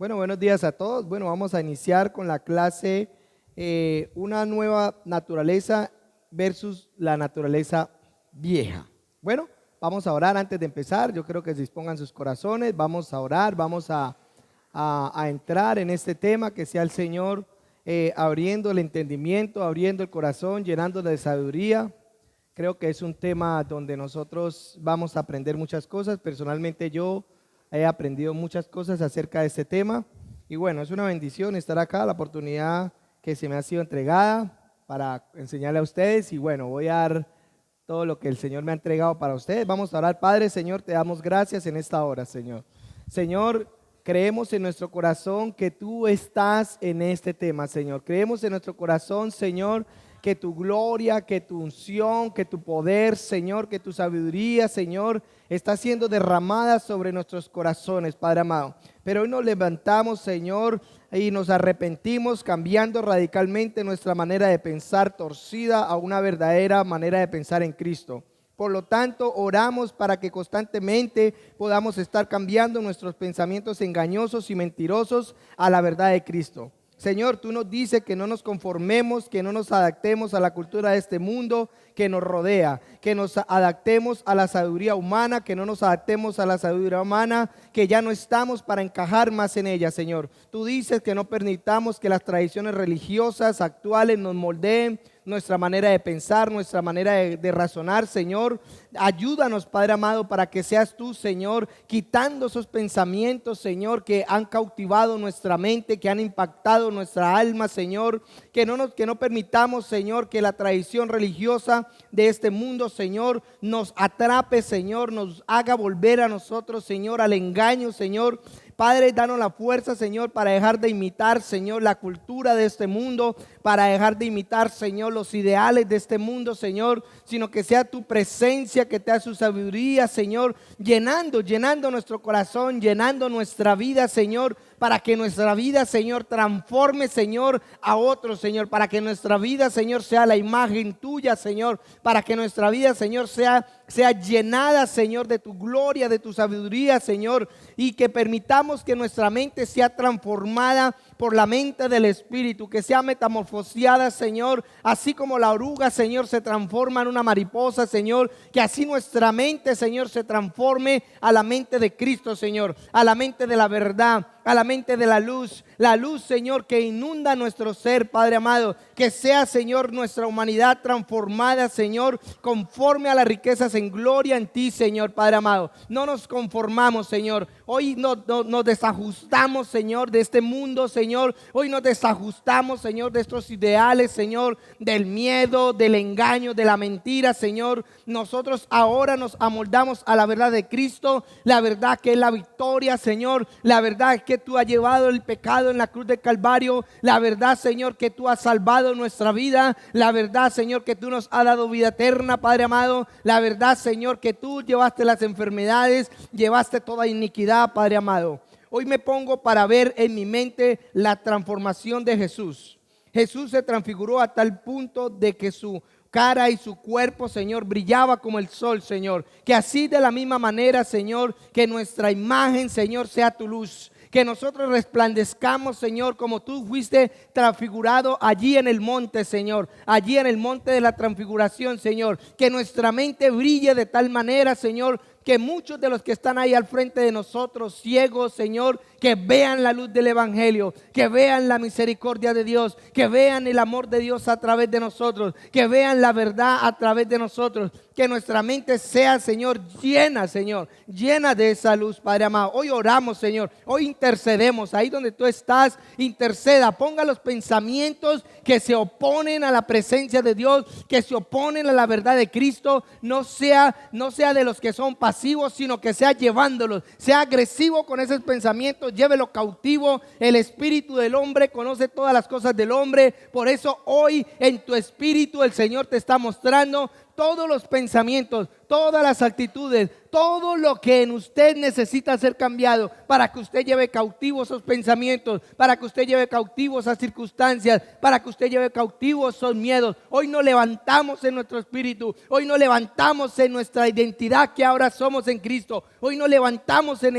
Bueno, buenos días a todos. Bueno, vamos a iniciar con la clase una nueva naturaleza versus la naturaleza vieja. Bueno, vamos a orar antes de empezar. Yo creo que se dispongan sus corazones. Vamos a orar, vamos a entrar en este tema, que sea el Señor abriendo el entendimiento, abriendo el corazón, llenándolo de sabiduría. Creo que es un tema donde nosotros vamos a aprender muchas cosas. Personalmente yo he aprendido muchas cosas acerca de este tema y bueno, es una bendición estar acá, la oportunidad que se me ha sido entregada para enseñarle a ustedes y bueno, voy a dar todo lo que el Señor me ha entregado para ustedes. Vamos a orar. Padre, Señor, te damos gracias en esta hora, Señor. Señor, creemos en nuestro corazón que tú estás en este tema, Señor. Creemos en nuestro corazón, Señor, que tu gloria, que tu unción, que tu poder, Señor, que tu sabiduría, Señor, está siendo derramada sobre nuestros corazones, Padre amado. Pero hoy nos levantamos, Señor, y nos arrepentimos, cambiando radicalmente nuestra manera de pensar torcida a una verdadera manera de pensar en Cristo. Por lo tanto, oramos para que constantemente podamos estar cambiando nuestros pensamientos engañosos y mentirosos a la verdad de Cristo. Señor, tú nos dices que no nos conformemos, que no nos adaptemos a la cultura de este mundo que nos rodea, que nos adaptemos a la sabiduría humana, que no nos adaptemos a la sabiduría humana, que ya no estamos para encajar más en ella, Señor. Tú dices que no permitamos que las tradiciones religiosas actuales nos moldeen nuestra manera de pensar, nuestra manera de razonar, Señor. Ayúdanos, Padre amado, para que seas tú, Señor, quitando esos pensamientos, Señor, que han cautivado nuestra mente, que han impactado nuestra alma, Señor. Que no permitamos, Señor, que la tradición religiosa de este mundo, Señor, nos atrape, Señor, nos haga volver a nosotros, Señor, al engaño, Señor. Padre, danos la fuerza, Señor, para dejar de imitar, Señor, la cultura de este mundo, para dejar de imitar, Señor, los ideales de este mundo, Señor, sino que sea tu presencia, que te da su sabiduría, Señor, llenando nuestro corazón, llenando nuestra vida, Señor, para que nuestra vida, Señor, transforme, Señor, a otros, Señor, para que nuestra vida, Señor, sea la imagen tuya, Señor, para que nuestra vida, Señor, sea llenada, Señor, de tu gloria, de tu sabiduría, Señor, y que permitamos que nuestra mente sea transformada por la mente del Espíritu, que sea metamorfoseada, Señor, así como la oruga, Señor, se transforma en una mariposa, Señor, que así nuestra mente, Señor, se transforme a la mente de Cristo, Señor, a la mente de la verdad, a la mente de la luz, Señor, que inunda nuestro ser, Padre amado, que sea, Señor, nuestra humanidad transformada, Señor, conforme a las riquezas en gloria en ti, Señor, Padre amado. No nos conformamos, Señor. Hoy nos desajustamos, Señor, de este mundo, Señor. Hoy nos desajustamos, Señor, de estos ideales, Señor, del miedo, del engaño, de la mentira, Señor. Nosotros ahora nos amoldamos a la verdad de Cristo, la verdad que es la victoria, Señor, la verdad que tú has llevado el pecado en la cruz del Calvario, la verdad, Señor, que tú has salvado nuestra vida, la verdad, Señor, que tú nos has dado vida eterna, Padre amado, la verdad, Señor, que tú llevaste las enfermedades, llevaste toda iniquidad, Padre amado. Hoy me pongo para ver en mi mente la transformación de Jesús. Jesús se transfiguró a tal punto de que su cara y su cuerpo, Señor, brillaba como el sol, Señor. Que así de la misma manera, Señor, que nuestra imagen, Señor, sea tu luz. Que nosotros resplandezcamos, Señor, como tú fuiste transfigurado allí en el monte, Señor. Allí en el monte de la transfiguración, Señor. Que nuestra mente brille de tal manera, Señor, que muchos de los que están ahí al frente de nosotros, ciegos, Señor, que vean la luz del Evangelio, que vean la misericordia de Dios, que vean el amor de Dios a través de nosotros, que vean la verdad a través de nosotros, que nuestra mente sea, Señor, Señor, llena de esa luz, Padre amado. Hoy oramos, Señor, hoy intercedemos, ahí donde tú estás, interceda, ponga los pensamientos que se oponen a la presencia de Dios, que se oponen a la verdad de Cristo, no sea de los que son pasivos, sino que sea llevándolos, sea agresivo con esos pensamientos, llévelo cautivo. El espíritu del hombre conoce todas las cosas del hombre, por eso hoy en tu espíritu el Señor te está mostrando todos los pensamientos, todas las actitudes, todo lo que en usted necesita ser cambiado para que usted lleve cautivo esos pensamientos, para que usted lleve cautivo esas circunstancias, para que usted lleve cautivo esos miedos. Hoy nos levantamos en nuestro espíritu, hoy nos levantamos en nuestra identidad que ahora somos en Cristo, hoy nos levantamos en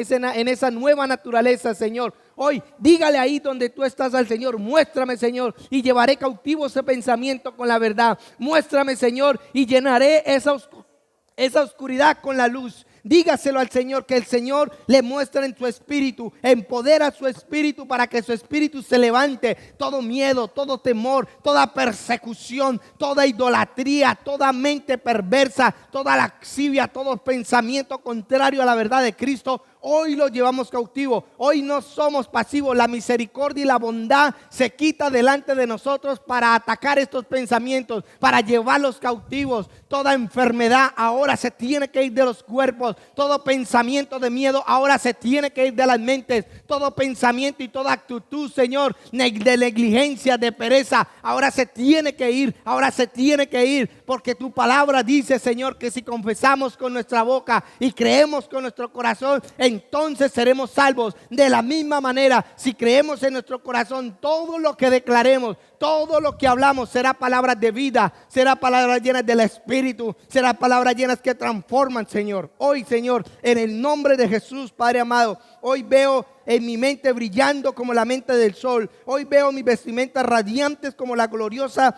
esa nueva naturaleza, Señor. Hoy dígale ahí donde tú estás al Señor: muéstrame, Señor, y llevaré cautivo ese pensamiento con la verdad. Muéstrame, Señor, y llenaré esa oscuridad con la luz. Dígaselo al Señor, que el Señor le muestre en su espíritu, empodera su espíritu para que su espíritu se levante todo miedo, todo temor, toda persecución, toda idolatría, toda mente perversa, toda lascivia, todo pensamiento contrario a la verdad de Cristo. Hoy lo llevamos cautivo. Hoy no somos pasivos. La misericordia y la bondad se quita delante de nosotros para atacar estos pensamientos, para llevarlos cautivos. Toda enfermedad ahora se tiene que ir de los cuerpos. Todo pensamiento de miedo ahora se tiene que ir de las mentes. Todo pensamiento y toda actitud, Señor, de negligencia, de pereza, ahora se tiene que ir. Ahora se tiene que ir, porque tu palabra dice, Señor, que si confesamos con nuestra boca y creemos con nuestro corazón, entonces seremos salvos. De la misma manera, si creemos en nuestro corazón, todo lo que declaremos, todo lo que hablamos será palabras de vida, será palabras llenas del Espíritu, será palabras llenas que transforman, Señor. Hoy, Señor, en el nombre de Jesús, Padre amado, hoy veo en mi mente brillando como la mente del sol. Hoy veo mis vestimentas radiantes como la gloriosa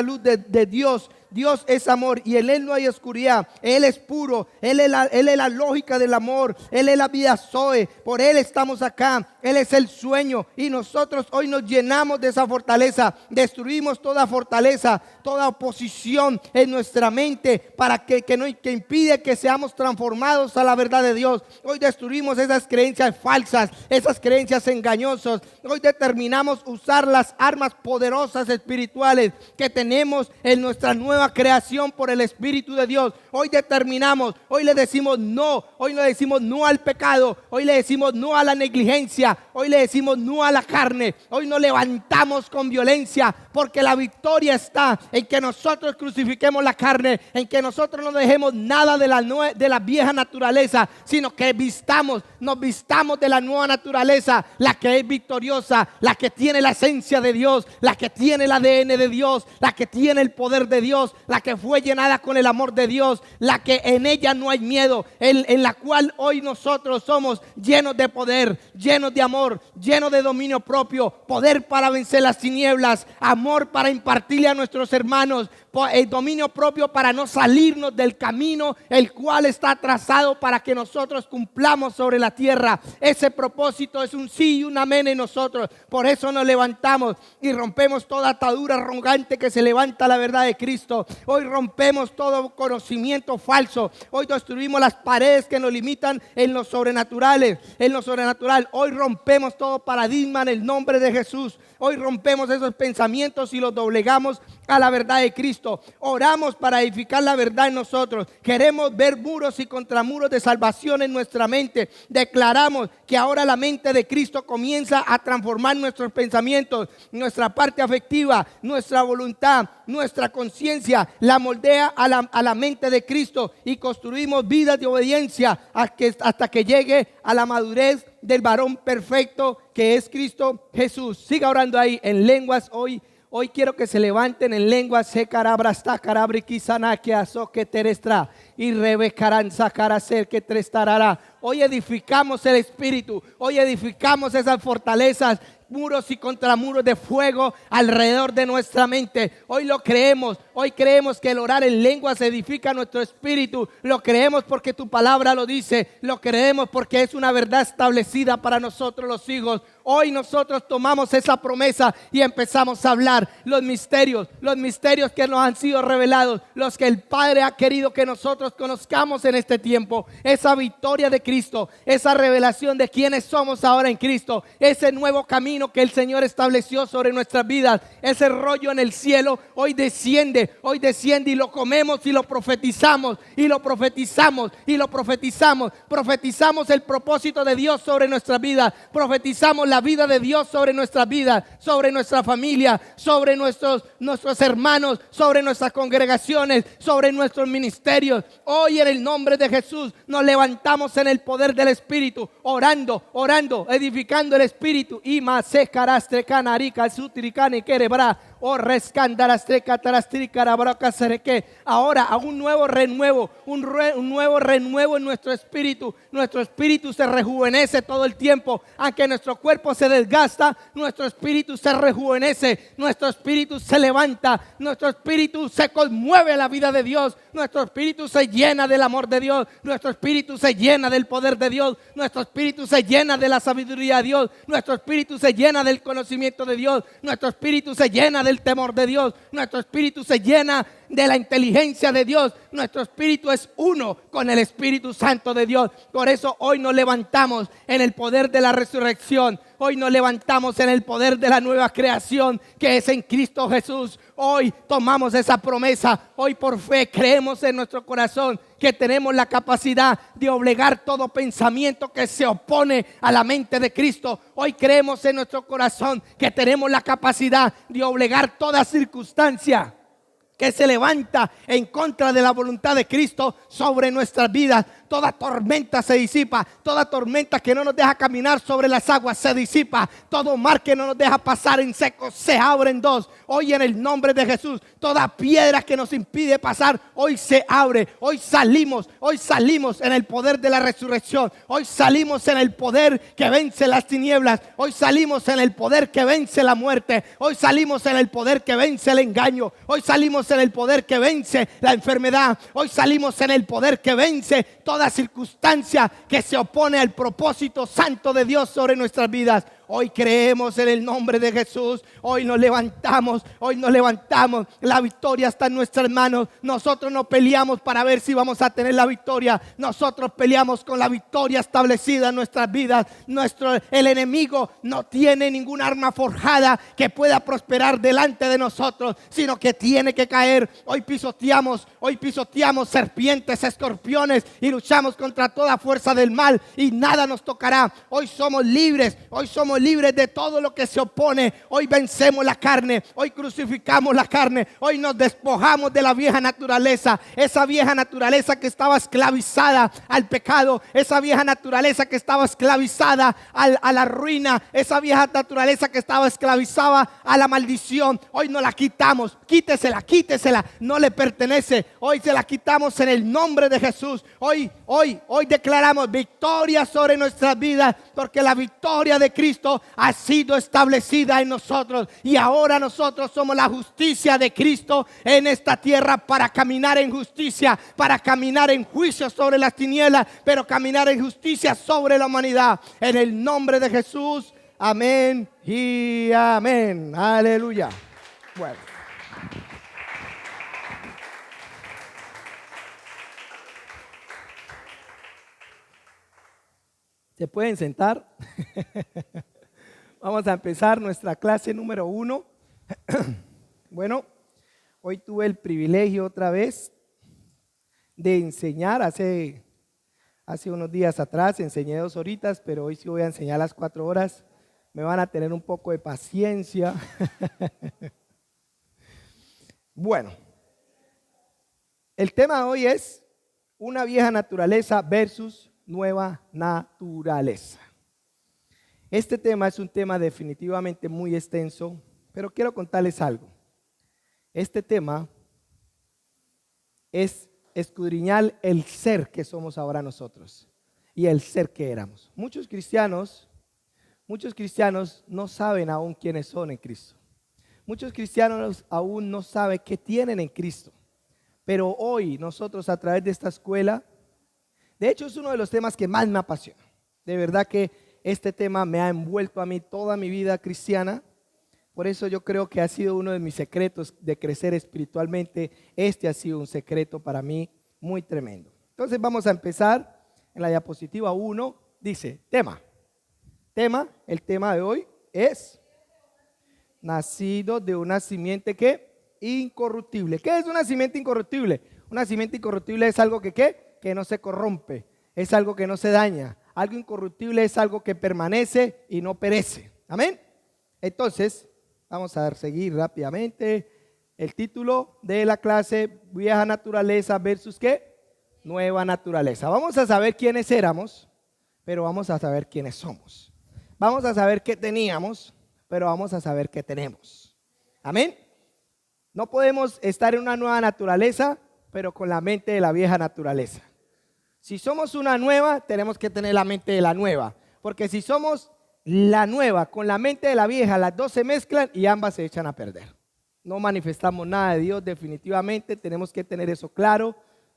luz de Dios. Dios es amor y en Él no hay oscuridad. Él es puro, Él es la lógica del amor, Él es la vida Zoe. Por Él estamos acá, Él es el sueño, y nosotros hoy nos llenamos de esa fortaleza. Destruimos toda fortaleza, toda oposición en nuestra mente para que impide que seamos transformados a la verdad de Dios. Hoy destruimos esas creencias falsas, esas creencias engañosas. Hoy determinamos usar las armas poderosas espirituales que tenemos en nuestra nueva creación por el Espíritu de Dios. Hoy determinamos, hoy le decimos no, hoy le decimos no al pecado, hoy le decimos no a la negligencia, hoy le decimos no a la carne. Hoy nos levantamos con violencia, porque la victoria está en que nosotros crucifiquemos la carne, en que nosotros no dejemos nada de la vieja naturaleza, sino que nos vistamos de la nueva naturaleza, la que es victoriosa, la que tiene la esencia de Dios, la que tiene el ADN de Dios, la que tiene el poder de Dios, la que fue llenada con el amor de Dios, la que en ella no hay miedo, en la cual hoy nosotros somos llenos de poder, llenos de amor, llenos de dominio propio, poder para vencer las tinieblas, amor para impartirle a nuestros hermanos, el dominio propio para no salirnos del camino el cual está trazado para que nosotros cumplamos sobre la tierra. Ese propósito es un sí y un amén en nosotros. Por eso nos levantamos y rompemos toda atadura arrogante que se levanta a la verdad de Cristo. Hoy rompemos todo conocimiento falso. Hoy destruimos las paredes que nos limitan en lo sobrenatural. Hoy rompemos todo paradigma en el nombre de Jesús. Hoy rompemos esos pensamientos y los doblegamos a la verdad de Cristo. Oramos para edificar la verdad en nosotros. Queremos ver muros y contramuros de salvación en nuestra mente. Declaramos que ahora la mente de Cristo comienza a transformar nuestros pensamientos, nuestra parte afectiva, nuestra voluntad, nuestra conciencia, la moldea a la mente de Cristo, y construimos vidas de obediencia hasta que llegue a la madurez del varón perfecto que es Cristo Jesús. Siga orando ahí en lenguas. Hoy quiero que se levanten en lenguas. Se carabrasta carabriquisana que aso que terestra y rebecaran sacar ser que trestará. Hoy edificamos el espíritu. Hoy edificamos esas fortalezas, muros y contramuros de fuego alrededor de nuestra mente. Hoy lo creemos. Hoy creemos que el orar en lenguas edifica nuestro espíritu. Lo creemos porque tu palabra lo dice. Lo creemos porque es una verdad establecida para nosotros los hijos. Hoy nosotros tomamos esa promesa y empezamos a hablar los misterios que nos han sido revelados, los que el Padre ha querido que nosotros conozcamos en este tiempo. Esa victoria de Cristo, esa revelación de quiénes somos ahora en Cristo, ese nuevo camino que el Señor estableció sobre nuestras vidas, ese rollo en el cielo, hoy desciende y lo comemos y lo profetizamos y lo profetizamos y lo profetizamos. Profetizamos el propósito de Dios sobre nuestras vidas, profetizamos la vida de Dios sobre nuestras vidas, sobre nuestra familia, sobre nuestros hermanos, sobre nuestras congregaciones, sobre nuestros ministerios. Hoy en el nombre de Jesús nos levantamos en el poder del Espíritu, orando, edificando el Espíritu. Oh, ahora a un nuevo renuevo, un nuevo renuevo en nuestro espíritu. Nuestro espíritu se rejuvenece todo el tiempo. Aunque nuestro cuerpo se desgasta, nuestro espíritu se rejuvenece, nuestro espíritu se levanta, nuestro espíritu se conmueve a la vida de Dios, nuestro espíritu se llena del amor de Dios, nuestro espíritu se llena del poder de Dios, nuestro espíritu se llena de la sabiduría de Dios, nuestro espíritu se llena del conocimiento de Dios, nuestro espíritu se llena del temor de Dios, nuestro espíritu se llena de la inteligencia de Dios. Nuestro espíritu es uno con el Espíritu Santo de Dios. Por eso hoy nos levantamos en el poder de la resurrección. Hoy nos levantamos en el poder de la nueva creación que es en Cristo Jesús. Hoy tomamos esa promesa. Hoy por fe creemos en nuestro corazón que tenemos la capacidad de obligar todo pensamiento que se opone a la mente de Cristo. Hoy creemos en nuestro corazón que tenemos la capacidad de obligar toda circunstancia que se levanta en contra de la voluntad de Cristo sobre nuestras vidas. Toda tormenta se disipa, toda tormenta que no nos deja caminar sobre las aguas se disipa, todo mar que no nos deja pasar en seco se abre en dos. Hoy en el nombre de Jesús, toda piedra que nos impide pasar hoy se abre. Hoy salimos en el poder de la resurrección. Hoy salimos en el poder que vence las tinieblas. Hoy salimos en el poder que vence la muerte. Hoy salimos en el poder que vence el engaño. Hoy salimos en el poder que vence la enfermedad. Hoy salimos en el poder que vence toda circunstancia que se opone al propósito santo de Dios sobre nuestras vidas. Hoy creemos en el nombre de Jesús. Hoy nos levantamos. La victoria está en nuestras manos. Nosotros no peleamos para ver si vamos a tener la victoria. Nosotros peleamos con la victoria establecida en nuestras vidas. El enemigo no tiene ningún arma forjada que pueda prosperar delante de nosotros, sino que tiene que caer. Hoy pisoteamos serpientes, escorpiones y luchamos contra toda fuerza del mal y nada nos tocará. Hoy somos libres de todo lo que se opone. Hoy vencemos la carne, hoy crucificamos la carne, hoy nos despojamos de la vieja naturaleza, esa vieja naturaleza que estaba esclavizada al pecado, esa vieja naturaleza que estaba esclavizada a la ruina, esa vieja naturaleza que estaba esclavizada a la maldición. Hoy nos la quitamos. Quítesela, no le pertenece. Hoy se la quitamos en el nombre de Jesús. Hoy declaramos victoria sobre nuestras vidas, porque la victoria de Cristo ha sido establecida en nosotros y ahora nosotros somos la justicia de Cristo en esta tierra para caminar en justicia, para caminar en juicio sobre las tinieblas, pero caminar en justicia sobre la humanidad. En el nombre de Jesús, amén y amén. Aleluya. Bueno. ¿Se pueden sentar? Vamos a empezar nuestra clase número 1. Bueno, hoy tuve el privilegio otra vez de enseñar. Hace unos días atrás enseñé 2 horitas, pero hoy sí voy a enseñar las 4 horas. Me van a tener un poco de paciencia. Bueno, el tema de hoy es una vieja naturaleza versus nueva naturaleza. Este tema es un tema definitivamente muy extenso, pero quiero contarles algo. Este tema es escudriñar el ser que somos ahora nosotros y el ser que éramos. Muchos cristianos no saben aún quiénes son en Cristo. Muchos cristianos aún no saben qué tienen en Cristo. Pero hoy nosotros, a través de esta escuela, de hecho es uno de los temas que más me apasiona. De verdad que este tema me ha envuelto a mí toda mi vida cristiana. Por eso yo creo que ha sido uno de mis secretos de crecer espiritualmente. Este ha sido un secreto para mí muy tremendo. Entonces vamos a empezar en la diapositiva 1. Dice, el tema de hoy es nacido de una simiente que incorruptible. ¿Qué es una simiente incorruptible? Una simiente incorruptible es algo que no se corrompe, es algo que no se daña. Algo incorruptible es algo que permanece y no perece. Amén. Entonces, vamos a seguir rápidamente. El título de la clase, vieja naturaleza versus ¿qué? Nueva naturaleza. Vamos a saber quiénes éramos, pero vamos a saber quiénes somos. Vamos a saber qué teníamos, pero vamos a saber qué tenemos. Amén. No podemos estar en una nueva naturaleza, pero con la mente de la vieja naturaleza. Si somos una nueva, tenemos que tener la mente de la nueva. Porque si somos la nueva con la mente de la vieja, las dos se mezclan y ambas se echan a perder. No manifestamos nada de Dios definitivamente, tenemos que tener eso claro.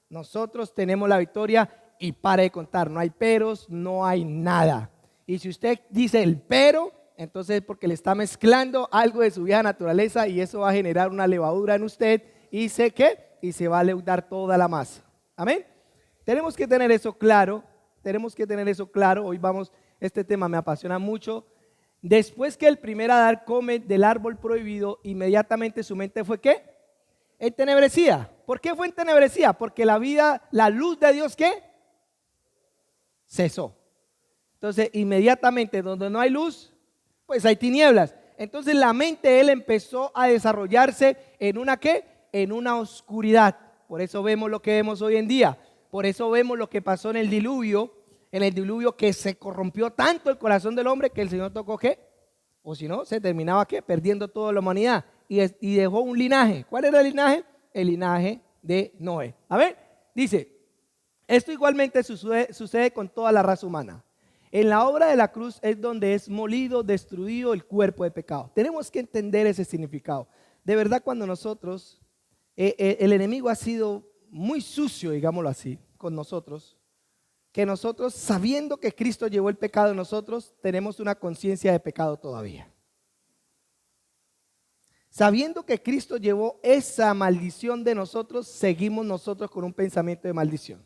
Nosotros tenemos la victoria y para de contar, no hay peros, no hay nada. Y si usted dice el pero, entonces es porque le está mezclando algo de su vieja naturaleza y eso va a generar una levadura en usted y y se va a leudar toda la masa. Amén. Tenemos que tener eso claro, Hoy vamos, este tema me apasiona mucho. Después que el primer Adán come del árbol prohibido, inmediatamente su mente fue ¿qué? Entenebrecida. ¿Por qué fue entenebrecida? Porque la luz de Dios ¿qué? Cesó. Entonces, inmediatamente donde no hay luz, pues hay tinieblas. Entonces la mente de él empezó a desarrollarse en una ¿qué? En una oscuridad. Por eso vemos lo que vemos hoy en día. Por eso vemos lo que pasó en el diluvio que se corrompió tanto el corazón del hombre que el Señor tocó ¿qué? O si no, se terminaba ¿qué? Perdiendo toda la humanidad y dejó un linaje. ¿Cuál era el linaje? El linaje de Noé. A ver, dice, esto igualmente sucede con toda la raza humana. En la obra de la cruz es donde es molido, destruido el cuerpo de pecado. Tenemos que entender ese significado. De verdad, cuando nosotros, el enemigo ha sido muy sucio, digámoslo así, con nosotros, que nosotros, sabiendo que Cristo llevó el pecado en nosotros, tenemos una conciencia de pecado todavía. Sabiendo que Cristo llevó esa maldición de nosotros, seguimos nosotros con un pensamiento de maldición.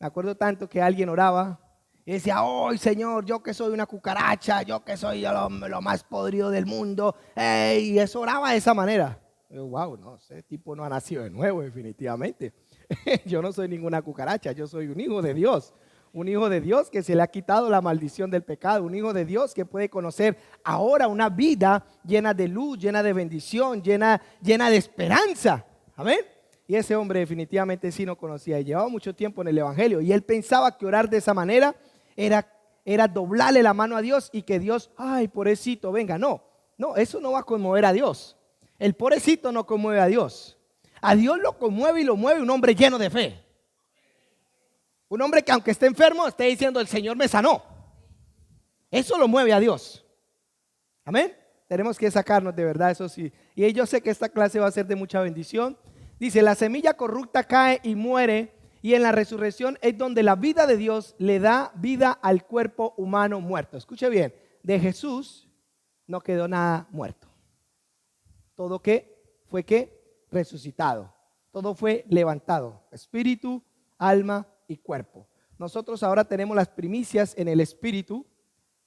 Me acuerdo tanto que alguien oraba y decía, ¡ay, Señor, yo que soy una cucaracha, yo que soy lo más podrido del mundo! Y eso oraba de esa manera. Yo, wow, no, ese tipo no ha nacido de nuevo definitivamente. Yo no soy ninguna cucaracha, yo soy un hijo de Dios. Un hijo de Dios que se le ha quitado la maldición del pecado. Un hijo de Dios que puede conocer ahora una vida llena de luz, llena de bendición, llena de esperanza. Amén. Y ese hombre definitivamente sí no conocía y llevaba mucho tiempo en el evangelio. Y él pensaba que orar de esa manera era doblarle la mano a Dios y que Dios, ay, pobrecito, venga. No, eso no va a conmover a Dios. El pobrecito no conmueve a Dios. A Dios lo conmueve y lo mueve un hombre lleno de fe. Un hombre que aunque esté enfermo, esté diciendo, el Señor me sanó. Eso lo mueve a Dios. Amén. Tenemos que sacarnos de verdad, eso sí. Y yo sé que esta clase va a ser de mucha bendición. Dice, la semilla corrupta cae y muere, y en la resurrección es donde la vida de Dios le da vida al cuerpo humano muerto. Escuche bien, de Jesús no quedó nada muerto. Todo fue resucitado. Todo fue levantado. Espíritu, alma y cuerpo. Nosotros ahora tenemos las primicias en el espíritu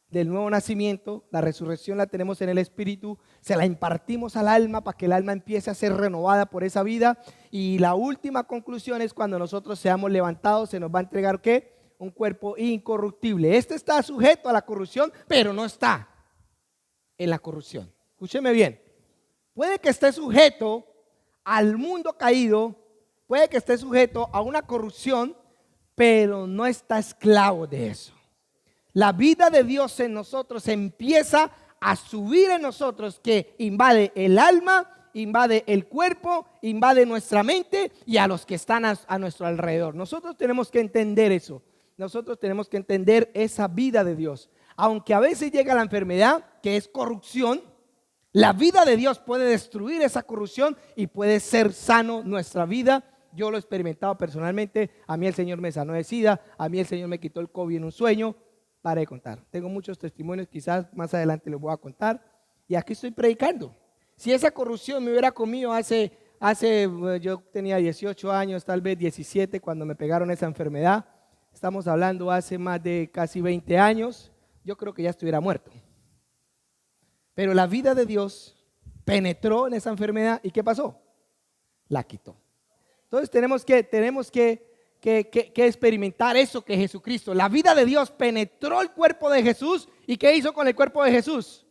del nuevo nacimiento. La resurrección la tenemos en el espíritu. Se la impartimos al alma para que el alma empiece a ser renovada por esa vida. Y la última conclusión es cuando nosotros seamos levantados, se nos va a entregar ¿qué? Un cuerpo incorruptible. Este está sujeto a la corrupción, pero no está en la corrupción. Escúcheme bien. Puede que esté sujeto al mundo caído, puede que esté sujeto a una corrupción, pero no está esclavo de eso. La vida de Dios en nosotros empieza a subir en nosotros, que invade el alma, invade el cuerpo, invade nuestra mente y a los que están a nuestro alrededor. Nosotros tenemos que entender eso. Nosotros tenemos que entender esa vida de Dios. Aunque a veces llega la enfermedad, que es corrupción, la vida de Dios puede destruir esa corrupción y puede ser sano nuestra vida. Yo lo he experimentado personalmente. A mí el Señor me sanó de SIDA, a mí el Señor me quitó el COVID en un sueño. Para de contar. Tengo muchos testimonios, quizás más adelante les voy a contar. Y aquí estoy predicando. Si esa corrupción me hubiera comido yo tenía 18 años, tal vez 17, cuando me pegaron esa enfermedad. Estamos hablando hace más de casi 20 años. Yo creo que ya estuviera muerto. Pero la vida de Dios penetró en esa enfermedad y ¿qué pasó? La quitó. Entonces tenemos que experimentar eso que Jesucristo, la vida de Dios penetró el cuerpo de Jesús. ¿Y qué hizo con el cuerpo de Jesús?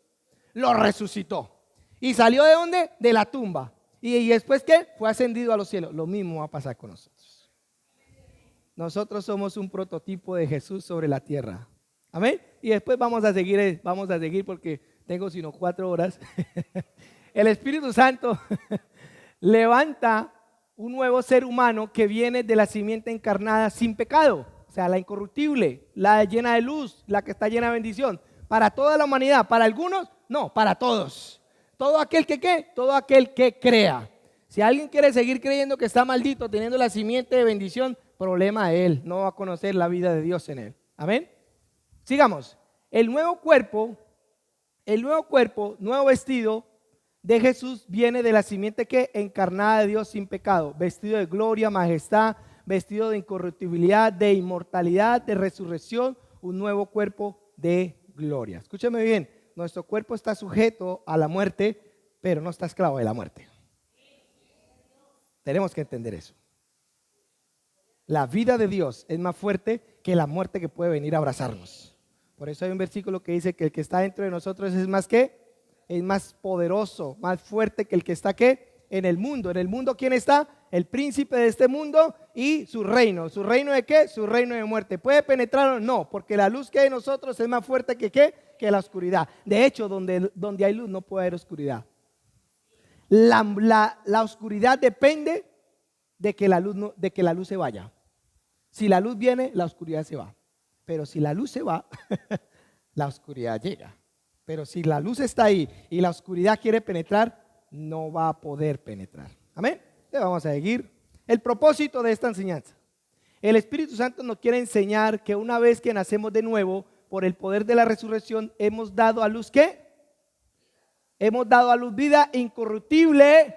Lo resucitó. ¿Y salió de dónde? De la tumba. ¿Y después qué? Fue ascendido a los cielos. Lo mismo va a pasar con nosotros. Nosotros somos un prototipo de Jesús sobre la tierra. Amén. Y después vamos a seguir porque tengo sino 4 horas. El Espíritu Santo levanta un nuevo ser humano que viene de la simiente encarnada sin pecado, o sea, la incorruptible, la llena de luz, la que está llena de bendición, para toda la humanidad. Para algunos, no, para todos. Todo aquel que ¿qué? Todo aquel que crea. Si alguien quiere seguir creyendo que está maldito, teniendo la simiente de bendición, problema de él, no va a conocer la vida de Dios en él. Amén. Sigamos. El nuevo cuerpo, nuevo vestido de Jesús viene de la simiente que encarnada de Dios sin pecado, vestido de gloria, majestad, vestido de incorruptibilidad, de inmortalidad, de resurrección, un nuevo cuerpo de gloria. Escúcheme bien, nuestro cuerpo está sujeto a la muerte, pero no está esclavo de la muerte. Tenemos que entender eso. La vida de Dios es más fuerte que la muerte que puede venir a abrazarnos. Por eso hay un versículo que dice que el que está dentro de nosotros es más que, es más poderoso, más fuerte que el que está ¿qué? En el mundo. En el mundo, ¿quién está? El príncipe de este mundo y su reino. ¿Su reino de qué? Su reino de muerte. ¿Puede penetrar? No, porque la luz que hay en nosotros es más fuerte que ¿qué? Que la oscuridad. De hecho, donde hay luz no puede haber oscuridad. La oscuridad depende de que la luz se vaya. Si la luz viene, la oscuridad se va. Pero si la luz se va, la oscuridad llega. Pero si la luz está ahí y la oscuridad quiere penetrar, no va a poder penetrar. Amén. Entonces vamos a seguir. El propósito de esta enseñanza. El Espíritu Santo nos quiere enseñar que una vez que nacemos de nuevo, por el poder de la resurrección, hemos dado a luz ¿qué? Hemos dado a luz vida incorruptible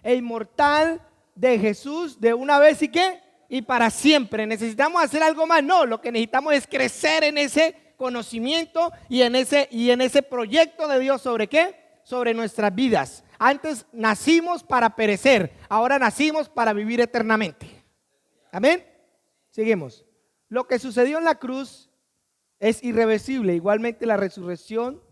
e inmortal de Jesús de una vez y ¿qué? Y para siempre. ¿Necesitamos hacer algo más? No, lo que necesitamos es crecer en ese conocimiento y en ese proyecto de Dios. ¿Sobre qué? Sobre nuestras vidas. Antes nacimos para perecer, ahora nacimos para vivir eternamente. Amén. Seguimos. Lo que sucedió en la cruz es irreversible, igualmente la resurrección,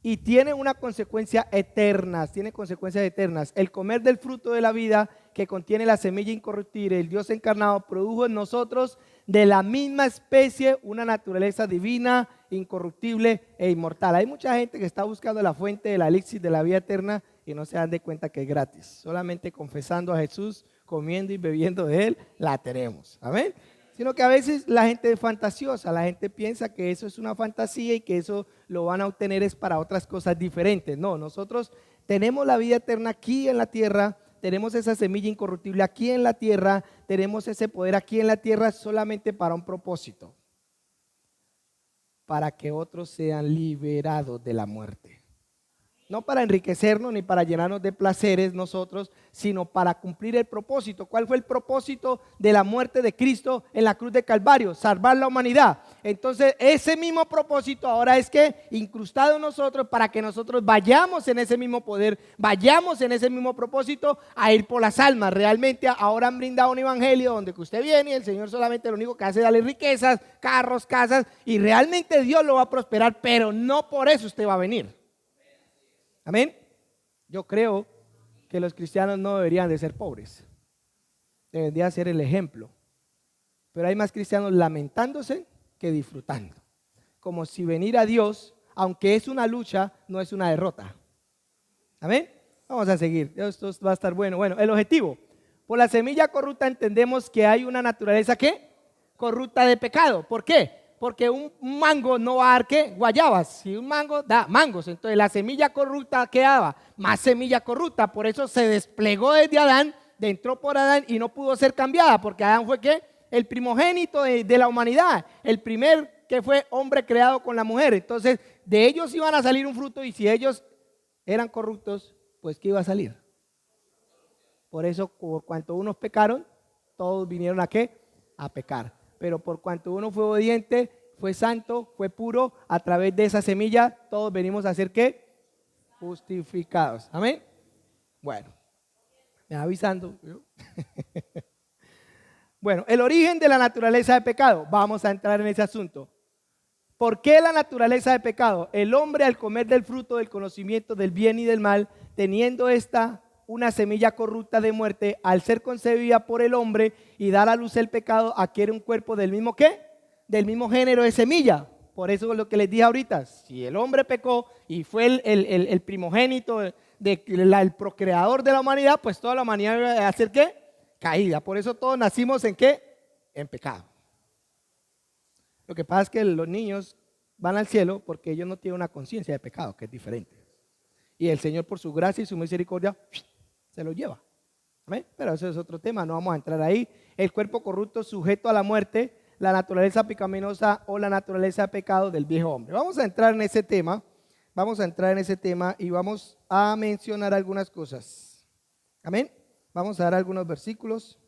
y tiene una consecuencia eterna, tiene consecuencias eternas. El comer del fruto de la vida que contiene la semilla incorruptible, el Dios encarnado, produjo en nosotros de la misma especie una naturaleza divina, incorruptible e inmortal. Hay mucha gente que está buscando la fuente del elixir de la vida eterna y no se dan de cuenta que es gratis. Solamente confesando a Jesús, comiendo y bebiendo de Él, la tenemos. Amén. Sino que a veces la gente es fantasiosa, la gente piensa que eso es una fantasía y que eso lo van a obtener es para otras cosas diferentes. No, nosotros tenemos la vida eterna aquí en la tierra, tenemos esa semilla incorruptible aquí en la tierra, tenemos ese poder aquí en la tierra solamente para un propósito, para que otros sean liberados de la muerte. No para enriquecernos ni para llenarnos de placeres nosotros, sino para cumplir el propósito. ¿Cuál fue el propósito de la muerte de Cristo en la cruz de Calvario? Salvar la humanidad. Entonces ese mismo propósito ahora es que incrustado en nosotros para que nosotros vayamos en ese mismo poder, vayamos en ese mismo propósito a ir por las almas. Realmente ahora han brindado un evangelio donde que usted viene y el Señor solamente lo único que hace es darle riquezas, carros, casas, y realmente Dios lo va a prosperar, pero no por eso usted va a venir. Amén. Yo creo que los cristianos no deberían de ser pobres. Deberían ser el ejemplo. Pero hay más cristianos lamentándose que disfrutando. Como si venir a Dios, aunque es una lucha, no es una derrota. Amén. Vamos a seguir. Esto va a estar bueno. Bueno, el objetivo. Por la semilla corrupta entendemos que hay una naturaleza ¿qué? Corrupta de pecado. ¿Por qué? Porque un mango no va a dar ¿qué? Guayabas. Si un mango da mangos, entonces la semilla corrupta ¿qué daba? Más semilla corrupta. Por eso se desplegó desde Adán, entró por Adán y no pudo ser cambiada, porque Adán fue ¿qué? El primogénito de la humanidad, el primer que fue hombre creado con la mujer. Entonces de ellos iban a salir un fruto, y si ellos eran corruptos, pues ¿qué iba a salir? Por eso, por cuanto unos pecaron, todos vinieron ¿a qué? A pecar. Pero por cuanto uno fue obediente, fue santo, fue puro, a través de esa semilla todos venimos a ser ¿qué? Justificados. Amén. Bueno, me va avisando. Bueno, el origen de la naturaleza de pecado. Vamos a entrar en ese asunto. ¿Por qué la naturaleza de pecado? El hombre, al comer del fruto del conocimiento del bien y del mal, teniendo una semilla corrupta de muerte, al ser concebida por el hombre y dar a luz el pecado, adquiere un cuerpo del mismo ¿qué? Del mismo género de semilla. Por eso es lo que les dije ahorita, si el hombre pecó y fue el primogénito, el procreador de la humanidad, pues toda la humanidad va a hacer ¿qué? Caída. Por eso todos nacimos ¿en qué? En pecado. Lo que pasa es que los niños van al cielo porque ellos no tienen una conciencia de pecado, que es diferente. Y el Señor por su gracia y su misericordia se los lleva. ¿Amén? Pero eso es otro tema, no vamos a entrar ahí. El cuerpo corrupto sujeto a la muerte, la naturaleza pecaminosa o la naturaleza de pecado del viejo hombre. Vamos a entrar en ese tema, y vamos a mencionar algunas cosas. Amén. Vamos a dar algunos versículos.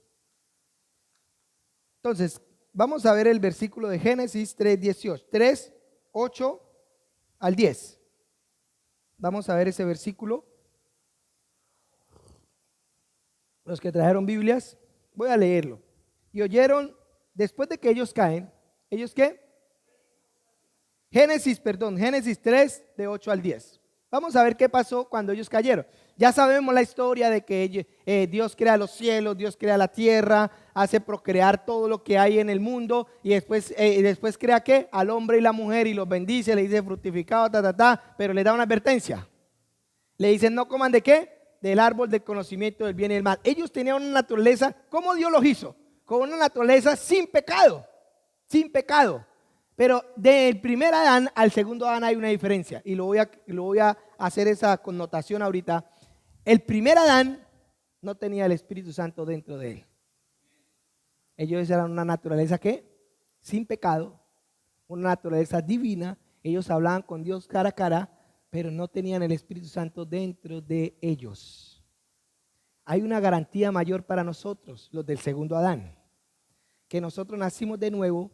Entonces, vamos a ver el versículo de Génesis 3:18, 3, 8 al 10. Vamos a ver ese versículo. Los que trajeron Biblias, voy a leerlo. Y oyeron, después de que ellos caen, ¿ellos qué? Génesis 3, de 8 al 10. Vamos a ver qué pasó cuando ellos cayeron. Ya sabemos la historia de que Dios crea los cielos, Dios crea la tierra, hace procrear todo lo que hay en el mundo y después crea ¿qué? Al hombre y la mujer y los bendice, le dice fructificado, pero le da una advertencia. Le dicen no coman ¿de qué? Del árbol del conocimiento del bien y del mal. Ellos tenían una naturaleza, ¿cómo Dios los hizo? Con una naturaleza sin pecado, sin pecado. Pero del primer Adán al segundo Adán hay una diferencia y lo voy a hacer esa connotación ahorita. El primer Adán no tenía el Espíritu Santo dentro de él. Ellos eran una naturaleza ¿qué? Sin pecado, una naturaleza divina. Ellos hablaban con Dios cara a cara, pero no tenían el Espíritu Santo dentro de ellos. Hay una garantía mayor para nosotros, los del segundo Adán, que nosotros nacimos de nuevo,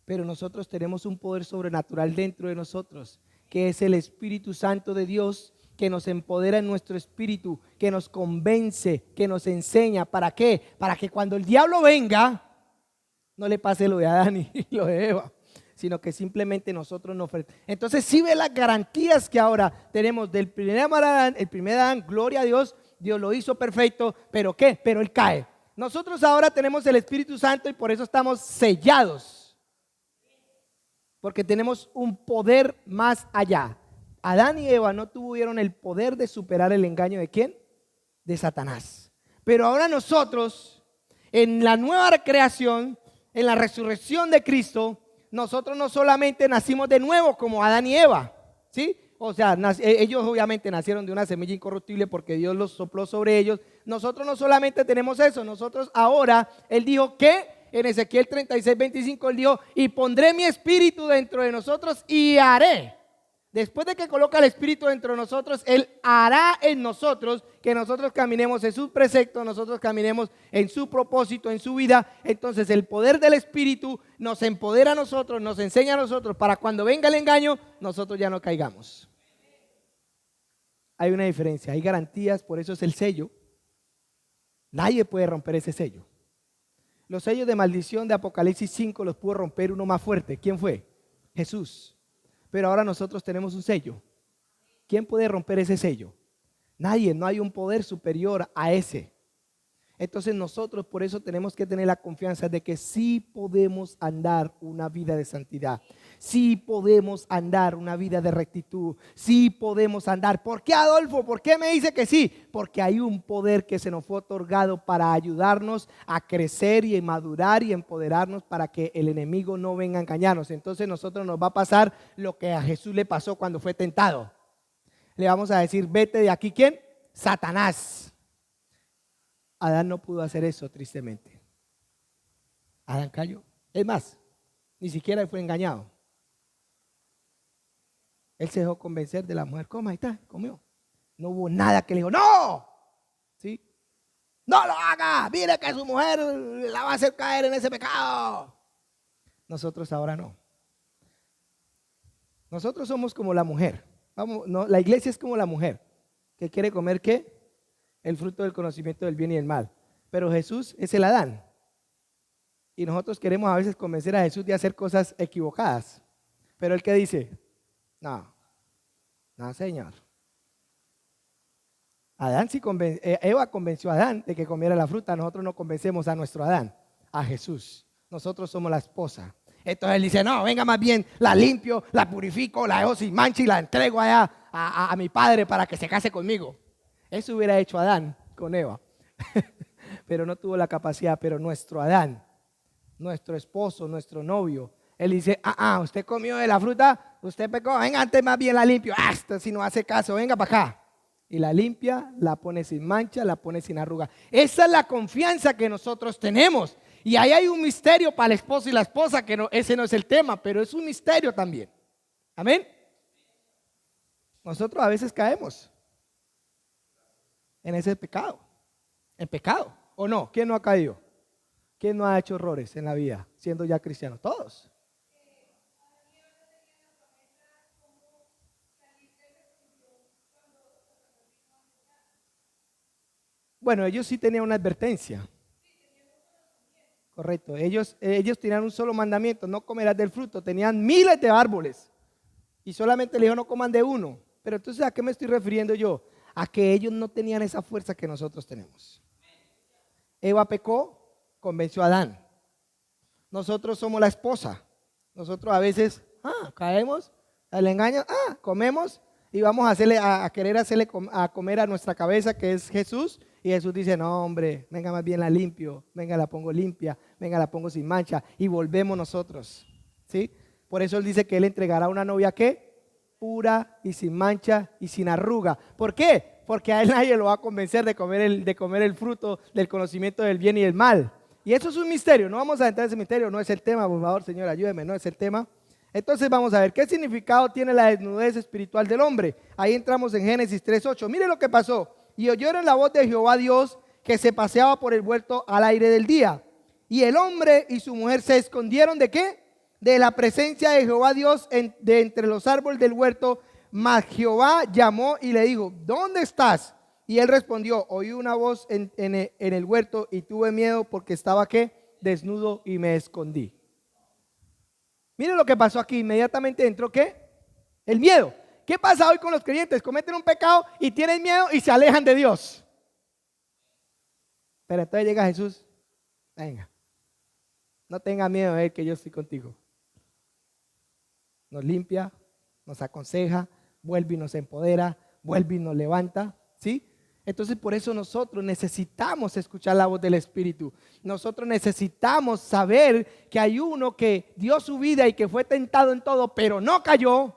pero nosotros tenemos un poder sobrenatural dentro de nosotros, que es el Espíritu Santo de Dios, que nos empodera en nuestro espíritu, que nos convence, que nos enseña. ¿Para qué? Para que cuando el diablo venga, no le pase lo de Adán y lo de Eva, sino que simplemente nosotros nos... Entonces, si ve las garantías que ahora tenemos del primer Adán, el primer Adán, gloria a Dios, Dios lo hizo perfecto, ¿pero qué? Pero él cae. Nosotros ahora tenemos el Espíritu Santo y por eso estamos sellados. Porque tenemos un poder más allá. Adán y Eva no tuvieron el poder de superar el engaño ¿de quién? De Satanás. Pero ahora nosotros, en la nueva creación, en la resurrección de Cristo, nosotros no solamente nacimos de nuevo como Adán y Eva, ¿sí? O sea, ellos obviamente nacieron de una semilla incorruptible porque Dios los sopló sobre ellos. Nosotros no solamente tenemos eso, nosotros ahora, Él dijo que en Ezequiel 36:25 Él dijo, y pondré mi espíritu dentro de nosotros y haré. Después de que coloca el espíritu dentro de nosotros, Él hará en nosotros que nosotros caminemos en sus preceptos, nosotros caminemos en su propósito, en su vida. Entonces el poder del espíritu nos empodera a nosotros, nos enseña a nosotros para cuando venga el engaño, nosotros ya no caigamos. Hay una diferencia, hay garantías, por eso es el sello. Nadie puede romper ese sello. Los sellos de maldición de Apocalipsis 5 los pudo romper uno más fuerte. ¿Quién fue? Jesús. Pero ahora nosotros tenemos un sello. ¿Quién puede romper ese sello? Nadie, no hay un poder superior a ese. Entonces nosotros por eso tenemos que tener la confianza de que sí podemos andar una vida de santidad. Sí podemos andar una vida de rectitud. Sí podemos andar. ¿Por qué, Adolfo? ¿Por qué me dice que sí? Porque hay un poder que se nos fue otorgado para ayudarnos a crecer y a madurar y empoderarnos para que el enemigo no venga a engañarnos. Entonces nosotros nos va a pasar lo que a Jesús le pasó cuando fue tentado. Le vamos a decir, vete de aquí, ¿quién? Satanás. Adán no pudo hacer eso, tristemente. Adán cayó. Es más, ni siquiera fue engañado. Él se dejó convencer de la mujer. Coma, ahí está, comió. No hubo nada que le dijo, ¡no! ¿Sí? ¡No lo haga! Mire que su mujer la va a hacer caer en ese pecado. Nosotros ahora no. Nosotros somos como la mujer. Vamos, no, la iglesia es como la mujer que quiere comer ¿qué? El fruto del conocimiento del bien y del mal. Pero Jesús es el Adán. Y nosotros queremos a veces convencer a Jesús de hacer cosas equivocadas. Pero Él ¿qué dice? No, Señor. Eva convenció a Adán de que comiera la fruta. Nosotros no convencemos a nuestro Adán, a Jesús. Nosotros somos la esposa. Entonces él dice, no, venga más bien, la limpio, la purifico, la dejo sin mancha y la entrego allá a mi padre para que se case conmigo. Eso hubiera hecho Adán con Eva. Pero no tuvo la capacidad. Pero nuestro Adán, nuestro esposo, nuestro novio, él dice, usted comió de la fruta, usted pecó, venga, antes más bien la limpio. Esto si no hace caso, venga para acá. Y la limpia, la pone sin mancha, la pone sin arruga. Esa es la confianza que nosotros tenemos. Y ahí hay un misterio para el esposo y la esposa, que no, ese no es el tema, pero es un misterio también. Amén. Nosotros a veces caemos en ese pecado. En pecado, ¿o no? ¿Quién no ha caído? ¿Quién no ha hecho errores en la vida siendo ya cristiano? Todos. Bueno, ellos sí tenían una advertencia. Correcto. Ellos tenían un solo mandamiento: no comerás del fruto. Tenían miles de árboles y solamente le dijo no coman de uno. Pero entonces, ¿a qué me estoy refiriendo yo? A que ellos no tenían esa fuerza que nosotros tenemos. Eva pecó, convenció a Adán. Nosotros somos la esposa. Nosotros a veces caemos, al engaño, comemos y vamos a querer hacerle a comer a nuestra cabeza, que es Jesús. Y Jesús dice, no hombre, venga más bien la limpio, venga la pongo limpia, venga la pongo sin mancha, y volvemos nosotros, ¿sí? Por eso Él dice que Él entregará una novia, ¿qué? Pura y sin mancha y sin arruga. ¿Por qué? Porque a Él nadie lo va a convencer de comer el fruto del conocimiento del bien y del mal. Y eso es un misterio, no vamos a entrar en ese misterio, no es el tema, por favor, Señor, ayúdeme, no es el tema. Entonces vamos a ver, ¿qué significado tiene la desnudez espiritual del hombre? Ahí entramos en Génesis 3:8. Mire lo que pasó. Y oyeron la voz de Jehová Dios, que se paseaba por el huerto al aire del día. Y el hombre y su mujer se escondieron ¿de qué? De la presencia de Jehová Dios de entre los árboles del huerto. Mas Jehová llamó y le dijo, ¿dónde estás? Y él respondió, oí una voz en el huerto y tuve miedo porque estaba ¿qué? Desnudo y me escondí. Mire lo que pasó aquí. Inmediatamente entró ¿qué? El miedo. ¿Qué pasa hoy con los creyentes? Cometen un pecado y tienen miedo y se alejan de Dios. Pero entonces llega Jesús. Venga, no tenga miedo de que yo estoy contigo. Nos limpia, nos aconseja, vuelve y nos empodera, vuelve y nos levanta, ¿sí? Entonces por eso nosotros necesitamos escuchar la voz del Espíritu. Nosotros necesitamos saber que hay uno que dio su vida y que fue tentado en todo, pero no cayó.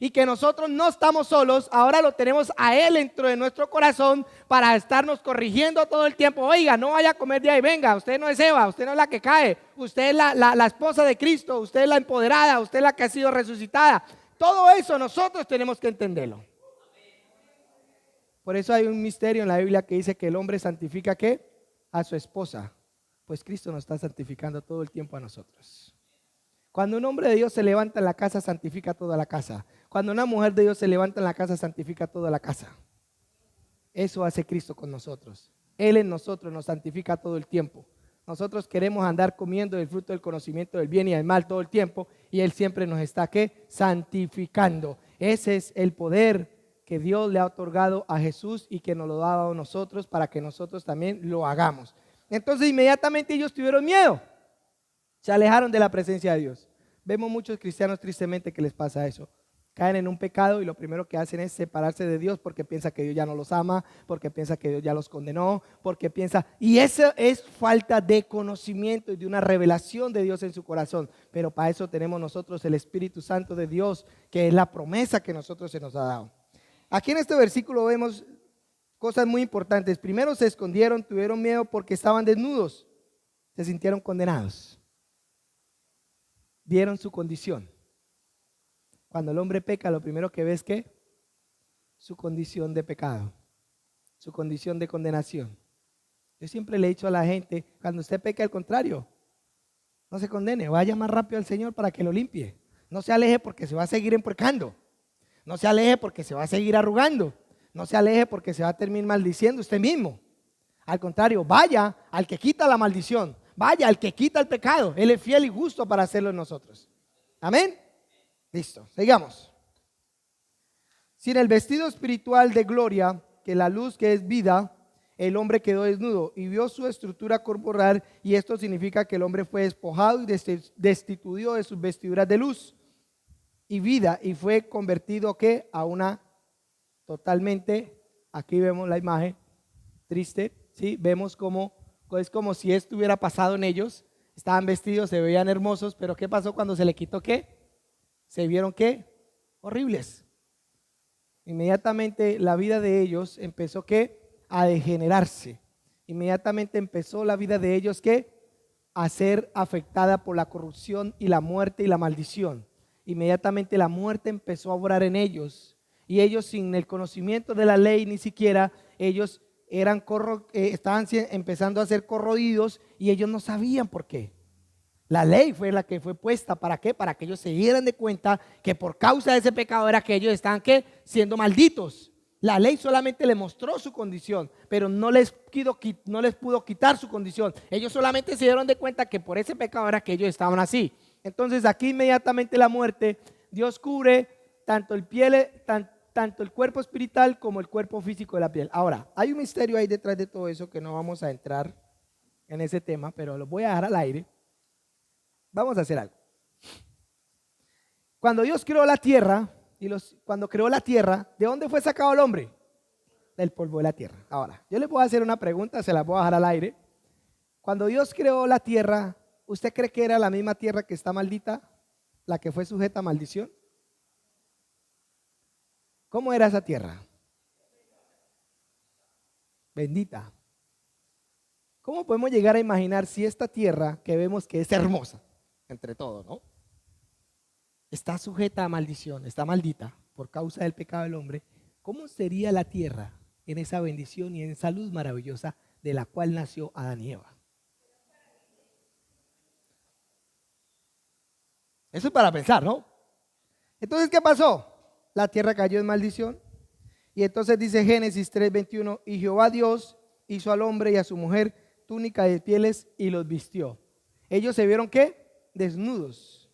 Y que nosotros no estamos solos, ahora lo tenemos a Él dentro de nuestro corazón para estarnos corrigiendo todo el tiempo. Oiga, no vaya a comer de ahí, venga, usted no es Eva, usted no es la que cae, usted es la esposa de Cristo, usted es la empoderada, usted es la que ha sido resucitada. Todo eso nosotros tenemos que entenderlo. Por eso hay un misterio en la Biblia que dice que el hombre santifica ¿qué? A su esposa, pues Cristo nos está santificando todo el tiempo a nosotros. Cuando un hombre de Dios se levanta en la casa, santifica toda la casa. Cuando una mujer de Dios se levanta en la casa, santifica toda la casa. Eso hace Cristo con nosotros. Él en nosotros nos santifica todo el tiempo. Nosotros queremos andar comiendo el fruto del conocimiento del bien y del mal todo el tiempo, y Él siempre nos está ¿qué? Santificando. Ese es el poder que Dios le ha otorgado a Jesús y que nos lo ha dado a nosotros para que nosotros también lo hagamos. Entonces inmediatamente ellos tuvieron miedo. Se alejaron de la presencia de Dios. Vemos muchos cristianos tristemente que les pasa eso. Caen en un pecado y lo primero que hacen es separarse de Dios porque piensa que Dios ya no los ama, porque piensa que Dios ya los condenó, porque piensa... Y eso es falta de conocimiento y de una revelación de Dios en su corazón. Pero para eso tenemos nosotros el Espíritu Santo de Dios, que es la promesa que nosotros se nos ha dado. Aquí en este versículo vemos cosas muy importantes. Primero se escondieron, tuvieron miedo porque estaban desnudos, se sintieron condenados. Vieron su condición. Cuando el hombre peca, lo primero que ve es ¿qué? Su condición de pecado, su condición de condenación. Yo siempre le he dicho a la gente, cuando usted peca, al contrario, no se condene, vaya más rápido al Señor para que lo limpie. No se aleje porque se va a seguir empuercando. No se aleje porque se va a seguir arrugando. No se aleje porque se va a terminar maldiciendo usted mismo. Al contrario, vaya al que quita la maldición. Vaya al que quita el pecado. Él es fiel y justo para hacerlo en nosotros. Amén. Listo, sigamos. Sin el vestido espiritual de gloria, que la luz que es vida, el hombre quedó desnudo y vio su estructura corporal, y esto significa que el hombre fue despojado y destituido de sus vestiduras de luz y vida, y fue convertido ¿qué? A una totalmente, aquí vemos la imagen triste, ¿sí? Vemos como es como si esto hubiera pasado en ellos. Estaban vestidos, se veían hermosos, pero ¿qué pasó cuando se le quitó qué? Se vieron qué? Horribles. Inmediatamente la vida de ellos empezó ¿qué? A degenerarse. Inmediatamente empezó la vida de ellos ¿qué? A ser afectada por la corrupción y la muerte y la maldición. Inmediatamente la muerte empezó a obrar en ellos, y ellos, sin el conocimiento de la ley ni siquiera, ellos estaban empezando a ser corroídos, y ellos no sabían por qué. La ley fue la que fue puesta, ¿para qué? Para que ellos se dieran de cuenta que por causa de ese pecado era que ellos estaban ¿qué? Siendo malditos. La ley solamente les mostró su condición, pero no les pudo quitar su condición. Ellos solamente se dieron de cuenta que por ese pecado era que ellos estaban así. Entonces aquí inmediatamente la muerte, Dios cubre tanto tanto el cuerpo espiritual como el cuerpo físico de la piel. Ahora, hay un misterio ahí detrás de todo eso que no vamos a entrar en ese tema, pero lo voy a dejar al aire. Vamos a hacer algo. Cuando Dios creó la tierra, cuando creó la tierra, ¿de dónde fue sacado el hombre? Del polvo de la tierra. Ahora, yo le puedo hacer una pregunta, se la voy a dejar al aire. Cuando Dios creó la tierra, ¿usted cree que era la misma tierra que está maldita, la que fue sujeta a maldición? ¿Cómo era esa tierra? Bendita. ¿Cómo podemos llegar a imaginar si esta tierra que vemos que es hermosa, entre todos, ¿no? Está sujeta a maldición, está maldita por causa del pecado del hombre? ¿Cómo sería la tierra en esa bendición y en esa luz maravillosa de la cual nació Adán y Eva? Eso es para pensar, ¿no? Entonces, ¿qué pasó? La tierra cayó en maldición. Y entonces dice Génesis 3:21, y Jehová Dios hizo al hombre y a su mujer túnica de pieles y los vistió. Ellos se vieron ¿qué? Desnudos.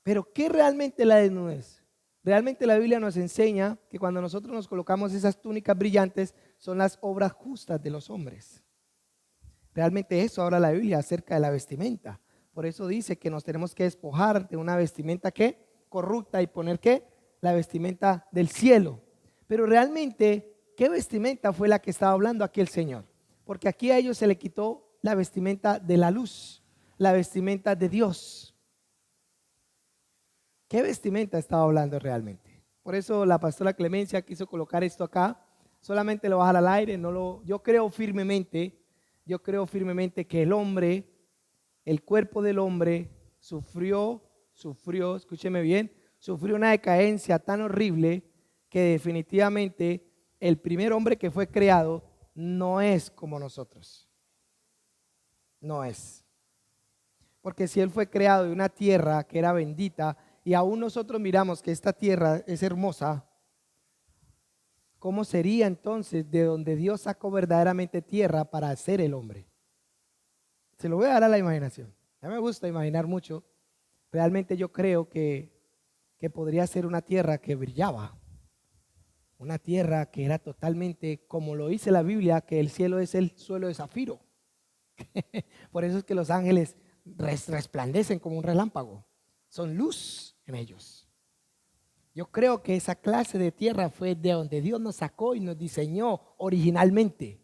Pero ¿qué realmente la desnudez? Realmente la Biblia nos enseña que cuando nosotros nos colocamos esas túnicas brillantes, son las obras justas de los hombres. Realmente eso habla la Biblia acerca de la vestimenta. Por eso dice que nos tenemos que despojar de una vestimenta ¿qué? Corrupta, y poner ¿qué? La vestimenta del cielo. Pero realmente, ¿qué vestimenta fue la que estaba hablando aquí el Señor? Porque aquí a ellos se le quitó la vestimenta de la luz, la vestimenta de Dios. ¿Qué vestimenta estaba hablando realmente? Por eso la pastora Clemencia quiso colocar esto acá. Solamente lo bajar al aire. Yo creo firmemente que el hombre, el cuerpo del hombre sufrió, escúcheme bien, sufrió una decadencia tan horrible que definitivamente el primer hombre que fue creado no es como nosotros. No es. Porque si él fue creado de una tierra que era bendita, y aún nosotros miramos que esta tierra es hermosa, ¿cómo sería entonces de donde Dios sacó verdaderamente tierra para hacer el hombre? Se lo voy a dar a la imaginación. A mí me gusta imaginar mucho. Realmente yo creo que podría ser una tierra que brillaba. Una tierra que era totalmente, como lo dice la Biblia, que el cielo es el suelo de zafiro. Por eso es que los ángeles resplandecen como un relámpago. Son luz en ellos. Yo creo que esa clase de tierra fue de donde Dios nos sacó y nos diseñó originalmente.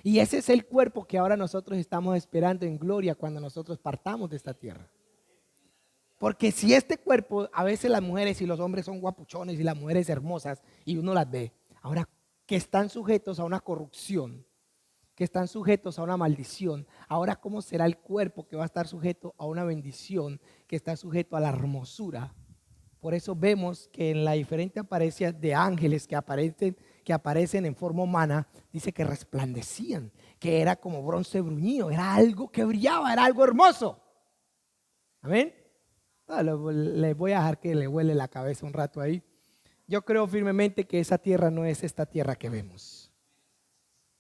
Y ese es el cuerpo que ahora nosotros estamos esperando en gloria cuando nosotros partamos de esta tierra. Porque si este cuerpo, a veces las mujeres y los hombres son guapuchones y las mujeres hermosas y uno las ve, ahora que están sujetos a una corrupción, que están sujetos a una maldición, ahora ¿cómo será el cuerpo que va a estar sujeto a una bendición, que está sujeto a la hermosura? Por eso vemos que en la diferente apariencia de ángeles que aparecen en forma humana, dice que resplandecían, que era como bronce bruñido, era algo que brillaba, era algo hermoso. Amén. Les voy a dejar que le huele la cabeza un rato ahí. Yo creo firmemente que esa tierra no es esta tierra que vemos.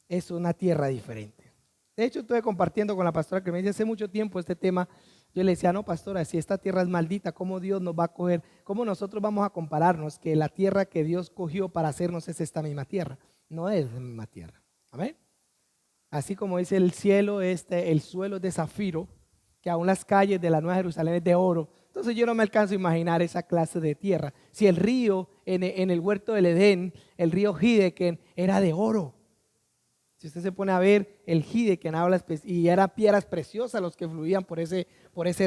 Es una tierra diferente. De hecho, estuve compartiendo con la pastora que me dice hace mucho tiempo este tema. Yo le decía, no, pastora, si esta tierra es maldita, ¿cómo Dios nos va a coger? ¿Cómo nosotros vamos a compararnos que la tierra que Dios cogió para hacernos es esta misma tierra? No es la misma tierra. ¿Amén? Así como dice el cielo, el suelo es de zafiro, que aún las calles de la Nueva Jerusalén es de oro. Entonces yo no me alcanzo a imaginar esa clase de tierra. Si el río en el huerto del Edén, el río Hiddekel, era de oro. Si usted se pone a ver el Hiddekel, y eran piedras preciosas los que fluían por ese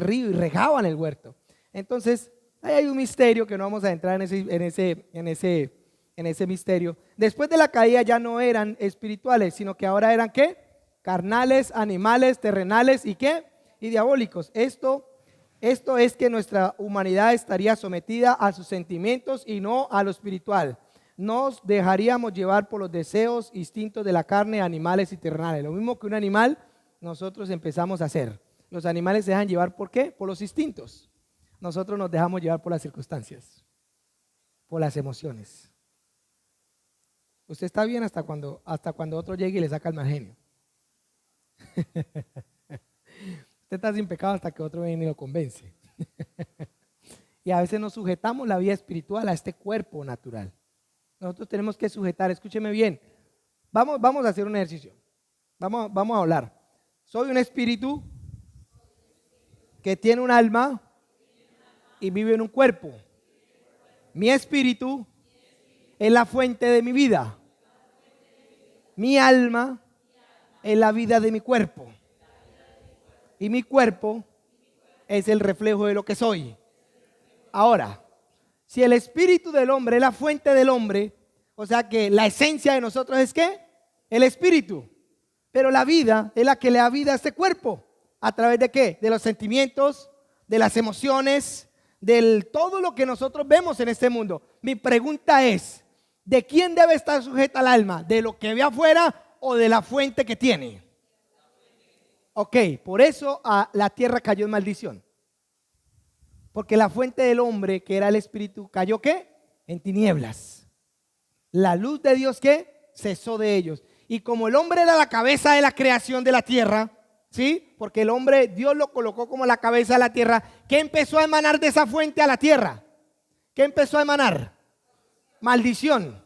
río y regaban el huerto. Entonces, ahí hay un misterio que no vamos a entrar en ese misterio. Después de la caída ya no eran espirituales, sino que ahora eran ¿qué? Carnales, animales, terrenales y ¿qué? Y diabólicos. Esto es que nuestra humanidad estaría sometida a sus sentimientos y no a lo espiritual. Nos dejaríamos llevar por los deseos, instintos de la carne, animales y terrenales. Lo mismo que un animal, nosotros empezamos a hacer. Los animales se dejan llevar ¿por qué? Por los instintos. Nosotros nos dejamos llevar por las circunstancias, por las emociones. Usted está bien hasta cuando otro llegue y le saca el mal genio. Usted está sin pecado hasta que otro viene y lo convence. Y a veces nos sujetamos la vida espiritual a este cuerpo natural. Nosotros tenemos que sujetar, escúcheme bien. Vamos a hacer un ejercicio. Vamos a hablar. Soy un espíritu que tiene un alma y vive en un cuerpo. Mi espíritu es la fuente de mi vida. Mi alma es la vida de mi cuerpo. Y mi cuerpo es el reflejo de lo que soy. Ahora, si el espíritu del hombre es la fuente del hombre, o sea que la esencia de nosotros es ¿qué? El espíritu. Pero la vida es la que le da vida a este cuerpo. ¿A través de qué? De los sentimientos, de las emociones, de todo lo que nosotros vemos en este mundo. Mi pregunta es, ¿de quién debe estar sujeta el alma? ¿De lo que ve afuera o de la fuente que tiene? Ok, por eso la tierra cayó en maldición. Porque la fuente del hombre, que era el espíritu, cayó ¿qué? En tinieblas. La luz de Dios ¿qué? Cesó de ellos. Y como el hombre era la cabeza de la creación de la tierra, ¿sí? Porque el hombre, Dios lo colocó como la cabeza de la tierra. ¿Qué empezó a emanar de esa fuente a la tierra? ¿Qué empezó a emanar? Maldición.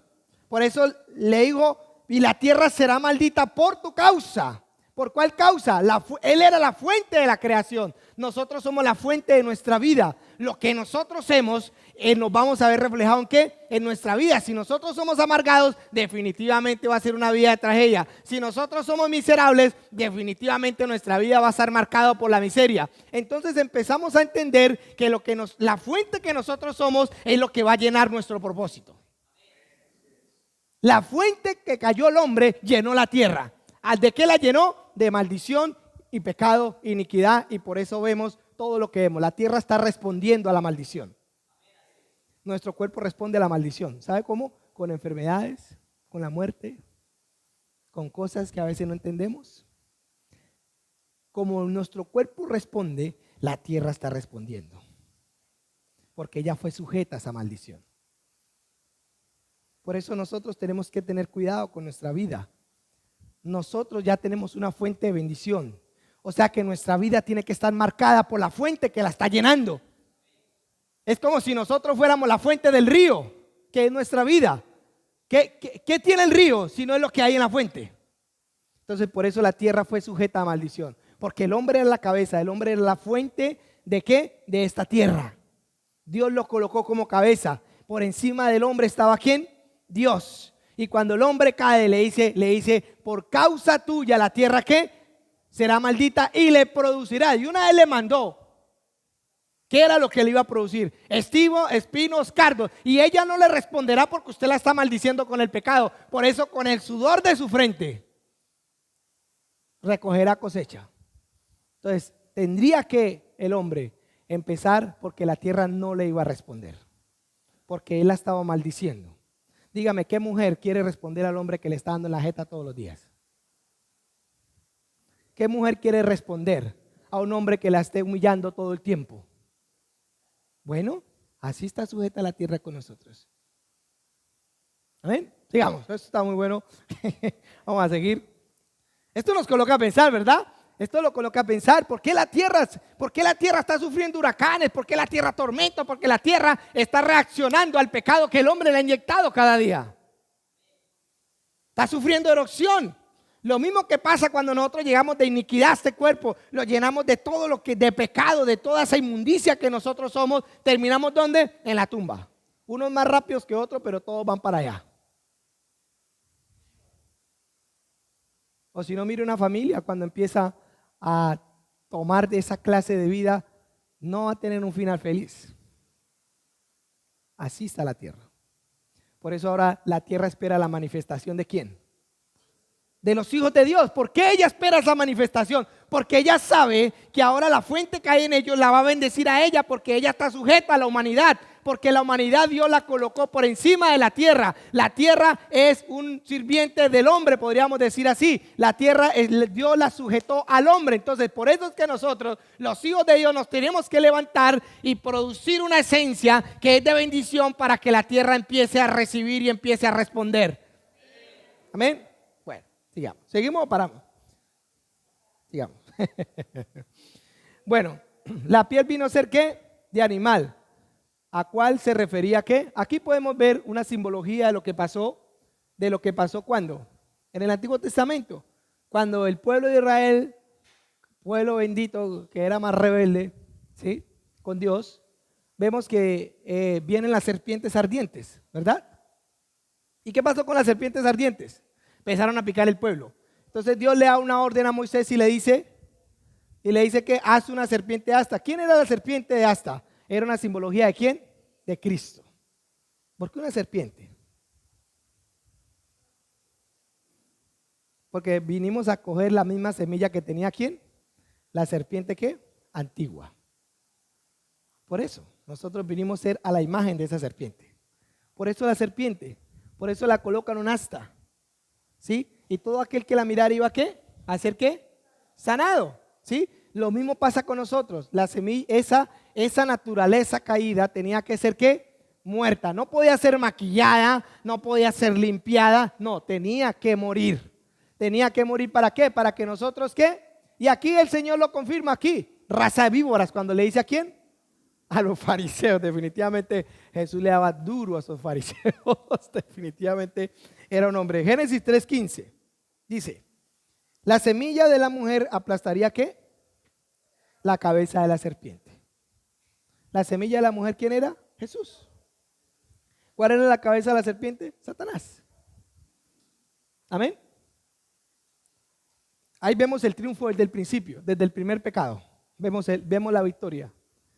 Por eso le digo, y la tierra será maldita por tu causa. ¿Por cuál causa? Él era la fuente de la creación. Nosotros somos la fuente de nuestra vida. Lo que nosotros hacemos, nos vamos a ver reflejado en ¿qué? En nuestra vida. Si nosotros somos amargados, definitivamente va a ser una vida de tragedia. Si nosotros somos miserables, definitivamente nuestra vida va a estar marcada por la miseria. Entonces empezamos a entender que la fuente que nosotros somos es lo que va a llenar nuestro propósito. La fuente que cayó el hombre llenó la tierra. ¿De qué la llenó? De maldición y pecado, iniquidad, y por eso vemos todo lo que vemos. La tierra está respondiendo a la maldición. Nuestro cuerpo responde a la maldición. ¿Sabe cómo? Con enfermedades, con la muerte, con cosas que a veces no entendemos. Como nuestro cuerpo responde, la tierra está respondiendo. Porque ella fue sujeta a esa maldición. Por eso nosotros tenemos que tener cuidado con nuestra vida. Nosotros ya tenemos una fuente de bendición. O sea que nuestra vida tiene que estar marcada por la fuente que la está llenando. Es como si nosotros fuéramos la fuente del río, que es nuestra vida. ¿Qué tiene el río si no es lo que hay en la fuente? Entonces por eso la tierra fue sujeta a maldición. Porque el hombre era la cabeza, el hombre era la fuente ¿de qué? De esta tierra. Dios lo colocó como cabeza. Por encima del hombre estaba ¿quién? Dios. Y cuando el hombre cae le dice, por causa tuya la tierra ¿qué? Será maldita y le producirá. Y una vez le mandó, ¿qué era lo que le iba a producir? Espinos, cardos. Y ella no le responderá porque usted la está maldiciendo con el pecado. Por eso con el sudor de su frente recogerá cosecha. Entonces tendría que el hombre empezar porque la tierra no le iba a responder. Porque él la estaba maldiciendo. Dígame, ¿qué mujer quiere responder al hombre que le está dando en la jeta todos los días? ¿Qué mujer quiere responder a un hombre que la esté humillando todo el tiempo? Bueno, así está sujeta la tierra con nosotros. ¿Amén? Sigamos, esto está muy bueno. Vamos a seguir. Esto nos coloca a pensar, ¿verdad? Esto lo coloca a pensar, ¿por qué la tierra está sufriendo huracanes? ¿Por qué la tierra tormenta? ¿Por qué la tierra está reaccionando al pecado que el hombre le ha inyectado cada día? Está sufriendo erosión. Lo mismo que pasa cuando nosotros llegamos de iniquidad a este cuerpo, lo llenamos de todo lo que de pecado, de toda esa inmundicia que nosotros somos, terminamos ¿dónde? En la tumba. Unos más rápidos que otros, pero todos van para allá. O si no, mire una familia cuando empieza a tomar de esa clase de vida, no va a tener un final feliz. Así está la tierra. Por eso ahora la tierra espera la manifestación ¿de quién? De los hijos de Dios. ¿Por qué ella espera esa manifestación? Porque ella sabe que ahora la fuente que hay en ellos la va a bendecir a ella, porque ella está sujeta a la humanidad, porque la humanidad Dios la colocó por encima de la tierra. La tierra es un sirviente del hombre, podríamos decir así. La tierra, Dios la sujetó al hombre. Entonces, por eso es que nosotros, los hijos de Dios, nos tenemos que levantar y producir una esencia que es de bendición para que la tierra empiece a recibir y empiece a responder. Amén. Bueno, sigamos. ¿Seguimos o paramos? Sigamos. Bueno, la piel vino a ser ¿qué? De animal. ¿A cuál se refería qué? Aquí podemos ver una simbología de lo que pasó ¿cuándo? En el Antiguo Testamento, cuando el pueblo de Israel, pueblo bendito que era más rebelde, ¿sí? Con Dios, vemos que vienen las serpientes ardientes, ¿verdad? ¿Y qué pasó con las serpientes ardientes? Empezaron a picar el pueblo. Entonces Dios le da una orden a Moisés y le dice que haz una serpiente asta. ¿Quién era la serpiente de asta? Era una simbología ¿de quién? De Cristo. ¿Por qué una serpiente? Porque vinimos a coger la misma semilla que tenía ¿quién? La serpiente ¿qué? Antigua. Por eso, nosotros vinimos a ser a la imagen de esa serpiente. Por eso la serpiente, por eso la colocan un asta. ¿Sí? Y todo aquel que la mirara iba ¿a qué? ¿A ser qué? Sanado. ¿Sí? Lo mismo pasa con nosotros. La semilla, esa naturaleza caída tenía que ser ¿qué? Muerta. No podía ser maquillada, no podía ser limpiada, no, tenía que morir. Tenía que morir ¿para qué? Para que nosotros ¿qué? Y aquí el Señor lo confirma aquí, raza de víboras, cuando le dice ¿a quién? A los fariseos. Definitivamente Jesús le daba duro a esos fariseos. Definitivamente era un hombre. Génesis 3:15 dice: la semilla de la mujer aplastaría ¿qué? La cabeza de la serpiente. La semilla de la mujer, ¿quién era? Jesús. ¿Cuál era la cabeza de la serpiente? Satanás. Amén. Ahí vemos el triunfo desde el principio, desde el primer pecado. Vemos la victoria.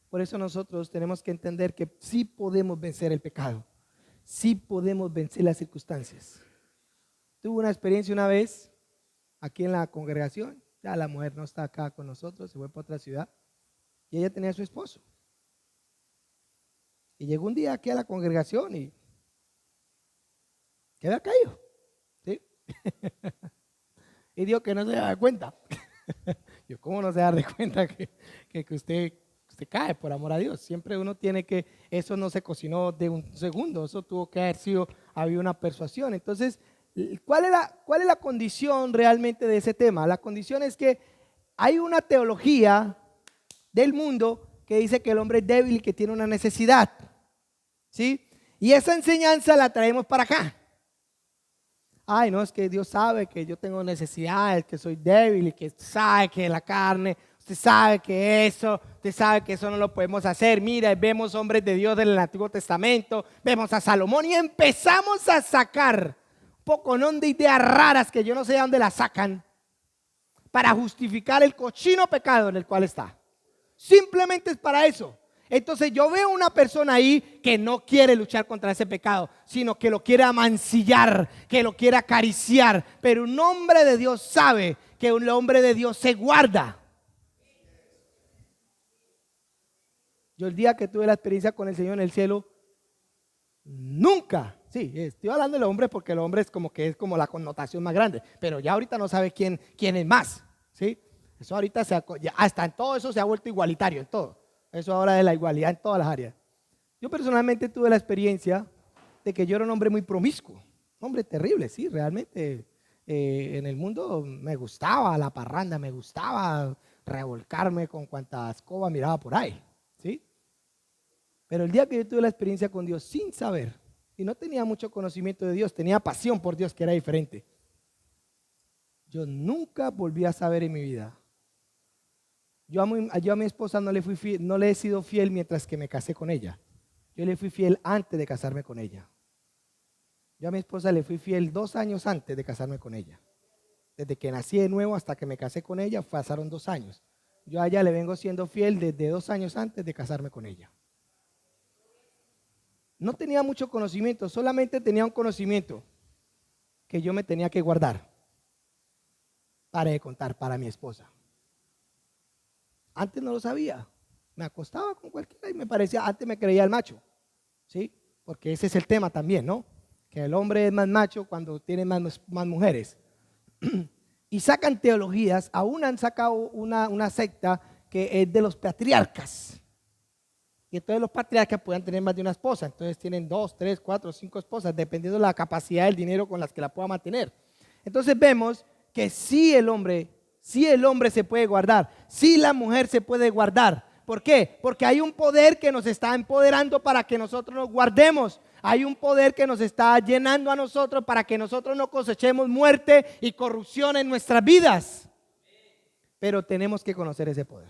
Por eso nosotros tenemos que entender que sí podemos vencer el pecado. Sí podemos vencer las circunstancias. Tuve una experiencia una vez aquí en la congregación. Ya la mujer no está acá con nosotros, se fue para otra ciudad. Y ella tenía a su esposo. Y llegó un día aquí a la congregación y que había caído. ¿Sí? Y dijo que no se da cuenta. Yo, ¿cómo no se da cuenta que usted cae por amor a Dios? Siempre uno tiene que, eso no se cocinó de un segundo, eso tuvo que haber sido, había una persuasión. Entonces, ¿cuál es la condición realmente de ese tema? La condición es que hay una teología del mundo que dice que el hombre es débil y que tiene una necesidad, ¿sí? Y esa enseñanza la traemos para acá. Ay, no, es que Dios sabe que yo tengo necesidades, que soy débil y que sabe que la carne, usted sabe que eso no lo podemos hacer. Mira, vemos hombres de Dios del Antiguo Testamento, vemos a Salomón y empezamos a sacar poconón de ideas raras que yo no sé de dónde las sacan para justificar el cochino pecado en el cual está. Simplemente es para eso. Entonces yo veo una persona ahí que no quiere luchar contra ese pecado, sino que lo quiere amancillar, que lo quiere acariciar. Pero un hombre de Dios sabe que un hombre de Dios se guarda. Yo el día que tuve la experiencia con el Señor en el cielo, nunca, sí, estoy hablando del hombre porque el hombre es como la connotación más grande, pero ya ahorita no sabe quién es más, ¿sí? Eso ahorita hasta en todo eso se ha vuelto igualitario, en todo. Eso ahora es la igualdad en todas las áreas. Yo personalmente tuve la experiencia de que yo era un hombre muy promiscuo, un hombre terrible, sí, realmente. En el mundo me gustaba la parranda, me gustaba revolcarme con cuanta escoba miraba por ahí, ¿sí? Pero el día que yo tuve la experiencia con Dios sin saber, y no tenía mucho conocimiento de Dios, tenía pasión por Dios que era diferente. yo nunca volví a saber en mi vida. Yo a mi esposa no le he sido fiel mientras que me casé con ella. Yo le fui fiel antes de casarme con ella. Yo a mi esposa le fui fiel 2 años antes de casarme con ella. Desde que nací de nuevo hasta que me casé con ella, pasaron 2 años. Yo a ella le vengo siendo fiel desde 2 años antes de casarme con ella. No tenía mucho conocimiento, solamente tenía un conocimiento que yo me tenía que guardar para de contar para mi esposa. Antes no lo sabía. Me acostaba con cualquiera y me parecía, antes me creía el macho, ¿sí? Porque ese es el tema también, ¿no? Que el hombre es más macho cuando tiene más mujeres. Y sacan teologías, aún han sacado una secta que es de los patriarcas. Y entonces los patriarcas pueden tener más de una esposa, entonces tienen 2, 3, 4, 5 esposas, dependiendo de la capacidad del dinero con las que la pueda mantener. Entonces vemos que sí el hombre se puede guardar, sí la mujer se puede guardar. ¿Por qué? Porque hay un poder que nos está empoderando para que nosotros nos guardemos. Hay un poder que nos está llenando a nosotros para que nosotros no cosechemos muerte y corrupción en nuestras vidas. Pero tenemos que conocer ese poder.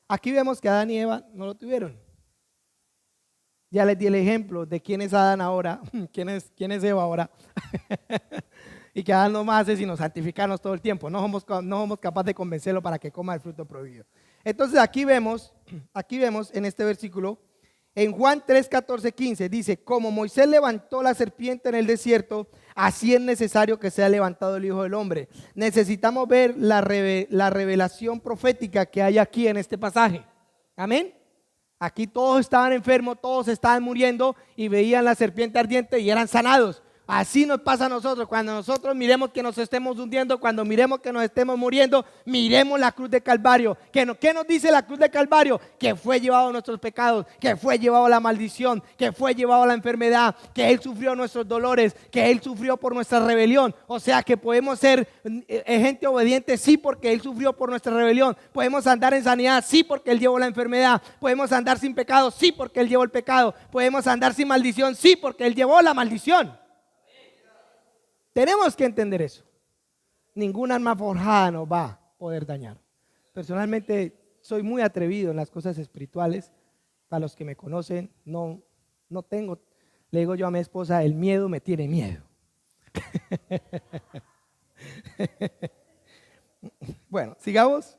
Aquí vemos que Adán y Eva no lo tuvieron. Ya les di el ejemplo de quién es Adán ahora, quién es Eva ahora. Y que Adán no más hace sino santificarnos todo el tiempo. No somos capaces de convencerlo para que coma el fruto prohibido. Entonces aquí vemos en este versículo, en Juan 3, 14, 15, dice: como Moisés levantó la serpiente en el desierto, así es necesario que sea levantado el Hijo del Hombre. Necesitamos ver la revelación profética que hay aquí en este pasaje. Amén. Aquí todos estaban enfermos, todos estaban muriendo y veían la serpiente ardiente y eran sanados. Así nos pasa a nosotros. Cuando nosotros miremos que nos estemos hundiendo, cuando miremos que nos estemos muriendo, miremos la cruz de Calvario. ¿Qué nos dice la cruz de Calvario? Que fue llevado nuestros pecados, que fue llevado la maldición, que fue llevado la enfermedad, que Él sufrió nuestros dolores, que Él sufrió por nuestra rebelión. O sea que podemos ser gente obediente, sí, porque Él sufrió por nuestra rebelión. Podemos andar en sanidad, sí, porque Él llevó la enfermedad. Podemos andar sin pecado, sí, porque Él llevó el pecado. Podemos andar sin maldición, sí, porque Él llevó la maldición. Tenemos que entender eso. Ningún arma forjada nos va a poder dañar. Personalmente soy muy atrevido en las cosas espirituales. Para los que me conocen, no tengo, le digo yo a mi esposa, el miedo me tiene miedo. Bueno, sigamos.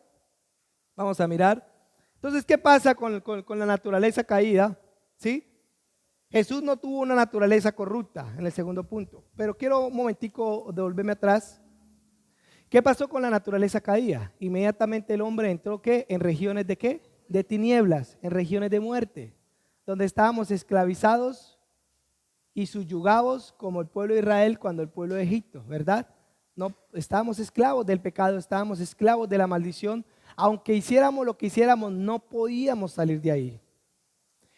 Vamos a mirar. Entonces, ¿qué pasa con la naturaleza caída? ¿Sí? Jesús no tuvo una naturaleza corrupta en el segundo punto, pero quiero un momentico devolverme atrás. ¿Qué pasó con la naturaleza caída? Inmediatamente el hombre entró ¿qué? En regiones de ¿qué? De tinieblas, en regiones de muerte, donde estábamos esclavizados y subyugados como el pueblo de Israel cuando el pueblo de Egipto, ¿verdad? No, estábamos esclavos del pecado, estábamos esclavos de la maldición. Aunque hiciéramos lo que hiciéramos, no podíamos salir de ahí.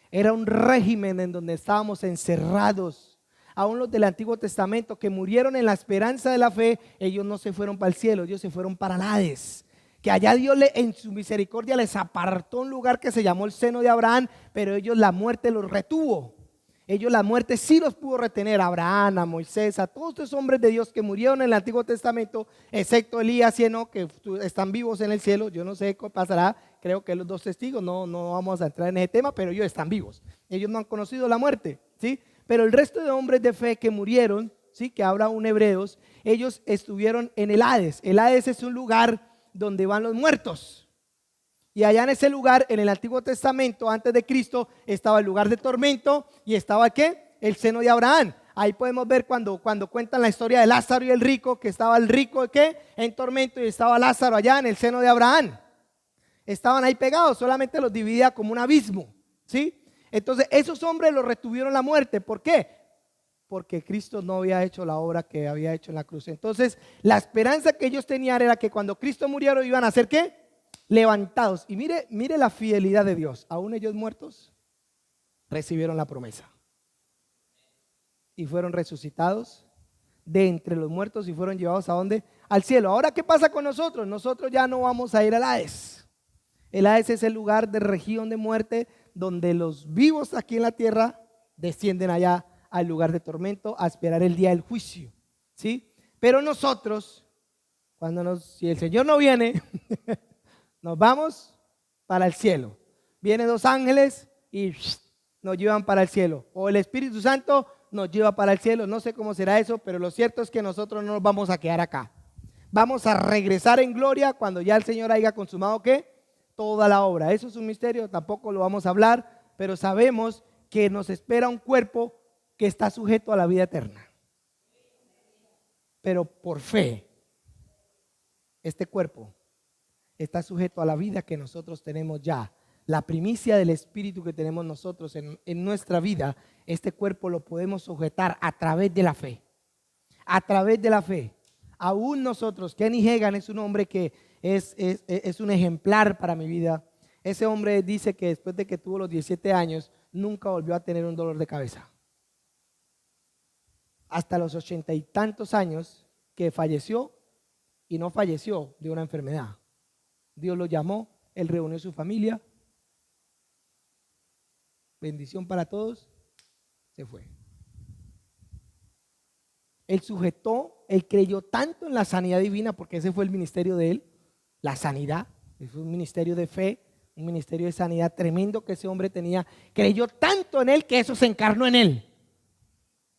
Era un régimen en donde estábamos encerrados. Aún los del Antiguo Testamento que murieron en la esperanza de la fe, ellos no se fueron para el cielo, ellos se fueron para el Hades. Que allá Dios en su misericordia les apartó un lugar que se llamó el seno de Abraham, pero ellos la muerte los retuvo. Ellos la muerte sí los pudo retener, a Abraham, a Moisés, a todos estos hombres de Dios que murieron en el Antiguo Testamento, excepto Elías y Enoc, que están vivos en el cielo. Yo no sé qué pasará, creo que los 2 testigos, no vamos a entrar en ese tema, pero ellos están vivos. Ellos no han conocido la muerte, ¿sí? Pero el resto de hombres de fe que murieron, ¿sí? Que habla un Hebreos, ellos estuvieron en el Hades. El Hades es un lugar donde van los muertos. Y allá en ese lugar, en el Antiguo Testamento, antes de Cristo, estaba el lugar de tormento y estaba ¿qué? El seno de Abraham. Ahí podemos ver cuando cuentan la historia de Lázaro y el rico, que estaba el rico ¿qué? En tormento y estaba Lázaro allá en el seno de Abraham. Estaban ahí pegados, solamente los dividía como un abismo, ¿sí? Entonces esos hombres los retuvieron la muerte. ¿Por qué? Porque Cristo no había hecho la obra que había hecho en la cruz. Entonces la esperanza que ellos tenían era que cuando Cristo muriera iban a hacer ¿qué? Levantados. Y mire la fidelidad de Dios. Aún ellos muertos recibieron la promesa y fueron resucitados de entre los muertos y fueron llevados ¿a dónde? Al cielo. Ahora, ¿qué pasa con nosotros? Nosotros ya no vamos a ir al Hades. El Hades es el lugar de región de muerte donde los vivos aquí en la tierra descienden allá al lugar de tormento a esperar el día del juicio, ¿sí? Pero nosotros Si el Señor no viene, nos vamos para el cielo. Vienen 2 ángeles y nos llevan para el cielo. O el Espíritu Santo nos lleva para el cielo. No sé cómo será eso, pero lo cierto es que nosotros no nos vamos a quedar acá. Vamos a regresar en gloria cuando ya el Señor haya consumado ¿qué? Toda la obra. Eso es un misterio, tampoco lo vamos a hablar, pero sabemos que nos espera un cuerpo que está sujeto a la vida eterna. Pero por fe, este cuerpo está sujeto a la vida que nosotros tenemos ya. La primicia del Espíritu que tenemos nosotros en nuestra vida, este cuerpo lo podemos sujetar a través de la fe. A través de la fe. Aún nosotros, Kenny Hagan es un hombre que es un ejemplar para mi vida. Ese hombre dice que después de que tuvo los 17 años, nunca volvió a tener un dolor de cabeza. Hasta los 80 y tantos años que falleció, y no falleció de una enfermedad. Dios lo llamó, él reunió a su familia. Bendición para todos, se fue. Él él creyó tanto en la sanidad divina, porque ese fue el ministerio de él, la sanidad. Es un ministerio de fe, un ministerio de sanidad tremendo que ese hombre tenía. Creyó tanto en él que eso se encarnó en él.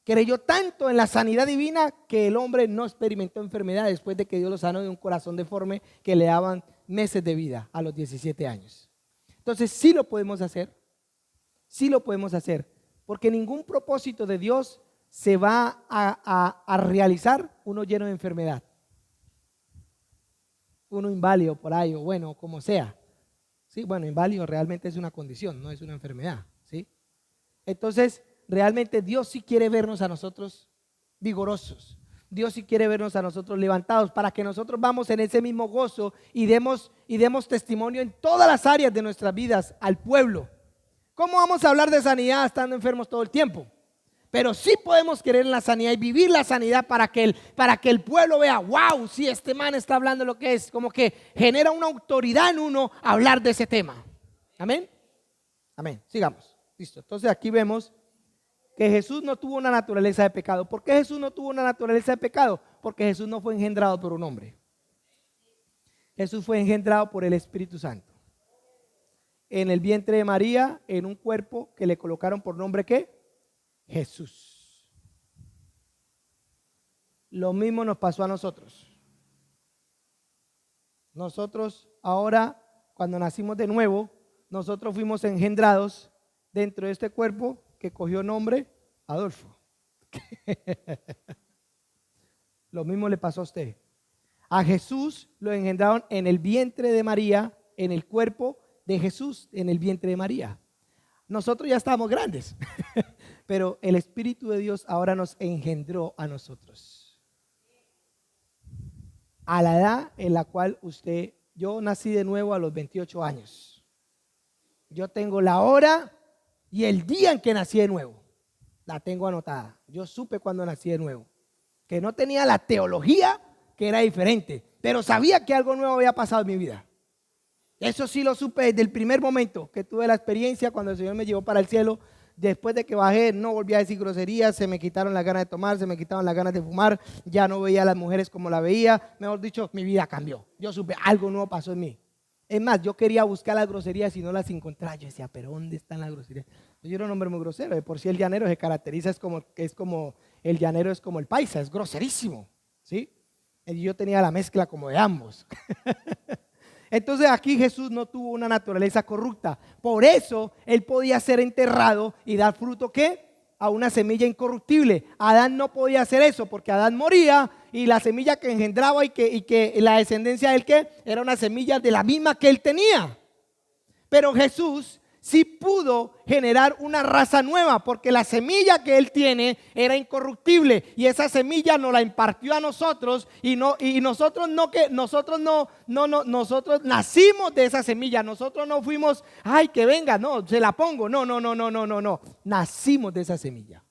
Creyó tanto en la sanidad divina que el hombre no experimentó enfermedad después de que Dios lo sanó de un corazón deforme que le daban meses de vida a los 17 años. Entonces sí lo podemos hacer, porque ningún propósito de Dios se va a realizar uno lleno de enfermedad, uno inválido por ahí o bueno, como sea. Sí, bueno, inválido realmente es una condición, no es una enfermedad, ¿sí? Entonces, realmente Dios sí quiere vernos a nosotros vigorosos. Dios sí quiere vernos a nosotros levantados para que nosotros vamos en ese mismo gozo y demos testimonio en todas las áreas de nuestras vidas al pueblo. ¿Cómo vamos a hablar de sanidad estando enfermos todo el tiempo? Pero sí podemos querer la sanidad y vivir la sanidad para que el pueblo vea, wow, sí, este man está hablando lo que es, como que genera una autoridad en uno hablar de ese tema. Amén. Amén. Sigamos. Listo. Entonces aquí vemos que Jesús no tuvo una naturaleza de pecado. ¿Por qué Jesús no tuvo una naturaleza de pecado? Porque Jesús no fue engendrado por un hombre. Jesús fue engendrado por el Espíritu Santo. En el vientre de María, en un cuerpo que le colocaron por nombre ¿qué? Jesús. Lo mismo nos pasó a nosotros. Nosotros ahora, cuando nacimos de nuevo, nosotros fuimos engendrados dentro de este cuerpo que cogió nombre Adolfo. Lo mismo le pasó a usted. A Jesús lo engendraron en el vientre de María, en el cuerpo de Jesús, en el vientre de María. Nosotros ya estábamos grandes, pero el Espíritu de Dios ahora nos engendró a nosotros. A la edad en la cual yo nací de nuevo a los 28 años. Yo tengo la hora y el día en que nací de nuevo. La tengo anotada. Yo supe cuando nací de nuevo. Que no tenía la teología, que era diferente, pero sabía que algo nuevo había pasado en mi vida. Eso sí lo supe desde el primer momento que tuve la experiencia cuando el Señor me llevó para el cielo. Después de que bajé, no volví a decir groserías, se me quitaron las ganas de tomar, se me quitaron las ganas de fumar, ya no veía a las mujeres como la veía. Mejor dicho, mi vida cambió. Yo supe, algo nuevo pasó en mí. Es más, yo quería buscar las groserías y no las encontraba. Yo decía, ¿pero dónde están las groserías? Yo era un hombre muy grosero. De por sí el llanero se caracteriza, el llanero es como el paisa, es groserísimo, ¿sí? Y yo tenía la mezcla como de ambos. Entonces aquí Jesús no tuvo una naturaleza corrupta. Por eso Él podía ser enterrado y dar fruto, ¿qué? A una semilla incorruptible. Adán no podía hacer eso porque Adán moría y la semilla que engendraba y que la descendencia del que era una semilla de la misma que él tenía. Pero Jesús sí pudo generar una raza nueva porque la semilla que él tiene era incorruptible y esa semilla nos la impartió a nosotros nosotros nacimos de esa semilla. Nosotros no fuimos, ay, que venga, no, se la pongo. No. Nacimos de esa semilla.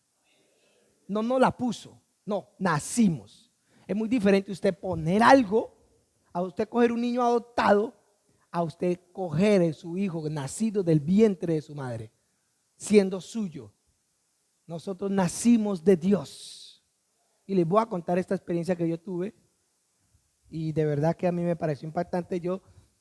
No nos la puso, no, nacimos. Es muy diferente usted poner algo, a usted coger un niño adoptado, a usted coger a su hijo nacido del vientre de su madre, siendo suyo. Nosotros nacimos de Dios. Y les voy a contar esta experiencia que yo tuve. y de verdad que a mí me pareció impactante.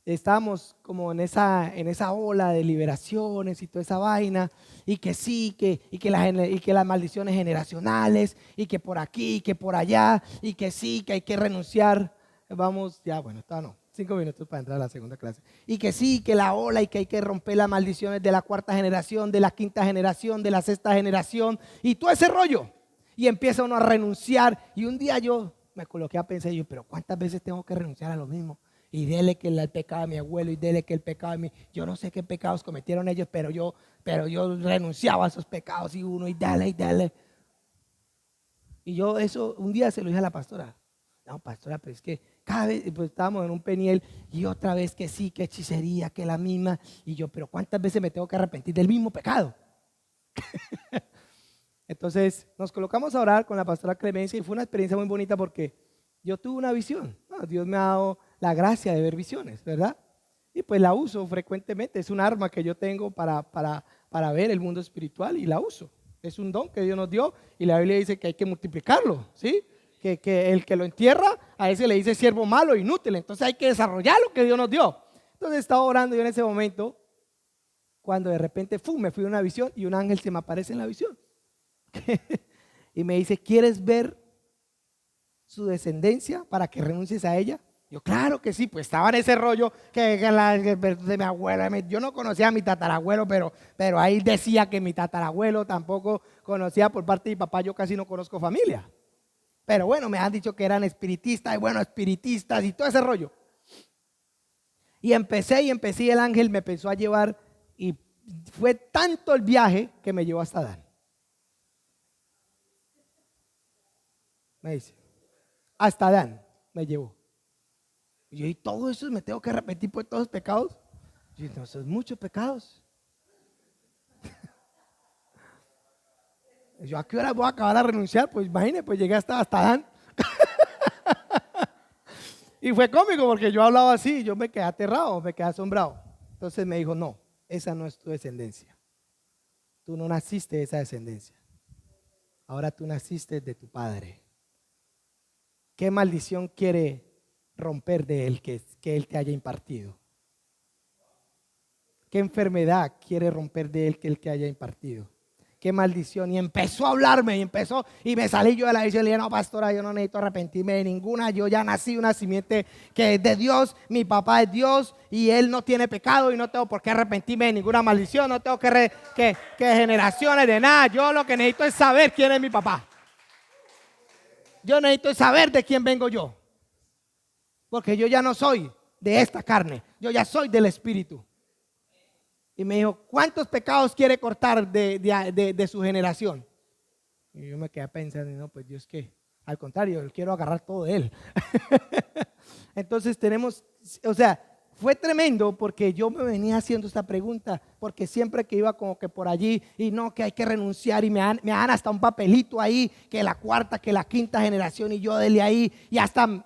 Estábamos como en esa ola de liberaciones y toda esa vaina, y que sí, y que las maldiciones generacionales, y que por aquí, y que por allá, y que sí, que hay que renunciar. Vamos, ya, bueno, está no, 5 minutos para entrar a la segunda clase. Y que sí, que la ola, y que hay que romper las maldiciones de la cuarta generación, de la quinta generación, de la sexta generación, y todo ese rollo. Y empieza uno a renunciar, y un día yo me coloqué a pensar, pero ¿cuántas veces tengo que renunciar a lo mismo? Y dele que el pecado de mi abuelo, y dele que el pecado de yo no sé qué pecados cometieron ellos, pero yo renunciaba a esos pecados, y uno, y dale, y dale. Y yo eso, un día se lo dije a la pastora. No, pastora, pero es que cada vez, pues estábamos en un peniel, y otra vez que sí, que hechicería, que la misma. Y yo, pero ¿cuántas veces me tengo que arrepentir del mismo pecado? Entonces nos colocamos a orar con la pastora Clemencia, y fue una experiencia muy bonita porque yo tuve una visión. Dios me ha dado la gracia de ver visiones, ¿verdad? Y pues la uso frecuentemente. Es un arma que yo tengo para ver el mundo espiritual, y la uso. Es un don que Dios nos dio, y la Biblia dice que hay que multiplicarlo, ¿sí? Que el que lo entierra, a ese le dice siervo malo, inútil. Entonces hay que desarrollar lo que Dios nos dio. Entonces estaba orando yo en ese momento, cuando de repente me fui a una visión, y un ángel se me aparece en la visión. Y me dice, ¿quieres ver su descendencia para que renuncies a ella? Yo, claro que sí, pues estaba en ese rollo de mi abuela. Yo no conocía a mi tatarabuelo, pero ahí decía que mi tatarabuelo tampoco conocía por parte de mi papá. Yo casi no conozco familia. Pero bueno, me han dicho que eran espiritistas, y bueno, espiritistas y todo ese rollo. Y empecé, y el ángel me empezó a llevar, y fue tanto el viaje que me llevó hasta Adán. Me dice, hasta Adán me llevó. Y yo, ¿y todo eso me tengo que repetir por todos los pecados? Y yo, no, son muchos pecados. Y yo, ¿a qué hora voy a acabar de renunciar? Pues imagínate, pues llegué hasta Adán. Y fue cómico porque yo hablaba así, yo me quedé aterrado, me quedé asombrado. Entonces me dijo, no, esa no es tu descendencia. Tú no naciste de esa descendencia. Ahora tú naciste de tu padre. ¿Qué maldición quiere romper de él que él te haya impartido? ¿Qué enfermedad quiere romper de él que él te haya impartido? ¿Qué maldición? Y empezó a hablarme, y me salí yo de la visión y le dije, no, pastora, yo no necesito arrepentirme de ninguna. Yo ya nací una simiente que es de Dios, mi papá es Dios, y él no tiene pecado, y no tengo por qué arrepentirme de ninguna maldición, no tengo que generaciones de nada. Yo lo que necesito es saber quién es mi papá. Yo necesito saber de quién vengo yo. Porque yo ya no soy de esta carne, yo ya soy del Espíritu. Y me dijo, ¿cuántos pecados quiere cortar de su generación? Y yo me quedé pensando, no, pues Dios, que al contrario, yo quiero agarrar todo de él. Entonces fue tremendo porque yo me venía haciendo esta pregunta, porque siempre que iba como que por allí, y no, que hay que renunciar, y me dan hasta un papelito ahí, que la cuarta, que la quinta generación, y yo dele ahí, y hasta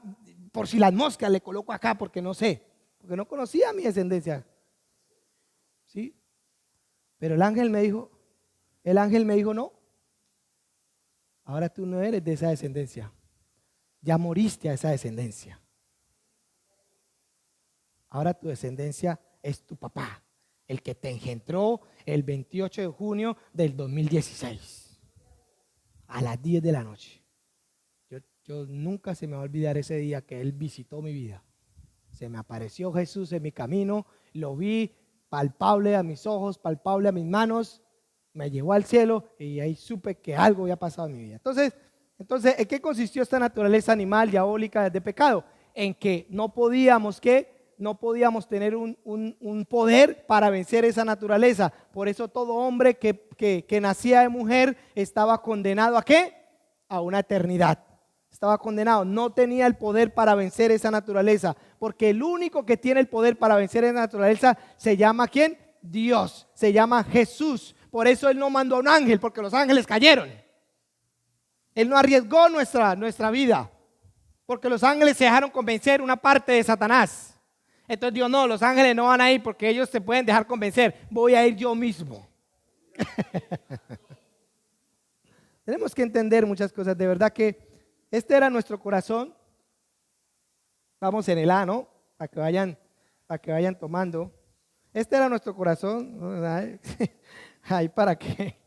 por si las moscas le coloco acá, porque no sé, porque no conocía mi descendencia. ¿Sí? Pero el ángel me dijo, no, ahora tú no eres de esa descendencia, ya moriste a esa descendencia. Ahora tu descendencia es tu papá, el que te engendró el 28 de junio del 2016, a las 10 de la noche. Yo nunca se me va a olvidar ese día que él visitó mi vida. Se me apareció Jesús en mi camino, lo vi palpable a mis ojos, palpable a mis manos, me llevó al cielo, y ahí supe que algo había pasado en mi vida. Entonces, ¿en qué consistió esta naturaleza animal diabólica de pecado? En que no podíamos tener un poder para vencer esa naturaleza. Por eso todo hombre que nacía de mujer estaba condenado ¿a qué? A una eternidad. Estaba condenado, no tenía el poder para vencer esa naturaleza, porque el único que tiene el poder para vencer esa naturaleza se llama ¿quién? Dios, se llama Jesús. Por eso Él no mandó a un ángel, porque los ángeles cayeron. Él no arriesgó nuestra vida, porque los ángeles se dejaron convencer una parte de Satanás. Entonces Dios, no, los ángeles no van a ir porque ellos se pueden dejar convencer, voy a ir yo mismo. Tenemos que entender muchas cosas, de verdad que este era nuestro corazón. Vamos en el A, ¿no? Para que vayan tomando. Este era nuestro corazón, ¿no? Ahí para qué,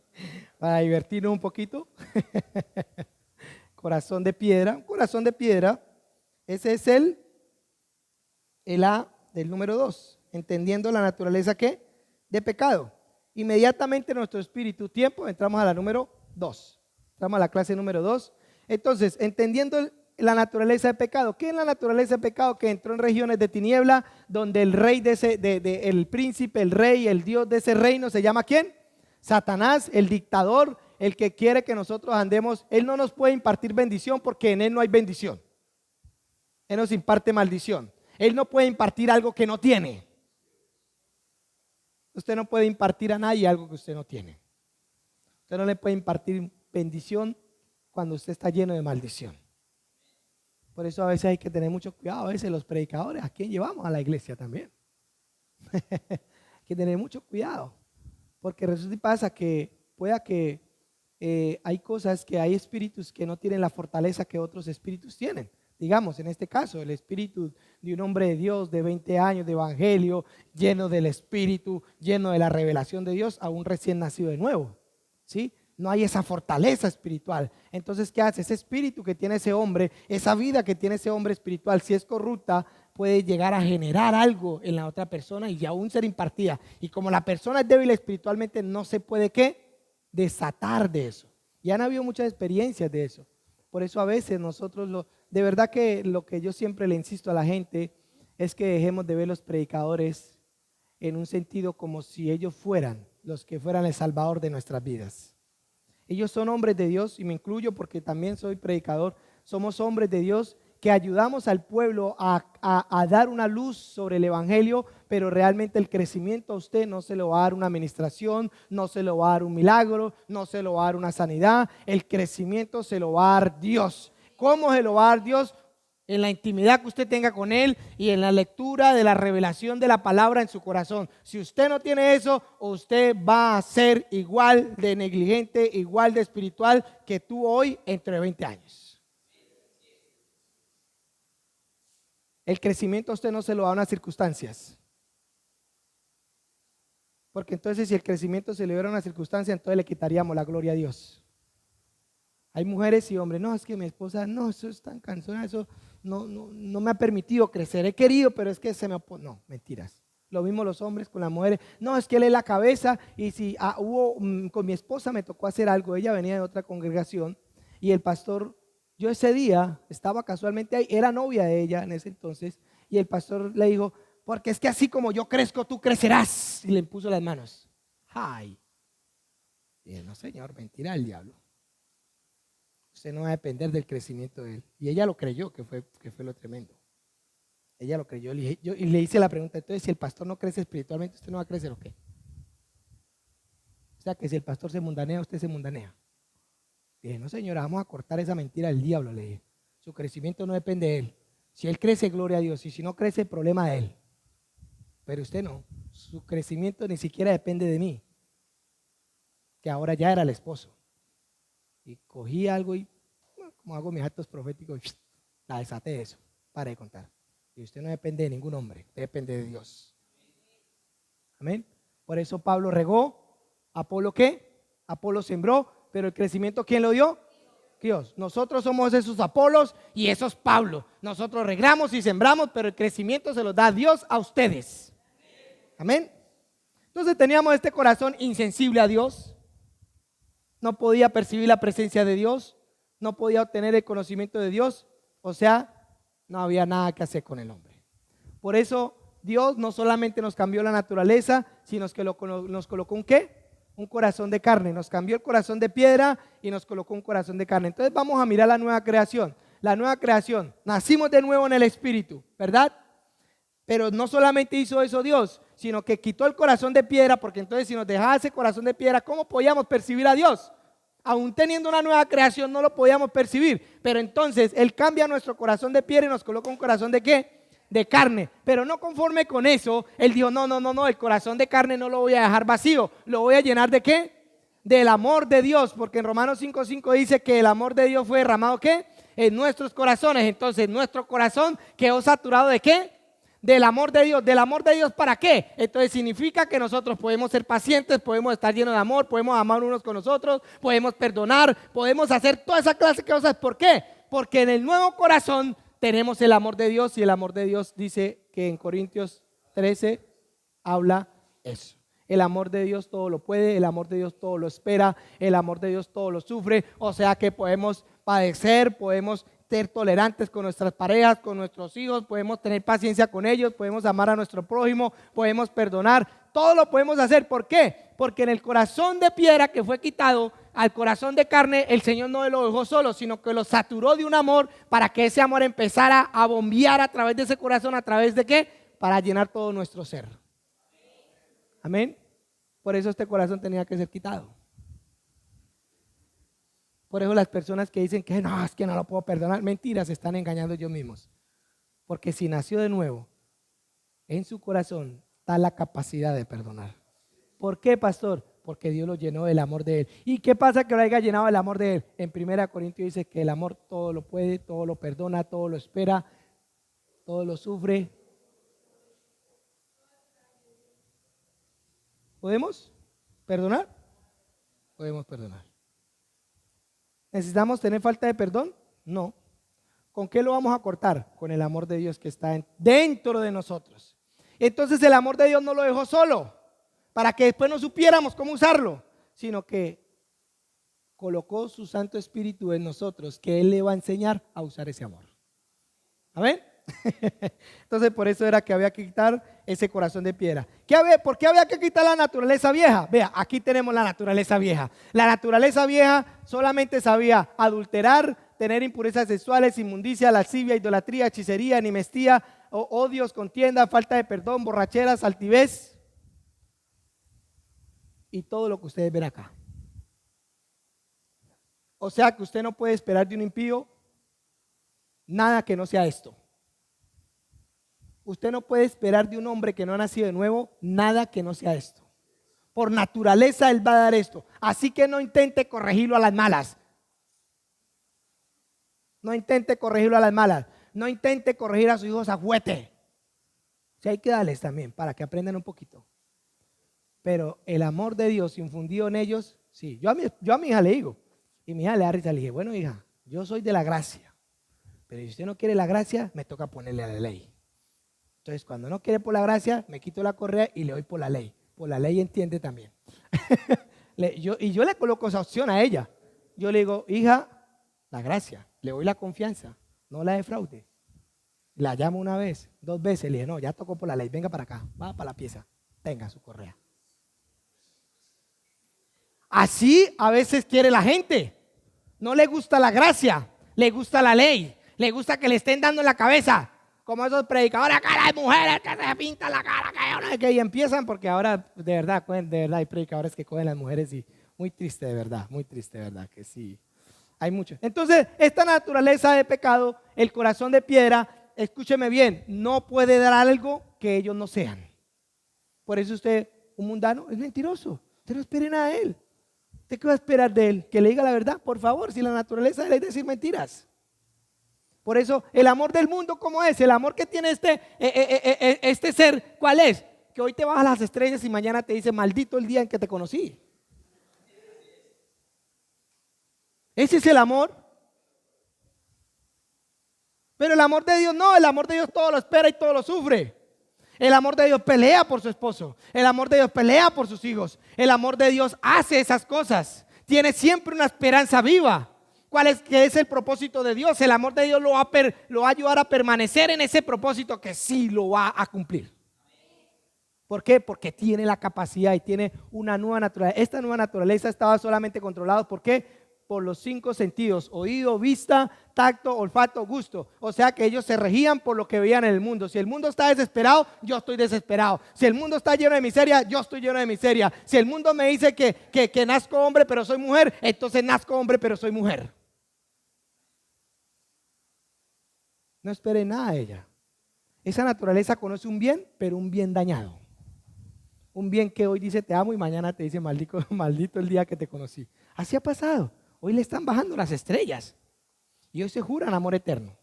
para divertirnos un poquito. Corazón de piedra, un corazón de piedra. Ese es el A del número 2, entendiendo la naturaleza ¿qué? De pecado. Inmediatamente nuestro espíritu, tiempo, entramos a la número 2. Entramos a la clase número 2. Entonces, entendiendo la naturaleza de pecado. ¿Qué es la naturaleza de pecado? Que entró en regiones de tiniebla, donde el rey el príncipe, el rey, el Dios de ese reino se llama ¿quién? Satanás, el dictador, el que quiere que nosotros andemos. Él no nos puede impartir bendición porque en él no hay bendición. Él nos imparte maldición. Él no puede impartir algo que no tiene. Usted no puede impartir a nadie algo que usted no tiene. Usted no le puede impartir bendición cuando usted está lleno de maldición. Por eso a veces hay que tener mucho cuidado. A veces los predicadores, ¿a quién llevamos? A la iglesia también. Hay que tener mucho cuidado. Porque resulta y pasa que pueda que hay cosas, que hay espíritus que no tienen la fortaleza que otros espíritus tienen. Digamos, en este caso, el espíritu de un hombre de Dios de 20 años de evangelio, lleno del espíritu, lleno de la revelación de Dios, a un recién nacido de nuevo, ¿sí? No hay esa fortaleza espiritual. Entonces, ¿qué hace? Ese espíritu que tiene ese hombre, esa vida que tiene ese hombre espiritual, si es corrupta, puede llegar a generar algo en la otra persona y aún ser impartida. Y como la persona es débil espiritualmente, no se puede, ¿qué? Desatar de eso. Y han habido muchas experiencias de eso. Por eso a veces nosotros, de verdad que lo que yo siempre le insisto a la gente es que dejemos de ver los predicadores en un sentido como si ellos fueran los que fueran el salvador de nuestras vidas. Ellos son hombres de Dios, y me incluyo porque también soy predicador. Somos hombres de Dios que ayudamos al pueblo a dar una luz sobre el evangelio, pero realmente el crecimiento a usted no se lo va a dar una administración, no se lo va a dar un milagro, no se lo va a dar una sanidad. El crecimiento se lo va a dar Dios. ¿Cómo se lo va a dar Dios? En la intimidad que usted tenga con Él y en la lectura de la revelación de la palabra en su corazón. Si usted no tiene eso, usted va a ser igual de negligente, igual de espiritual que tú hoy entre 20 años. El crecimiento a usted no se lo da unas circunstancias. Porque entonces si el crecimiento se le diera una circunstancia, entonces le quitaríamos la gloria a Dios. Hay mujeres y hombres, no, es que mi esposa, no, eso es tan cansona, eso no me ha permitido crecer. He querido, pero es que se me opone. No, mentiras. Lo mismo los hombres con las mujeres. No, es que él es la cabeza y si con mi esposa me tocó hacer algo, ella venía de otra congregación y el pastor, yo ese día estaba casualmente ahí, era novia de ella en ese entonces y el pastor le dijo, porque es que así como yo crezco, tú crecerás. Y le impuso las manos. ¡Ay! Y él, no señor, mentira del diablo. Usted no va a depender del crecimiento de él. Y ella lo creyó, que fue lo tremendo. Ella lo creyó. Y le hice la pregunta, entonces si el pastor no crece espiritualmente, ¿usted no va a crecer o qué? O sea que si el pastor se mundanea, usted se mundanea. Dije, no señora, vamos a cortar esa mentira del diablo, le dije. Su crecimiento no depende de él. Si él crece, gloria a Dios. Y si no crece, problema de él. Pero usted no. Su crecimiento ni siquiera depende de mí. Que ahora ya era el esposo. Y cogí algo y, como hago mis actos proféticos, la desaté de eso. Para de contar. Y usted no depende de ningún hombre. Usted depende de Dios. Amén. Por eso Pablo regó. ¿Apolo qué? Apolo sembró. Pero el crecimiento, ¿quién lo dio? Dios. Nosotros somos esos Apolos y esos Pablo. Nosotros regamos y sembramos, pero el crecimiento se los da Dios a ustedes. Amén. Entonces teníamos este corazón insensible a Dios. No podía percibir la presencia de Dios. No podía obtener el conocimiento de Dios. O sea, no había nada que hacer con el hombre. Por eso Dios no solamente nos cambió la naturaleza, sino que nos colocó un ¿qué? Un corazón de carne. Nos cambió el corazón de piedra y nos colocó un corazón de carne. Entonces vamos a mirar la nueva creación. La nueva creación. Nacimos de nuevo en el Espíritu, ¿verdad? Pero no solamente hizo eso Dios, sino que quitó el corazón de piedra, porque entonces si nos dejaba ese corazón de piedra, ¿cómo podíamos percibir a Dios? Aún teniendo una nueva creación no lo podíamos percibir. Pero entonces Él cambia nuestro corazón de piedra y nos coloca un corazón de ¿qué? De carne. Pero no conforme con eso, Él dijo, no, el corazón de carne no lo voy a dejar vacío, lo voy a llenar ¿de qué? Del amor de Dios, porque en Romanos 5:5 dice que el amor de Dios fue derramado ¿qué? En nuestros corazones. Entonces, nuestro corazón quedó saturado ¿de qué? Del amor de Dios. ¿Del amor de Dios para qué? Entonces significa que nosotros podemos ser pacientes, podemos estar llenos de amor, podemos amar unos con los otros, podemos perdonar, podemos hacer toda esa clase de cosas. ¿Por qué? Porque en el nuevo corazón tenemos el amor de Dios, y el amor de Dios dice que en Corintios 13 habla eso. El amor de Dios todo lo puede, el amor de Dios todo lo espera, el amor de Dios todo lo sufre. O sea que podemos padecer, podemos ser tolerantes con nuestras parejas, con nuestros hijos, podemos tener paciencia con ellos, podemos amar a nuestro prójimo, podemos perdonar, todo lo podemos hacer. ¿Por qué? Porque en el corazón de piedra que fue quitado al corazón de carne, el Señor no lo dejó solo, sino que lo saturó de un amor para que ese amor empezara a bombear a través de ese corazón. ¿A través de qué? Para llenar todo nuestro ser. Amén. Por eso este corazón tenía que ser quitado. Por eso las personas que dicen que no, es que no lo puedo perdonar, mentiras, se están engañando ellos mismos. Porque si nació de nuevo, en su corazón está la capacidad de perdonar. ¿Por qué, pastor? Porque Dios lo llenó del amor de Él. ¿Y qué pasa que lo haya llenado del amor de Él? En 1 Corintios dice que el amor todo lo puede, todo lo perdona, todo lo espera, todo lo sufre. ¿Podemos perdonar? Podemos perdonar. ¿Necesitamos tener falta de perdón? No. ¿Con qué lo vamos a cortar? Con el amor de Dios que está dentro de nosotros. Entonces el amor de Dios no lo dejó solo para que después no supiéramos cómo usarlo, sino que colocó su Santo Espíritu en nosotros, que Él le va a enseñar a usar ese amor. ¿Amén? Entonces por eso era que había que quitar ese corazón de piedra. ¿Por qué había que quitar la naturaleza vieja? Vea, aquí tenemos la naturaleza vieja. La naturaleza vieja solamente sabía adulterar, tener impurezas sexuales, inmundicia, lascivia, idolatría, hechicería, enemistad, odios, contienda, falta de perdón, borracheras, altivez y todo lo que ustedes ven acá. O sea que usted no puede esperar de un impío nada que no sea esto. Usted no puede esperar de un hombre que no ha nacido de nuevo nada que no sea esto. Por naturaleza Él va a dar esto. Así que no intente corregirlo a las malas. No intente corregirlo a las malas. No intente corregir a sus hijos a juguete. Si hay que darles también para que aprendan un poquito. Pero el amor de Dios infundido en ellos, sí. Yo a mi hija le digo, y mi hija le da risa, le dije, bueno hija, yo soy de la gracia. Pero si usted no quiere la gracia, me toca ponerle a la ley. Entonces, cuando no quiere por la gracia, me quito la correa y le doy por la ley. Por la ley entiende también. Yo le coloco esa opción a ella. Yo le digo, hija, la gracia, le doy la confianza, no la defraude. La llamo una vez, 2 veces, le dije, no, ya tocó por la ley, venga para acá, va para la pieza, tenga su correa. Así a veces quiere la gente. No le gusta la gracia, le gusta la ley, le gusta que le estén dando en la cabeza. Como esos predicadores acá, las mujeres que se pintan la cara, que y empiezan, porque ahora de verdad hay predicadores que cogen las mujeres y muy triste de verdad, que sí, hay mucho. Entonces, esta naturaleza de pecado, el corazón de piedra, escúcheme bien, no puede dar algo que ellos no sean. Por eso usted, un mundano, es mentiroso, usted no espere nada de él. ¿Usted qué va a esperar de él? Que le diga la verdad, por favor, si la naturaleza de él es decir mentiras. Por eso el amor del mundo, ¿cómo es? El amor que tiene este ser, ¿cuál es? Que hoy te baja las estrellas y mañana te dice, maldito el día en que te conocí. Ese es el amor. Pero el amor de Dios no, el amor de Dios todo lo espera y todo lo sufre. El amor de Dios pelea por su esposo. El amor de Dios pelea por sus hijos. El amor de Dios hace esas cosas. Tiene siempre una esperanza viva. ¿Qué es el propósito de Dios? El amor de Dios lo va a ayudar a permanecer en ese propósito que sí lo va a cumplir. ¿Por qué? Porque tiene la capacidad y tiene una nueva naturaleza. Esta nueva naturaleza estaba solamente controlada, ¿por qué? Por los 5 sentidos: oído, vista, tacto, olfato, gusto. O sea que ellos se regían por lo que veían en el mundo. Si el mundo está desesperado, yo estoy desesperado. Si el mundo está lleno de miseria, yo estoy lleno de miseria. Si el mundo me dice que nazco hombre pero soy mujer, entonces nazco hombre pero soy mujer. No espere nada de ella. Esa naturaleza conoce un bien, pero un bien dañado. Un bien que hoy dice te amo y mañana te dice maldito el día que te conocí. Así ha pasado. Hoy le están bajando las estrellas. y hoy se juran amor eterno.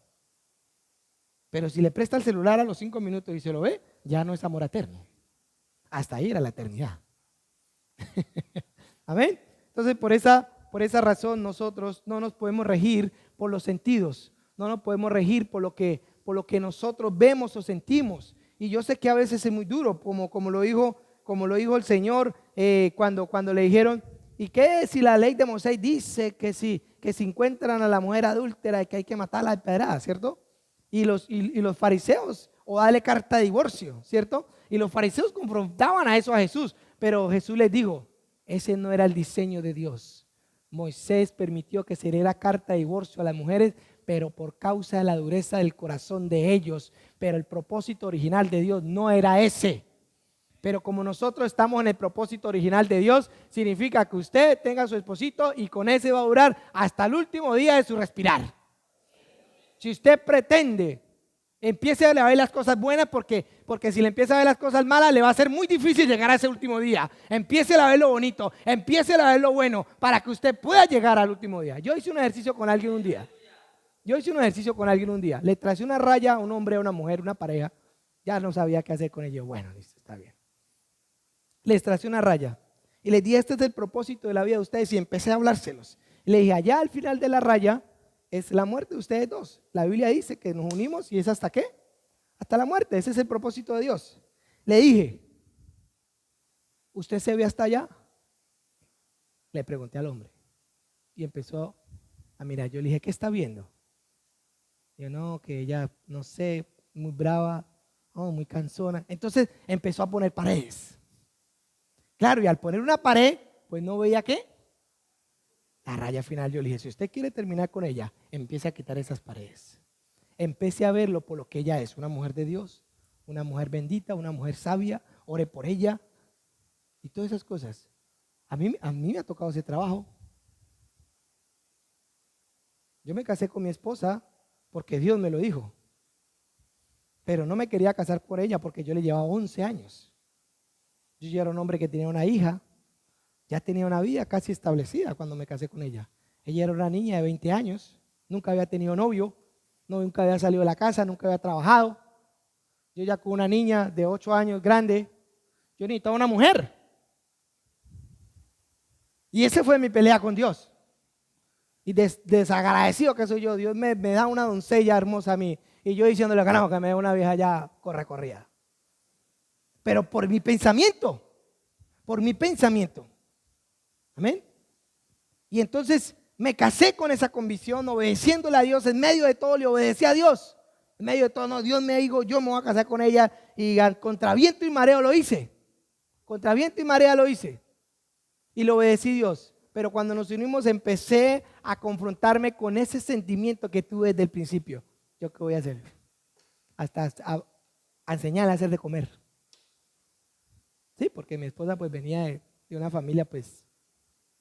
Pero si le presta el celular a los 5 minutos y se lo ve, ya no es amor eterno. Hasta ahí era la eternidad. Amén. Entonces por esa razón nosotros no nos podemos regir por los sentidos, no nos podemos regir por lo que nosotros vemos o sentimos. Y yo sé que a veces es muy duro, como lo dijo el Señor cuando le dijeron, ¿y qué si la ley de Moisés dice que si encuentran a la mujer adúltera que hay que matarla a pedradas, ¿cierto? Y los fariseos, o darle carta de divorcio, ¿cierto? Y los fariseos confrontaban a Jesús, pero Jesús les dijo, ese no era el diseño de Dios. Moisés permitió que se diera carta de divorcio a las mujeres, pero por causa de la dureza del corazón de ellos. Pero el propósito original de Dios no era ese. Pero como nosotros estamos en el propósito original de Dios, significa que usted tenga a su esposito y con ese va a durar hasta el último día de su respirar. Si usted pretende, empiece a ver las cosas buenas porque si le empieza a ver las cosas malas, le va a ser muy difícil llegar a ese último día. Empiece a ver lo bonito, empiece a ver lo bueno para que usted pueda llegar al último día. Yo hice un ejercicio con alguien un día. Le tracé una raya a un hombre, a una mujer, una pareja. Ya no sabía qué hacer con ellos. Bueno, listo, está bien. Les tracé una raya y les dije, este es el propósito de la vida de ustedes, y empecé a hablárselos. Y le dije, allá al final de la raya es la muerte de ustedes dos. La Biblia dice que nos unimos y es hasta ¿qué? Hasta la muerte. Ese es el propósito de Dios. Le dije, ¿usted se ve hasta allá? Le pregunté al hombre y empezó a mirar. Yo le dije, ¿qué está viendo? Yo no, que ella, no sé, muy brava, muy cansona. Entonces empezó a poner paredes. Claro, y al poner una pared, pues no veía ¿qué? La raya final. Yo le dije, si usted quiere terminar con ella, empiece a quitar esas paredes. Empecé a verlo por lo que ella es, una mujer de Dios, una mujer bendita, una mujer sabia, ore por ella y todas esas cosas. A mí me ha tocado ese trabajo. Yo me casé con mi esposa porque Dios me lo dijo, pero no me quería casar por ella porque yo le llevaba 11 años. Yo ya era un hombre que tenía una hija, ya tenía una vida casi establecida cuando me casé con ella. Ella era una niña de 20 años, nunca había tenido novio, nunca había salido de la casa, nunca había trabajado. Yo ya con una niña de 8 años grande, yo necesitaba una mujer. Y esa fue mi pelea con Dios. Y desagradecido que soy yo, Dios me da una doncella hermosa a mí. Y yo diciéndole que no, que me dé una vieja ya corrida. Pero por mi pensamiento. Amén. Y entonces me casé con esa convicción, obedeciéndole a Dios. En medio de todo le obedecí a Dios. En medio de todo, no, Dios me dijo, yo me voy a casar con ella. Y contra viento y marea lo hice. Y lo obedecí a Dios. Pero cuando nos unimos empecé a confrontarme con ese sentimiento que tuve desde el principio. ¿Yo qué voy a hacer? Hasta a enseñarle a hacer de comer. Sí, porque mi esposa pues venía de una familia pues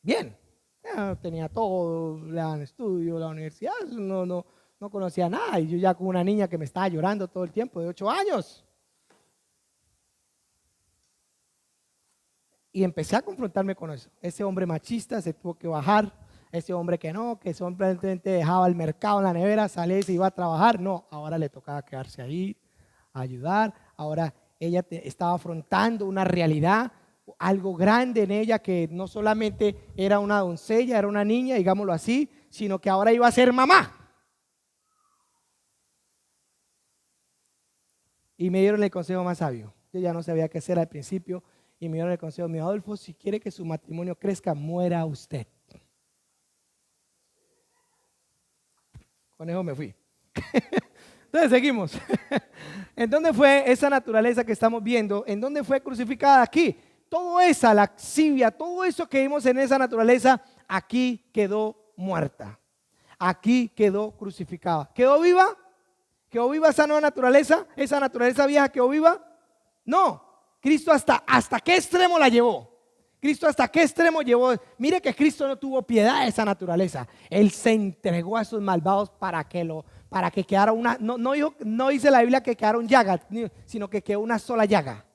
bien. Ya tenía todo, le daban estudio, la universidad, no conocía nada. Y yo ya con una niña que me estaba llorando todo el tiempo, de 8 años. Y empecé a confrontarme con eso. Ese hombre machista se tuvo que bajar. Ese hombre que simplemente dejaba el mercado en la nevera, salía y se iba a trabajar. No, ahora le tocaba quedarse ahí, a ayudar. Ahora ella estaba afrontando una realidad, algo grande en ella, que no solamente era una doncella, era una niña, digámoslo así, sino que ahora iba a ser mamá. Y me dieron el consejo más sabio. Yo ya no sabía qué hacer al principio. Y me dieron el consejo, mi Adolfo, si quiere que su matrimonio crezca, muera usted. Con eso me fui. Entonces seguimos. ¿En dónde fue esa naturaleza que estamos viendo? ¿En dónde fue crucificada? Aquí. Todo esa laxivia, todo eso que vimos en esa naturaleza, aquí quedó muerta. Aquí quedó crucificada. ¿Quedó viva? ¿Quedó viva esa nueva naturaleza? ¿Esa naturaleza vieja quedó viva? No. Cristo hasta qué extremo la llevó. Cristo hasta qué extremo llevó. Mire que Cristo no tuvo piedad de esa naturaleza. Él se entregó a esos malvados para que quedara una, no dice la Biblia que quedara un llaga, sino que quedó una sola llaga.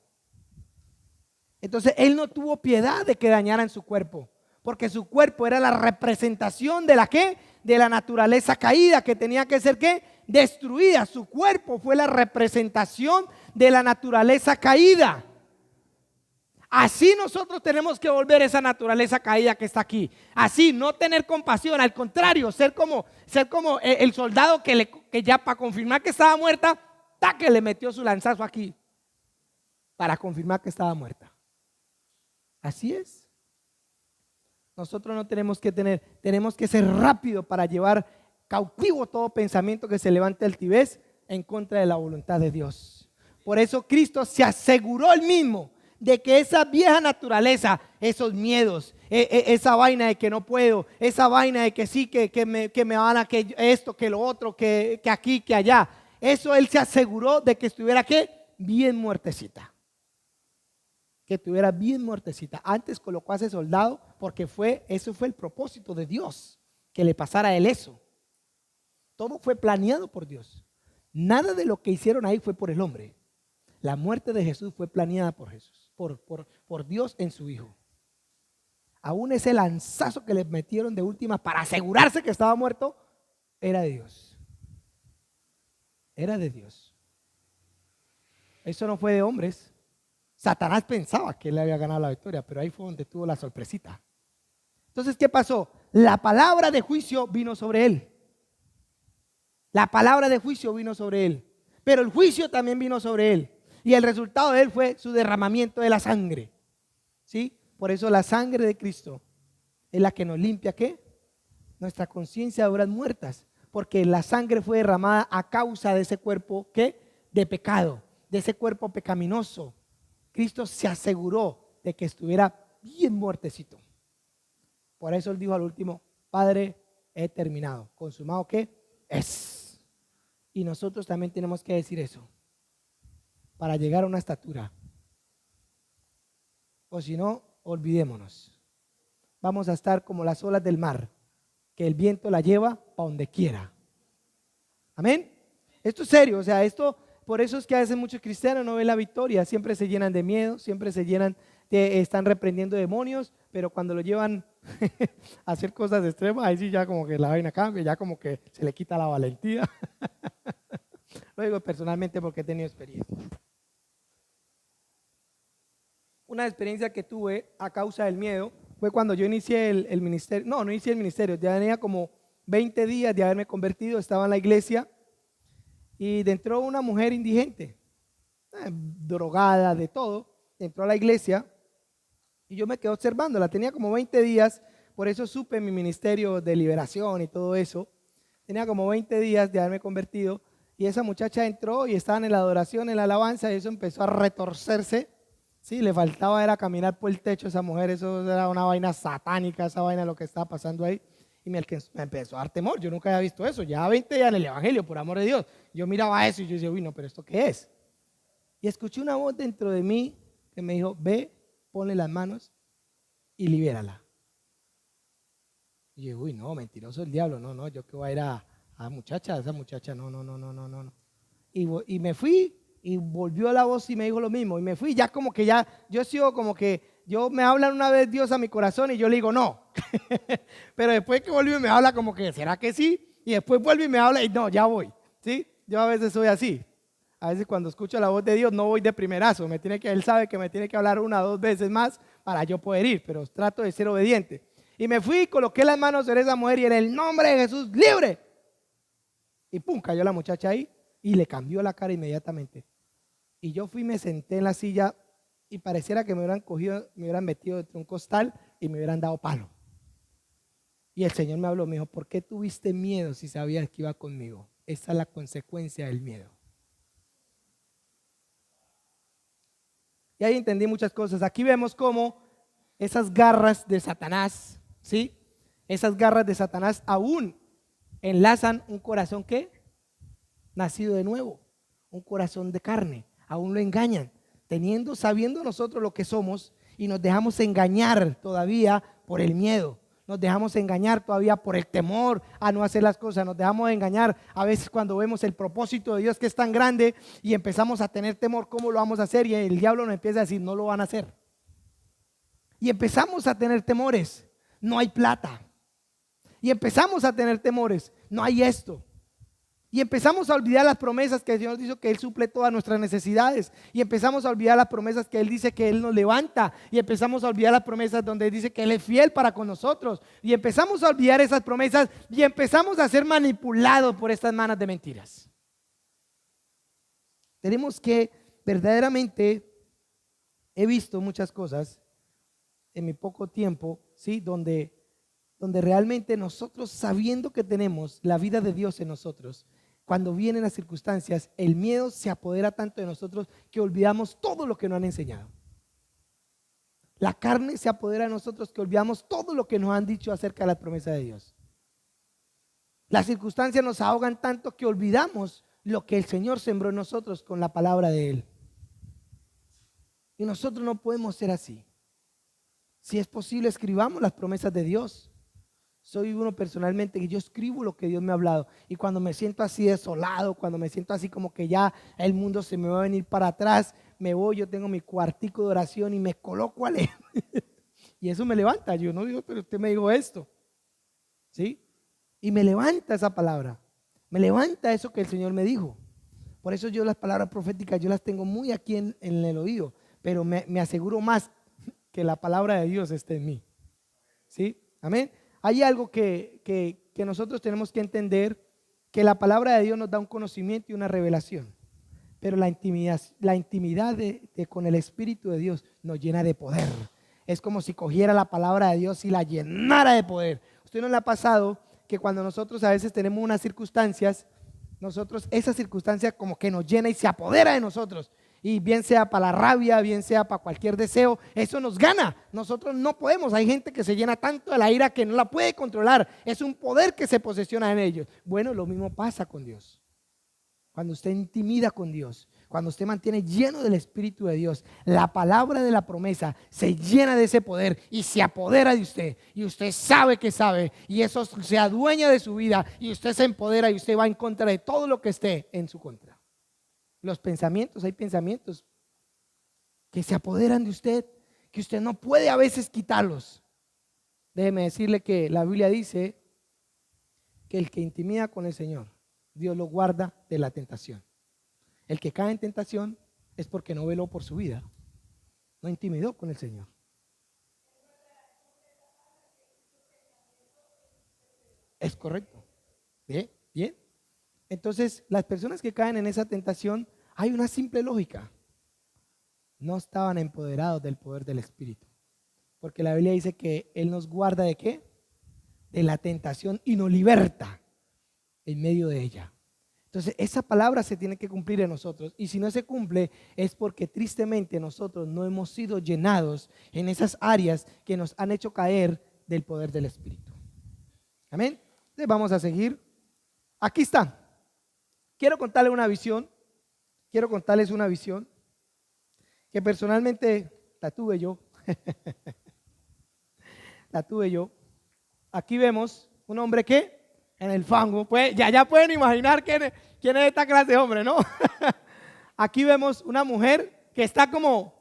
Entonces Él no tuvo piedad de que dañaran su cuerpo, porque su cuerpo era la representación de la ¿qué? de la naturaleza caída que tenía que ser ¿qué? Destruida. Su cuerpo fue la representación de la naturaleza caída. Así nosotros tenemos que volver esa naturaleza caída que está aquí. Así, no tener compasión, al contrario, ser como el soldado que ya para confirmar que estaba muerta, que le metió su lanzazo aquí para confirmar que estaba muerta. Así es. Nosotros no tenemos que ser rápido para llevar cautivo todo pensamiento que se levante altivez en contra de la voluntad de Dios. Por eso Cristo se aseguró él mismo de que esa vieja naturaleza, esos miedos, esa vaina de que no puedo, esa vaina de que sí, que me van a, que esto, que lo otro, que aquí, que allá, eso él se aseguró de que estuviera ¿qué? Bien muertecita. Que estuviera bien muertecita. Antes colocó a ese soldado porque eso fue el propósito de Dios, que le pasara a él eso. Todo fue planeado por Dios. Nada de lo que hicieron ahí fue por el hombre. La muerte de Jesús fue planeada por Jesús, por Dios en su Hijo. Aún ese lanzazo que le metieron de última para asegurarse que estaba muerto, era de Dios. Era de Dios. Eso no fue de hombres. Satanás pensaba que él le había ganado la victoria, pero ahí fue donde tuvo la sorpresita. Entonces, ¿qué pasó? La palabra de juicio vino sobre él. La palabra de juicio vino sobre él. Pero el juicio también vino sobre él. Y el resultado de él fue su derramamiento de la sangre. ¿Sí? Por eso la sangre de Cristo es la que nos limpia, ¿qué? Nuestra conciencia de obras muertas. Porque la sangre fue derramada a causa de ese cuerpo, ¿qué? De pecado, de ese cuerpo pecaminoso. Cristo se aseguró de que estuviera bien muertecito. Por eso él dijo al último: Padre, he terminado. ¿Consumado qué? Es. Y nosotros también tenemos que decir eso para llegar a una estatura. O si no, olvidémonos. Vamos a estar como las olas del mar, que el viento la lleva para donde quiera. Amén. Esto es serio, o sea, por eso es que a veces muchos cristianos no ven la victoria, siempre se llenan de miedo, siempre están reprendiendo demonios, pero cuando lo llevan a hacer cosas extremas, ahí sí ya como que la vaina cambia, ya como que se le quita la valentía. Lo digo personalmente porque he tenido experiencia. Una experiencia que tuve a causa del miedo fue cuando yo inicié el ministerio. No inicié el ministerio, ya tenía como 20 días de haberme convertido, estaba en la iglesia y entró una mujer indigente, drogada, de todo, entró a la iglesia y yo me quedé observándola. Tenía como 20 días, por eso supe mi ministerio de liberación y todo eso. Tenía como 20 días de haberme convertido y esa muchacha entró y estaban en la adoración, en la alabanza, y eso empezó a retorcerse. Sí, le faltaba era caminar por el techo a esa mujer, eso era una vaina satánica, esa vaina lo que estaba pasando ahí. Y me empezó a dar temor, yo nunca había visto eso, ya 20 días en el evangelio, por amor de Dios. Yo miraba eso y yo decía, uy, no, pero ¿esto qué es? Y escuché una voz dentro de mí que me dijo, ve, ponle las manos y libérala. Y yo, uy, no, mentiroso el diablo, no, yo que voy a ir a esa muchacha, no. Y me fui. Y volvió la voz y me dijo lo mismo. Y me fui ya como que yo sigo como que, me habla una vez Dios a mi corazón y yo le digo no. Pero después que volvió me habla como que, ¿será que sí? Y después vuelve y me habla y no, ya voy. ¿Sí? Yo a veces soy así. A veces cuando escucho la voz de Dios no voy de primerazo. Él sabe que me tiene que hablar 1 o 2 veces más para yo poder ir, pero trato de ser obediente. Y me fui, coloqué las manos sobre esa mujer y en el nombre de Jesús, libre. Y pum, cayó la muchacha ahí y le cambió la cara inmediatamente. Y yo fui, me senté en la silla y pareciera que me hubieran cogido, me hubieran metido dentro de un costal y me hubieran dado palo. Y el Señor me habló, me dijo, ¿por qué tuviste miedo si sabías que iba conmigo? Esa es la consecuencia del miedo. Y ahí entendí muchas cosas. Aquí vemos cómo esas garras de Satanás, ¿sí? Esas garras de Satanás aún enlazan un corazón que nacido de nuevo, un corazón de carne. Aún lo engañan, sabiendo nosotros lo que somos, y nos dejamos engañar todavía por el miedo, nos dejamos engañar todavía por el temor a no hacer las cosas, nos dejamos engañar a veces cuando vemos el propósito de Dios que es tan grande y empezamos a tener temor, ¿cómo lo vamos a hacer? Y el diablo nos empieza a decir, no lo van a hacer. Y empezamos a tener temores, no hay plata. y empezamos a tener temores. No hay esto. Y empezamos a olvidar las promesas que el Señor dice que Él suple todas nuestras necesidades. Y empezamos a olvidar las promesas que Él dice que Él nos levanta. Y empezamos a olvidar las promesas donde Él dice que Él es fiel para con nosotros. Y empezamos a olvidar esas promesas y empezamos a ser manipulados por estas manos de mentiras. Tenemos que verdaderamente, he visto muchas cosas en mi poco tiempo, ¿sí? Donde realmente nosotros, sabiendo que tenemos la vida de Dios en nosotros, cuando vienen las circunstancias, el miedo se apodera tanto de nosotros que olvidamos todo lo que nos han enseñado. La carne se apodera de nosotros que olvidamos todo lo que nos han dicho acerca de la promesa de Dios. Las circunstancias nos ahogan tanto que olvidamos lo que el Señor sembró en nosotros con la palabra de Él. Y nosotros no podemos ser así. Si es posible, escribamos las promesas de Dios. Soy uno personalmente que yo escribo lo que Dios me ha hablado. Y cuando me siento así desolado, cuando me siento así como que ya el mundo se me va a venir para atrás, me voy, yo tengo mi cuartico de oración y me coloco a leer. Y eso me levanta. Yo no digo, pero usted me dijo esto. ¿Sí? Y me levanta esa palabra. Me levanta eso que el Señor me dijo. Por eso yo las palabras proféticas, yo las tengo muy aquí en el oído. Pero me aseguro más que la palabra de Dios esté en mí. ¿Sí? Amén. Hay algo que nosotros tenemos que entender, que la palabra de Dios nos da un conocimiento y una revelación, pero la intimidad con el Espíritu de Dios nos llena de poder. Es como si cogiera la palabra de Dios y la llenara de poder. ¿Usted no le ha pasado que cuando nosotros a veces tenemos unas circunstancias, esa circunstancia como que nos llena y se apodera de nosotros? Y bien sea para la rabia, bien sea para cualquier deseo, eso nos gana. Nosotros no podemos. Hay gente que se llena tanto de la ira que no la puede controlar. Es un poder que se posesiona en ellos. Bueno, lo mismo pasa con Dios. Cuando usted intimida con Dios, cuando usted mantiene lleno del Espíritu de Dios, la palabra de la promesa se llena de ese poder y se apodera de usted. Y usted sabe que sabe. Y eso se adueña de su vida. Y usted se empodera y usted va en contra de todo lo que esté en su contra. Los pensamientos, hay pensamientos que se apoderan de usted, que usted no puede a veces quitarlos. Déjeme decirle que la Biblia dice que el que intimida con el Señor, Dios lo guarda de la tentación. El que cae en tentación es porque no veló por su vida, no intimidó con el Señor. Es correcto. Bien, bien. Entonces, las personas que caen en esa tentación, hay una simple lógica. No estaban empoderados del poder del Espíritu. Porque la Biblia dice que Él nos guarda ¿de qué? De la tentación y nos liberta en medio de ella. Entonces, esa palabra se tiene que cumplir en nosotros. Y si no se cumple, es porque tristemente nosotros no hemos sido llenados en esas áreas que nos han hecho caer del poder del Espíritu. Amén. Entonces, vamos a seguir. Aquí está. Quiero contarles una visión que personalmente la tuve yo. La tuve yo. Aquí vemos un hombre que en el fango, pues ya pueden imaginar quién es esta clase de hombre, ¿no? Aquí vemos una mujer que está como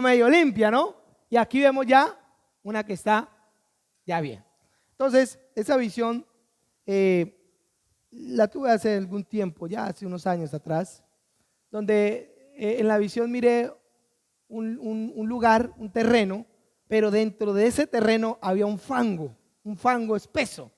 medio limpia, ¿no? Y aquí vemos ya una que está ya bien. Entonces, esa visión la tuve hace algún tiempo, ya hace unos años atrás, donde en la visión miré un lugar, un terreno, pero dentro de ese terreno había un fango espeso,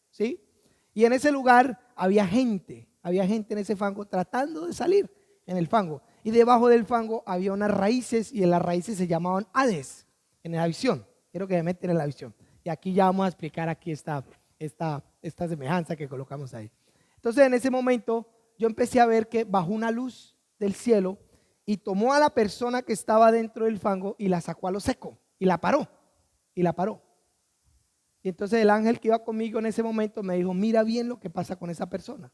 ¿sí? Y en ese lugar había gente en ese fango tratando de salir en el fango. Y debajo del fango había unas raíces y en las raíces se llamaban Hades, en la visión. Quiero que me metan en la visión. Y aquí ya vamos a explicar aquí esta semejanza que colocamos ahí. Entonces en ese momento yo empecé a ver que bajó una luz del cielo y tomó a la persona que estaba dentro del fango y la sacó a lo seco y la paró. Y entonces el ángel que iba conmigo en ese momento me dijo, mira bien lo que pasa con esa persona.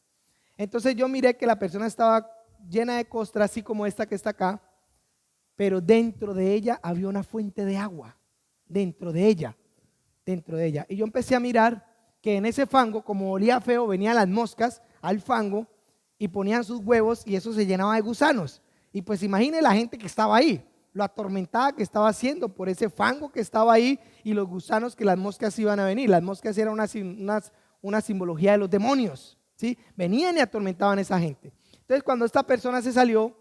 Entonces yo miré que la persona estaba llena de costras, así como esta que está acá, pero dentro de ella había una fuente de agua, dentro de ella. Y yo empecé a mirar que en ese fango, como olía feo, venían las moscas al fango y ponían sus huevos y eso se llenaba de gusanos. Y pues imagine la gente que estaba ahí. lo atormentada que estaba haciendo por ese fango que estaba ahí y los gusanos que las moscas iban a venir. Las moscas eran una simbología de los demonios, ¿sí? Venían y atormentaban a esa gente. Entonces, cuando esta persona se salió,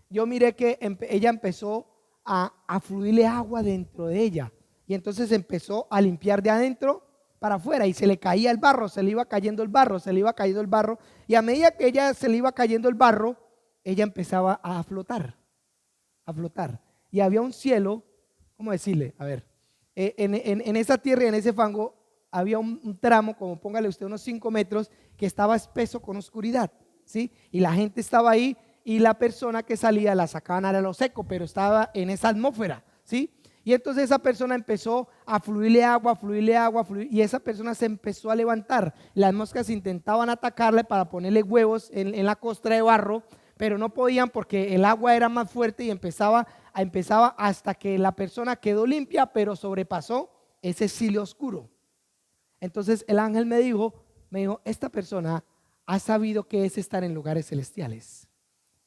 yo miré que ella empezó a fluirle agua dentro de ella. Y entonces empezó a limpiar de adentro para afuera y se le caía el barro, se le iba cayendo el barro, se le iba cayendo el barro. Y a medida que ella se le iba cayendo el barro, ella empezaba a flotar, a flotar. Y había un cielo, ¿cómo decirle? A ver, en esa tierra y en ese fango había un tramo, como póngale usted unos 5 metros, que estaba espeso con oscuridad, ¿sí? Y la gente estaba ahí y la persona que salía la sacaban a lo seco, pero estaba en esa atmósfera, ¿sí? Y entonces esa persona empezó a fluirle agua, y esa persona se empezó a levantar. Las moscas intentaban atacarle para ponerle huevos en la costra de barro, pero no podían porque el agua era más fuerte y empezaba hasta que la persona quedó limpia, pero sobrepasó ese silo oscuro. Entonces el ángel me dijo, esta persona ha sabido qué es estar en lugares celestiales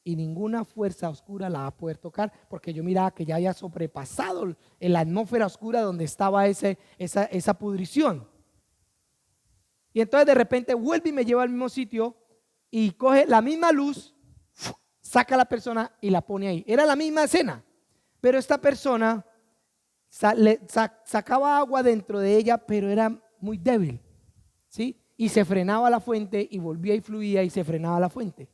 y ninguna fuerza oscura la va a poder tocar, porque yo miraba que ya había sobrepasado en la atmósfera oscura donde estaba esa pudrición. Y entonces de repente vuelve y me lleva al mismo sitio y coge la misma luz, saca a la persona y la pone ahí. Era la misma escena, pero esta persona sacaba agua dentro de ella, pero era muy débil, ¿sí? Y se frenaba la fuente y volvía y fluía y se frenaba la fuente.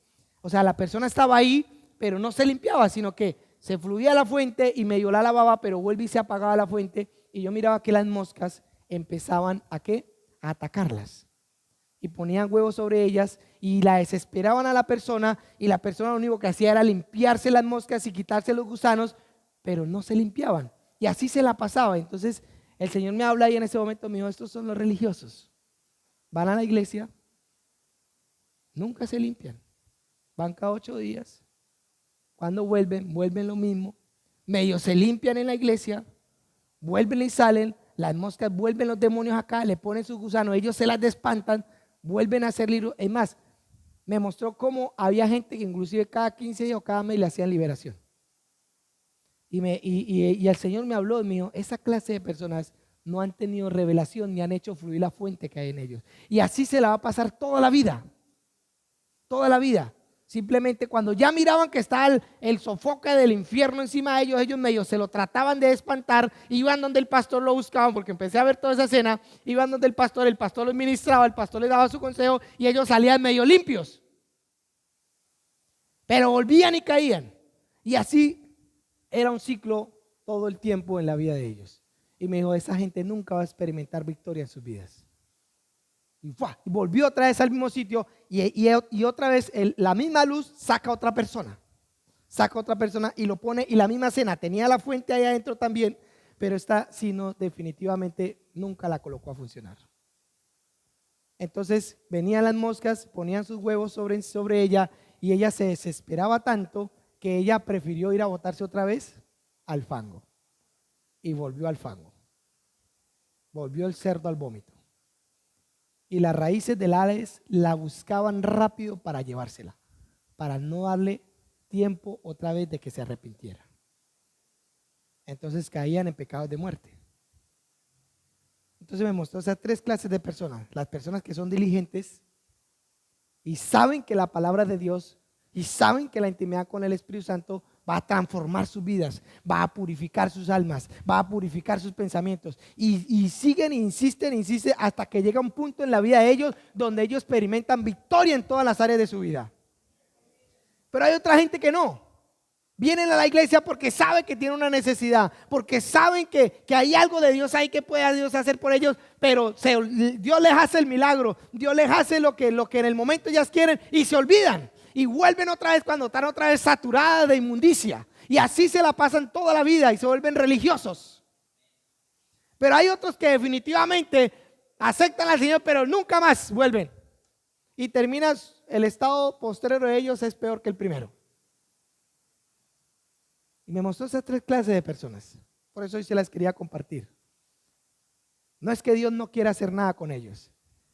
O sea, la persona estaba ahí, pero no se limpiaba, sino que se fluía la fuente y medio la lavaba, pero vuelve y se apagaba la fuente. Y yo miraba que las moscas empezaban ¿a qué? A atacarlas. Y ponían huevos sobre ellas y la desesperaban a la persona. Y la persona lo único que hacía era limpiarse las moscas y quitarse los gusanos, pero no se limpiaban. Y así se la pasaba. Entonces el Señor me habla y en ese momento me dijo, estos son los religiosos. Van a la iglesia, nunca se limpian. Van cada 8 días. Cuando vuelven lo mismo. Medio se limpian en la iglesia, vuelven y salen. Las moscas vuelven, los demonios acá, le ponen sus gusanos, ellos se las despantan, vuelven a hacer libros. Es más, me mostró cómo había gente que inclusive cada 15 días o cada mes le hacían liberación. Y el Señor me habló, me dijo, esa clase de personas no han tenido revelación ni han hecho fluir la fuente que hay en ellos. Y así se la va a pasar toda la vida. Toda la vida. Simplemente cuando ya miraban que estaba el sofoque del infierno encima de ellos, ellos medio se lo trataban de espantar, iban donde el pastor lo buscaban, porque empecé a ver toda esa escena, iban donde el pastor los ministraba, el pastor les daba su consejo y ellos salían medio limpios. Pero volvían y caían. Y así era un ciclo todo el tiempo en la vida de ellos. Y me dijo, esa gente nunca va a experimentar victoria en sus vidas. Y volvió otra vez al mismo sitio y otra vez la misma luz saca a otra persona. Saca a otra persona y lo pone, y la misma escena, tenía la fuente ahí adentro también, pero esta sí no, definitivamente nunca la colocó a funcionar. Entonces venían las moscas, ponían sus huevos sobre ella y ella se desesperaba tanto que ella prefirió ir a botarse otra vez al fango. Y volvió al fango. Volvió el cerdo al vómito. Y las raíces del Hades la buscaban rápido para llevársela, para no darle tiempo otra vez de que se arrepintiera. Entonces caían en pecados de muerte. Entonces me mostró esas 3 clases de personas: las personas que son diligentes y saben que la palabra de Dios y saben que la intimidad con el Espíritu Santo va a transformar sus vidas, va a purificar sus almas, va a purificar sus pensamientos y siguen, insisten hasta que llega un punto en la vida de ellos donde ellos experimentan victoria en todas las áreas de su vida. Pero hay otra gente que no. Vienen a la iglesia porque saben que tienen una necesidad, porque saben que hay algo de Dios ahí que puede Dios hacer por ellos, pero Dios les hace el milagro, Dios les hace lo que en el momento ellas quieren y se olvidan. Y vuelven otra vez cuando están otra vez saturadas de inmundicia. Y así se la pasan toda la vida y se vuelven religiosos. Pero hay otros que definitivamente aceptan al Señor, pero nunca más vuelven. Y terminas, el estado postrero de ellos es peor que el primero. Y me mostró esas 3 clases de personas. Por eso hoy se las quería compartir. No es que Dios no quiera hacer nada con ellos.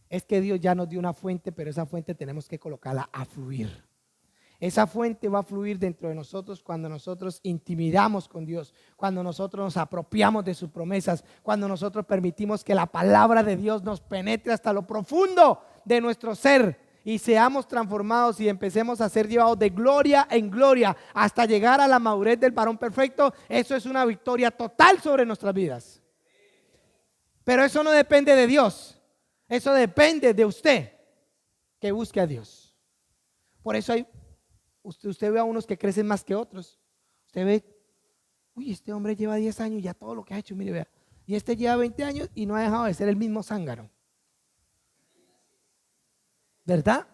Es que Dios ya nos dio una fuente, pero esa fuente tenemos que colocarla a fluir. Esa fuente va a fluir dentro de nosotros cuando nosotros intimidamos con Dios, cuando nosotros nos apropiamos de sus promesas, cuando nosotros permitimos que la palabra de Dios nos penetre hasta lo profundo de nuestro ser y seamos transformados y empecemos a ser llevados de gloria en gloria hasta llegar a la madurez del varón perfecto. Eso es una victoria total sobre nuestras vidas. Pero eso no depende de Dios, eso depende de usted que busque a Dios. Por eso usted ve a unos que crecen más que otros. Usted ve, uy, este hombre lleva 10 años, ya todo lo que ha hecho, mire, vea. Y este lleva 20 años y no ha dejado de ser el mismo zángano. ¿Verdad?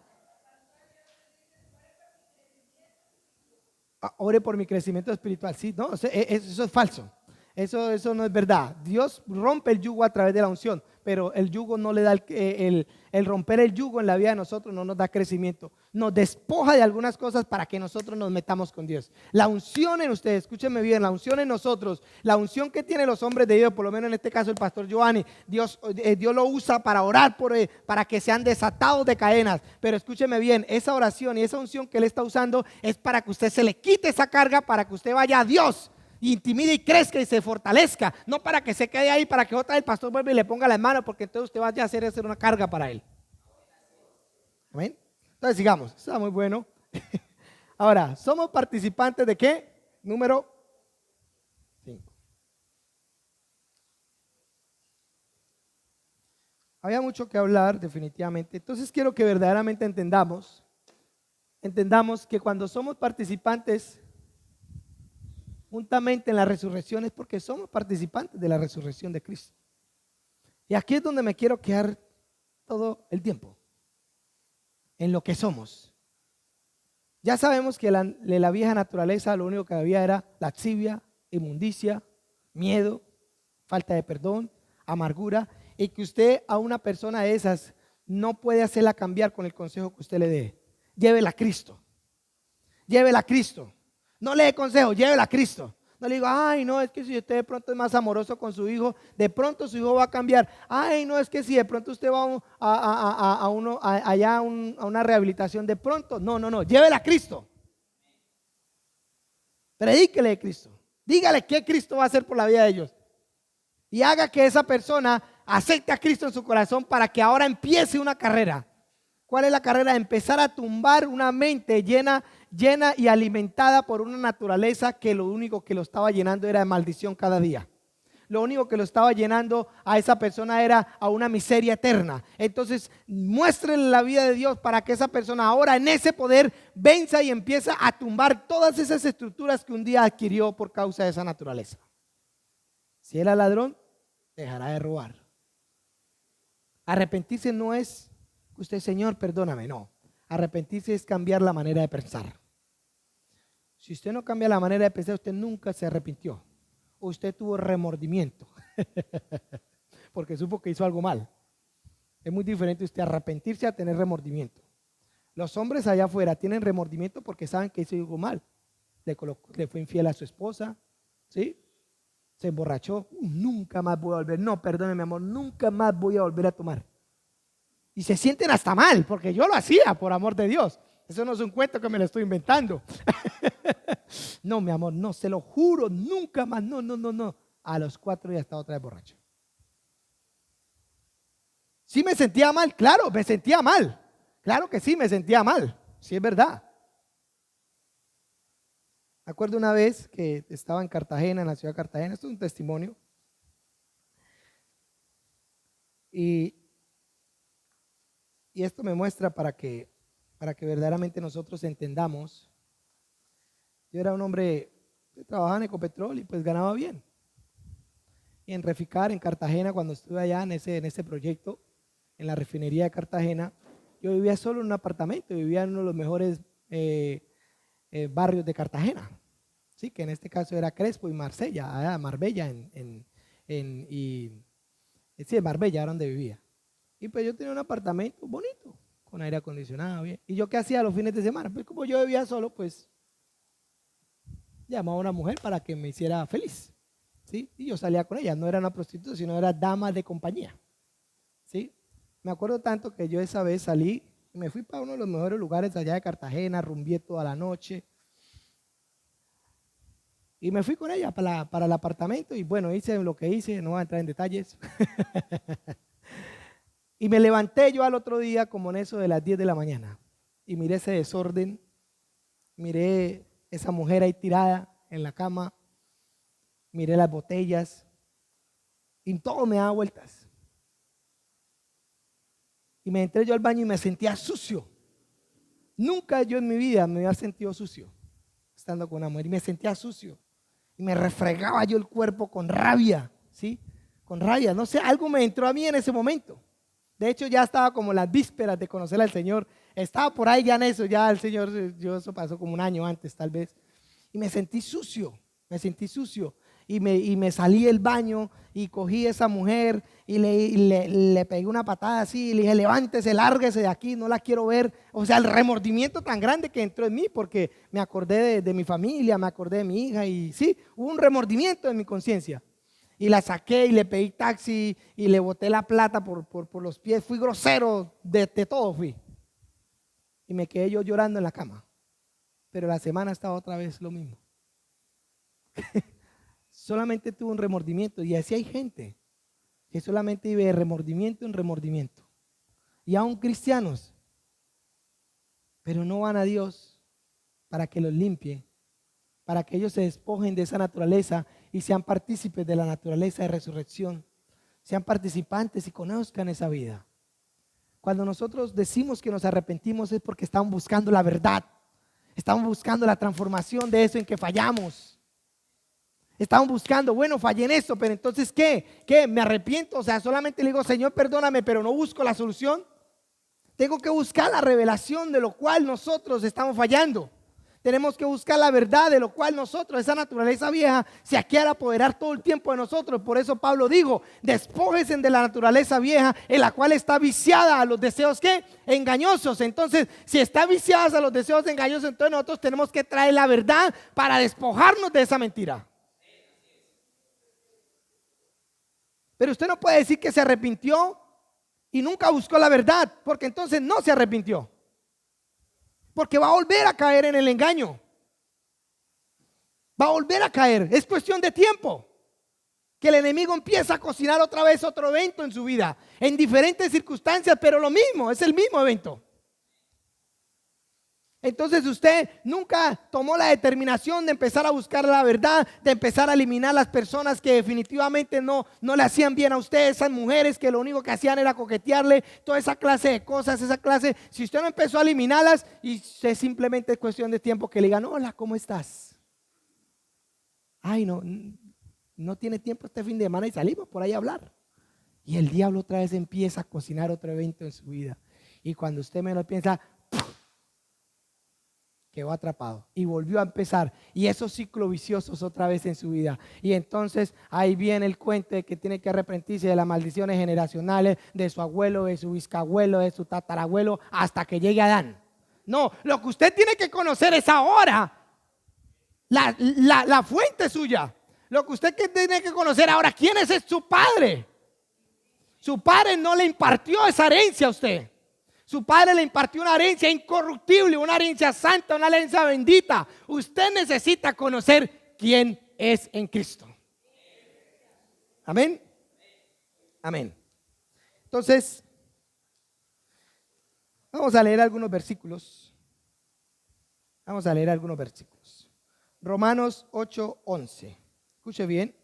Ore por mi crecimiento espiritual. Sí, no, eso es falso. Eso no es verdad. Dios rompe el yugo a través de la unción, pero el yugo no le da el romper el yugo en la vida de nosotros no nos da crecimiento. Nos despoja de algunas cosas para que nosotros nos metamos con Dios. La unción en ustedes, escúchenme bien, la unción en nosotros, la unción que tienen los hombres de Dios, por lo menos en este caso el pastor Giovanni, Dios lo usa para orar para que sean desatados de cadenas. Pero escúcheme bien, esa oración y esa unción que él está usando es para que usted se le quite esa carga, para que usted vaya a Dios, intimide y crezca y se fortalezca, no para que se quede ahí, para que otra vez el pastor vuelva y le ponga las manos, porque entonces usted vaya a hacer una carga para él. ¿Amén? Entonces sigamos, está muy bueno. Ahora, ¿somos participantes de qué? Número 5. Había mucho que hablar, definitivamente. Entonces quiero que verdaderamente entendamos que cuando somos participantes juntamente en la resurrección es porque somos participantes de la resurrección de Cristo. Y aquí es donde me quiero quedar todo el tiempo, en lo que somos. Ya sabemos que la vieja naturaleza lo único que había era lascivia, inmundicia, miedo, falta de perdón, amargura, y que usted a una persona de esas no puede hacerla cambiar con el consejo que usted le dé. Llévela a Cristo. Llévela a Cristo. No le dé consejo, llévela a Cristo. No le digo, ay, no, es que si usted de pronto es más amoroso con su hijo, de pronto su hijo va a cambiar. Ay, no, es que si de pronto usted va allá a una rehabilitación, de pronto. No, llévela a Cristo. Predíquele de Cristo. Dígale qué Cristo va a hacer por la vida de ellos. Y haga que esa persona acepte a Cristo en su corazón para que ahora empiece una carrera. ¿Cuál es la carrera? Empezar a tumbar una mente llena y alimentada por una naturaleza que lo único que lo estaba llenando era de maldición cada día. Lo único que lo estaba llenando a esa persona era a una miseria eterna. Entonces, muéstrenle la vida de Dios para que esa persona ahora en ese poder venza y empieza a tumbar todas esas estructuras que un día adquirió por causa de esa naturaleza. Si era ladrón, dejará de robar. Arrepentirse no es que usted, Señor, perdóname, no. Arrepentirse es cambiar la manera de pensar. Si usted no cambia la manera de pensar, usted nunca se arrepintió. Usted tuvo remordimiento porque supo que hizo algo mal. Es muy diferente usted arrepentirse a tener remordimiento. Los hombres allá afuera tienen remordimiento porque saben que hizo algo mal. Le fue infiel a su esposa, ¿sí? Se emborrachó. Nunca más voy a volver. No, perdóneme, mi amor, nunca más voy a volver a tomar. Y se sienten hasta mal, porque yo lo hacía, por amor de Dios. Eso no es un cuento que me lo estoy inventando. No, mi amor, no, se lo juro, nunca más, no. A los 4 días estaba otra vez borracho. ¿Sí me sentía mal? Claro, me sentía mal. Claro que sí, me sentía mal. Sí, es verdad. Me acuerdo una vez que estaba en Cartagena, en la ciudad de Cartagena. Esto es un testimonio. Y esto me muestra para que verdaderamente nosotros entendamos. Yo era un hombre que trabajaba en Ecopetrol y pues ganaba bien. Y en Reficar, en Cartagena, cuando estuve allá en ese proyecto, en la refinería de Cartagena, yo vivía solo en un apartamento, vivía en uno de los mejores barrios de Cartagena, ¿sí? Que en este caso era Crespo y Marbella, en Marbella era donde vivía. Y pues yo tenía un apartamento bonito, con aire acondicionado, bien. ¿Y yo qué hacía los fines de semana? Pues como yo vivía solo, pues llamaba a una mujer para que me hiciera feliz, ¿sí? Y yo salía con ella, no era una prostituta, sino era dama de compañía, ¿sí? Me acuerdo tanto que yo esa vez salí Y me fui para uno de los mejores lugares allá de Cartagena, rumbié toda la noche. Y me fui con ella para el apartamento y bueno, hice lo que hice, no voy a entrar en detalles. Y me levanté yo al otro día como en eso de las 10 de la mañana y miré ese desorden, miré esa mujer ahí tirada en la cama, miré las botellas y todo me daba vueltas. Y me entré yo al baño y me sentía sucio. Nunca yo en mi vida me había sentido sucio estando con una mujer y me sentía sucio. Y me refregaba yo el cuerpo con rabia, ¿sí? Con rabia, no sé, algo me entró a mí en ese momento. De hecho, ya estaba como en las vísperas de conocer al Señor. Estaba por ahí ya en eso, ya el Señor, eso pasó como un año antes tal vez. Y me sentí sucio. Y me salí del baño y cogí a esa mujer y le pegué una patada así y le dije, levántese, lárguese de aquí, no la quiero ver. O sea, el remordimiento tan grande que entró en mí porque me acordé de mi familia, me acordé de mi hija y sí, hubo un remordimiento en mi conciencia. Y la saqué y le pedí taxi y le boté la plata por los pies. Fui grosero, de todo fui. Y me quedé yo llorando en la cama. Pero la semana estaba otra vez lo mismo. Solamente tuve un remordimiento. Y así hay gente que solamente vive de remordimiento en remordimiento. Y aún cristianos. Pero no van a Dios para que los limpie, para que ellos se despojen de esa naturaleza y sean partícipes de la naturaleza de resurrección, sean participantes y conozcan esa vida. Cuando nosotros decimos que nos arrepentimos es porque estamos buscando la verdad, estamos buscando la transformación de eso en que fallamos. Estamos buscando, bueno, fallé en esto, pero entonces ¿qué? ¿Me arrepiento? O sea, solamente le digo, Señor, perdóname, pero no busco la solución. Tengo que buscar la revelación de lo cual nosotros estamos fallando. Tenemos que buscar la verdad de lo cual nosotros, esa naturaleza vieja, se quiere apoderar todo el tiempo de nosotros. Por eso Pablo dijo, despójense de la naturaleza vieja en la cual está viciada a los deseos ¿qué? Engañosos. Entonces, si está viciada a los deseos engañosos, entonces nosotros tenemos que traer la verdad para despojarnos de esa mentira. Pero usted no puede decir que se arrepintió y nunca buscó la verdad, porque entonces no se arrepintió. Porque va a volver a caer en el engaño. Va a volver a caer. Es cuestión de tiempo. Que el enemigo empieza a cocinar otra vez otro evento en su vida. En diferentes circunstancias, pero lo mismo. Es el mismo evento. Entonces usted nunca tomó la determinación de empezar a buscar la verdad, de empezar a eliminar las personas que definitivamente no le hacían bien a usted, esas mujeres que lo único que hacían era coquetearle, toda esa clase de cosas, si usted no empezó a eliminarlas y es simplemente cuestión de tiempo que le digan, hola, ¿cómo estás? Ay, no tiene tiempo este fin de semana y salimos por ahí a hablar. Y el diablo otra vez empieza a cocinar otro evento en su vida. Y cuando usted menos piensa, quedó atrapado y volvió a empezar y esos ciclos viciosos otra vez en su vida. Y entonces ahí viene el cuento de que tiene que arrepentirse de las maldiciones generacionales de su abuelo, de su bisabuelo, de su tatarabuelo, hasta que llegue Adán. No, lo que usted tiene que conocer es ahora la fuente suya. Lo que usted tiene que conocer ahora, ¿quién es su padre? Su padre no le impartió esa herencia a usted. Su padre le impartió una herencia incorruptible, una herencia santa, una herencia bendita. Usted necesita conocer quién es en Cristo. Amén. Amén. Entonces, vamos a leer algunos versículos. Romanos 8:11. Escuche bien.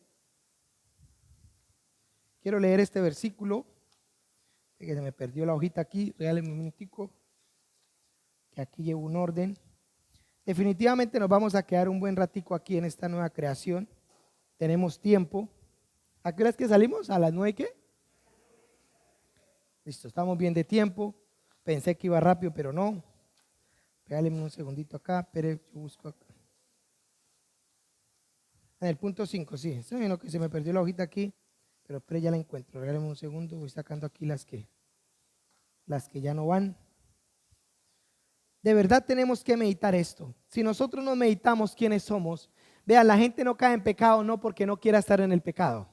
Quiero leer este versículo. Que se me perdió la hojita aquí, regáleme un minutico, que aquí llevo un orden. Definitivamente nos vamos a quedar un buen ratico aquí en esta nueva creación. Tenemos tiempo. ¿A qué hora es que salimos? ¿A las 9 qué? Listo, estamos bien de tiempo. Pensé que iba rápido, pero no. Regáleme un segundito acá, pero yo busco acá. En el punto 5, sí, eso es lo que se me perdió la hojita aquí. Pero espere, ya la encuentro. Regáleme un segundo. Voy sacando aquí las que ya no van. De verdad tenemos que meditar esto. Si nosotros no meditamos quiénes somos, vean, la gente no cae en pecado no porque no quiera estar en el pecado.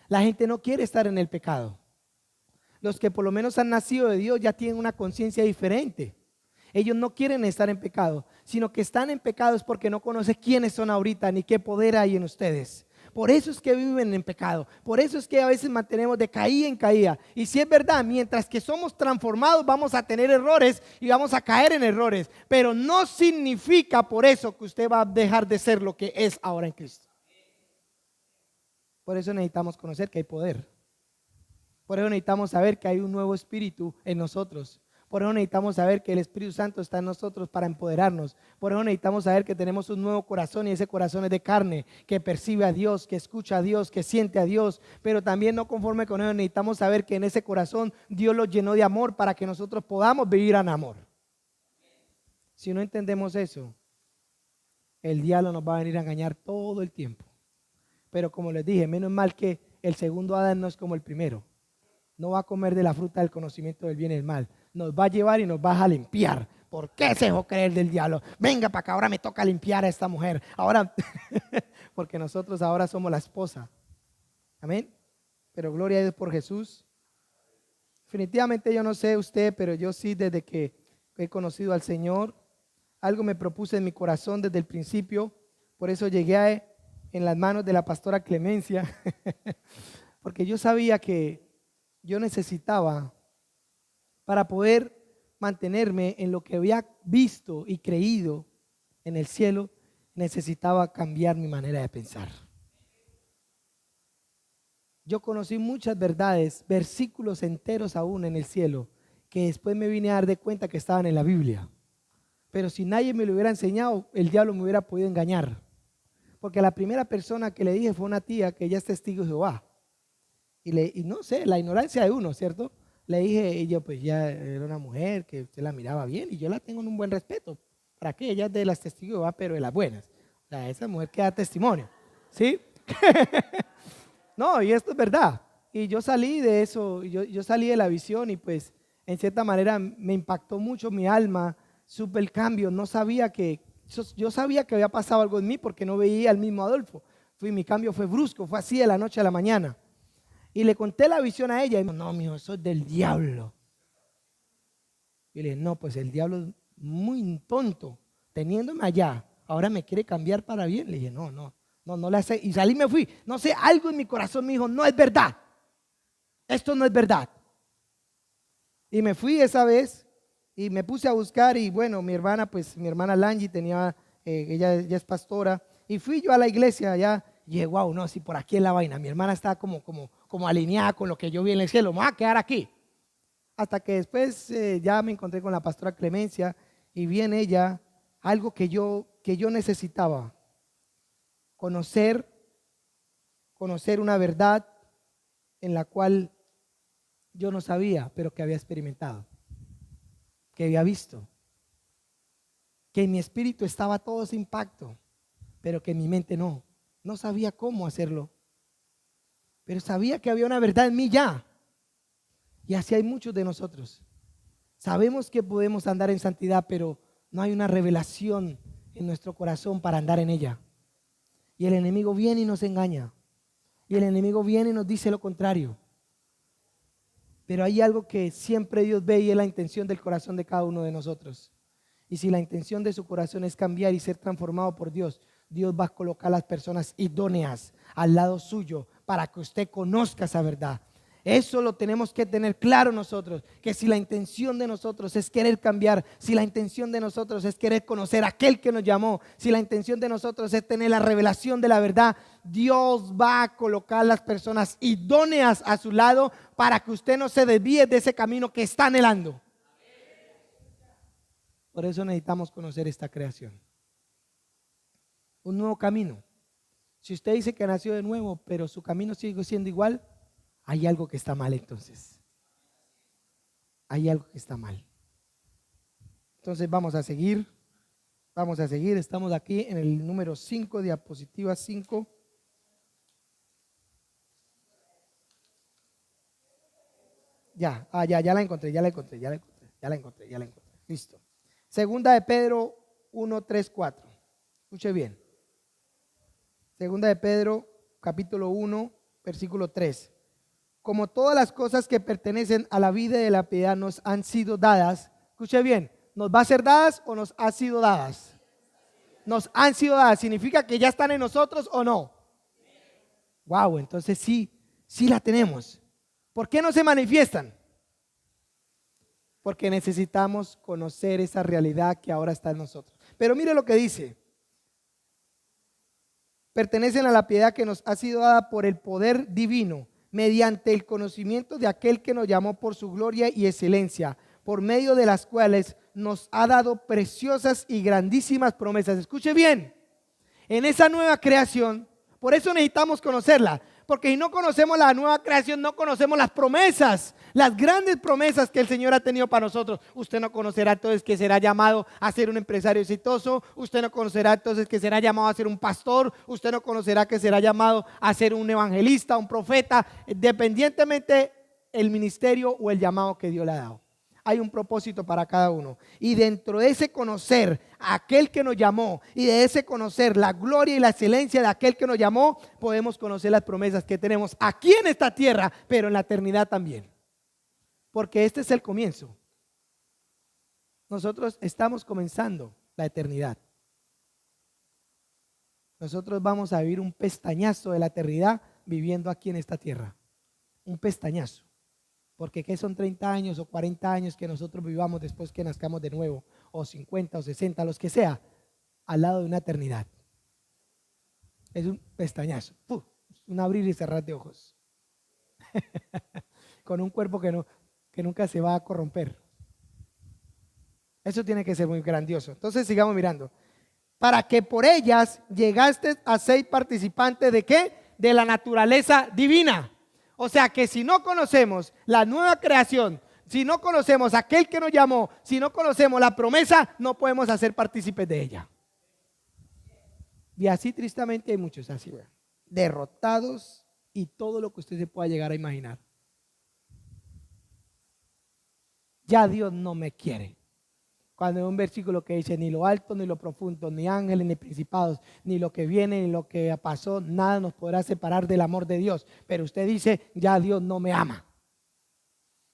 La gente no quiere estar en el pecado. Los que por lo menos han nacido de Dios ya tienen una conciencia diferente. Ellos no quieren estar en pecado, sino que están en pecado es porque no conocen quiénes son ahorita ni qué poder hay en ustedes. Por eso es que viven en pecado. Por eso es que a veces mantenemos de caída en caída. Y si es verdad, mientras que somos transformados vamos a tener errores y vamos a caer en errores. Pero no significa por eso que usted va a dejar de ser lo que es ahora en Cristo. Por eso necesitamos conocer que hay poder. Por eso necesitamos saber que hay un nuevo espíritu en nosotros. Por eso necesitamos saber que el Espíritu Santo está en nosotros para empoderarnos. Por eso necesitamos saber que tenemos un nuevo corazón y ese corazón es de carne, que percibe a Dios, que escucha a Dios, que siente a Dios. Pero también no conforme con eso necesitamos saber que en ese corazón Dios lo llenó de amor para que nosotros podamos vivir en amor. Si no entendemos eso, el diablo nos va a venir a engañar todo el tiempo. Pero como les dije, menos mal que el segundo Adán no es como el primero. No va a comer de la fruta del conocimiento del bien y del mal. Nos va a llevar y nos va a limpiar. ¿Por qué se dejó creer del diablo? Venga para acá, ahora me toca limpiar a esta mujer. Ahora, porque nosotros ahora somos la esposa. Amén. Pero gloria a Dios por Jesús. Definitivamente yo no sé usted, pero yo sí desde que he conocido al Señor, algo me propuse en mi corazón desde el principio. Por eso llegué en las manos de la pastora Clemencia. Porque yo sabía que yo necesitaba, para poder mantenerme en lo que había visto y creído en el cielo, necesitaba cambiar mi manera de pensar. Yo conocí muchas verdades, versículos enteros aún en el cielo, que después me vine a dar de cuenta que estaban en la Biblia. Pero si nadie me lo hubiera enseñado, el diablo me hubiera podido engañar. Porque la primera persona que le dije fue una tía que ella es testigo de Jehová. Y no sé, la ignorancia de uno, ¿cierto? Le dije, y yo pues ya era una mujer que usted la miraba bien y yo la tengo en un buen respeto. ¿Para qué? Ella es de las testigos de Jehová, pero de las buenas. O sea, esa mujer que da testimonio, ¿sí? No, y esto es verdad. Y yo salí de eso, yo salí de la visión y pues en cierta manera me impactó mucho mi alma, supe el cambio, no sabía yo sabía que había pasado algo en mí porque no veía al mismo Adolfo. Mi cambio fue brusco, fue así de la noche a la mañana. Y le conté la visión a ella y me dijo, no, mijo, eso es del diablo. Y le dije, no, pues el diablo es muy tonto, teniéndome allá, ahora me quiere cambiar para bien. Le dije, no le hace. Y salí y me fui. No sé, algo en mi corazón me dijo, no es verdad. Esto no es verdad. Y me fui esa vez y me puse a buscar y bueno, mi hermana Langi tenía, ella es pastora. Y fui yo a la iglesia allá. Y dije, wow, no, si por aquí es la vaina. Mi hermana está como alineada con lo que yo vi en el cielo. Me voy a quedar aquí. Hasta que después ya me encontré con la pastora Clemencia y vi en ella algo que yo necesitaba. Conocer una verdad en la cual yo no sabía, pero que había experimentado, que había visto. Que en mi espíritu estaba todo ese impacto, pero que en mi mente no. No sabía cómo hacerlo, pero sabía que había una verdad en mí ya. Y así hay muchos de nosotros. Sabemos que podemos andar en santidad, pero no hay una revelación en nuestro corazón para andar en ella. Y el enemigo viene y nos engaña. Y el enemigo viene y nos dice lo contrario. Pero hay algo que siempre Dios ve y es la intención del corazón de cada uno de nosotros. Y si la intención de su corazón es cambiar y ser transformado por Dios, Dios va a colocar las personas idóneas al lado suyo para que usted conozca esa verdad. Eso lo tenemos que tener claro nosotros, que si la intención de nosotros es querer cambiar, si la intención de nosotros es querer conocer a aquel que nos llamó, si la intención de nosotros es tener la revelación de la verdad, Dios va a colocar las personas idóneas a su lado para que usted no se desvíe de ese camino que está anhelando. Por eso necesitamos conocer esta creación. Un nuevo camino. Si usted dice que nació de nuevo, pero su camino sigue siendo igual, hay algo que está mal entonces. Hay algo que está mal. Entonces vamos a seguir. Estamos aquí en el número 5, diapositiva 5. Ya la encontré. Listo. Segunda de Pedro 1, 3, 4. Escuche bien. Segunda de Pedro, capítulo 1, versículo 3. como todas las cosas que pertenecen a la vida y de la piedad nos han sido dadas. Escuche bien, ¿nos va a ser dadas o nos han sido dadas? Nos han sido dadas. ¿Significa que ya están en nosotros o no? Wow, entonces sí la tenemos. ¿Por qué no se manifiestan? Porque necesitamos conocer esa realidad que ahora está en nosotros. Pero mire lo que dice. Pertenecen a la piedad que nos ha sido dada por el poder divino, mediante el conocimiento de aquel que nos llamó por su gloria y excelencia, por medio de las cuales nos ha dado preciosas y grandísimas promesas. Escuche bien, en esa nueva creación, por eso necesitamos conocerla, porque si no conocemos la nueva creación, no conocemos las promesas, las grandes promesas que el Señor ha tenido para nosotros. Usted no conocerá entonces que será llamado a ser un empresario exitoso, usted no conocerá entonces que será llamado a ser un pastor, usted no conocerá que será llamado a ser un evangelista, un profeta, dependientemente el ministerio o el llamado que Dios le ha dado. Hay un propósito para cada uno. Y dentro de ese conocer a aquel que nos llamó y de ese conocer la gloria y la excelencia de aquel que nos llamó, podemos conocer las promesas que tenemos aquí en esta tierra, pero en la eternidad también. Porque este es el comienzo. Nosotros estamos comenzando la eternidad. Nosotros vamos a vivir un pestañazo de la eternidad viviendo aquí en esta tierra. Un pestañazo. Porque ¿qué son 30 años o 40 años que nosotros vivamos después que nazcamos de nuevo? O 50 o 60, los que sea, al lado de una eternidad. Es un pestañazo, un abrir y cerrar de ojos. Con un cuerpo que nunca se va a corromper. Eso tiene que ser muy grandioso. Entonces sigamos mirando. Para que por ellas llegaste a ser participantes ¿de qué? De la naturaleza divina. O sea que si no conocemos la nueva creación, si no conocemos a aquel que nos llamó, si no conocemos la promesa, no podemos hacer partícipes de ella. Y así tristemente hay muchos así, derrotados y todo lo que usted se pueda llegar a imaginar. Ya Dios no me quiere. Cuando hay un versículo que dice, ni lo alto, ni lo profundo, ni ángeles, ni principados, ni lo que viene, ni lo que pasó, nada nos podrá separar del amor de Dios. Pero usted dice, ya Dios no me ama.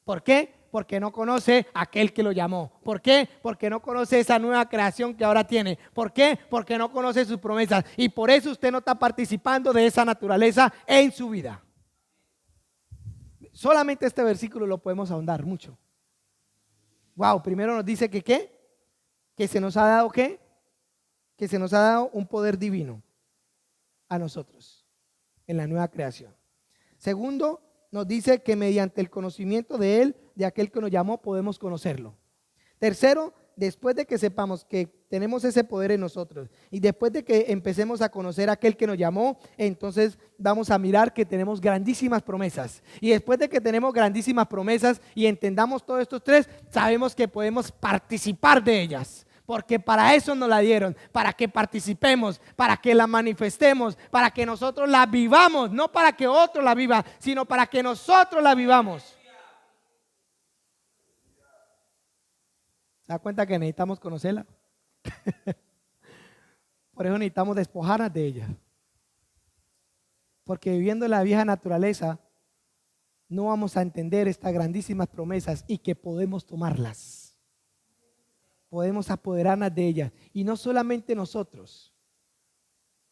¿Por qué? Porque no conoce a aquel que lo llamó. ¿Por qué? Porque no conoce esa nueva creación que ahora tiene. ¿Por qué? Porque no conoce sus promesas. Y por eso usted no está participando de esa naturaleza en su vida. Solamente este versículo lo podemos ahondar mucho. Wow, primero nos dice que ¿qué? Que se nos ha dado ¿qué? Que se nos ha dado un poder divino a nosotros en la nueva creación. Segundo, nos dice que mediante el conocimiento de Él, de aquel que nos llamó, podemos conocerlo. Tercero, después de que sepamos que tenemos ese poder en nosotros y después de que empecemos a conocer a aquel que nos llamó, entonces vamos a mirar que tenemos grandísimas promesas. Y después de que tenemos grandísimas promesas y entendamos todos estos tres, sabemos que podemos participar de ellas. Porque para eso nos la dieron, para que participemos, para que la manifestemos, para que nosotros la vivamos, no para que otro la viva, sino para que nosotros la vivamos. ¿Se da cuenta que necesitamos conocerla? Por eso necesitamos despojarnos de ella. Porque viviendo la vieja naturaleza, no vamos a entender estas grandísimas promesas y que podemos tomarlas. Podemos apoderarnos de ellas. Y no solamente nosotros,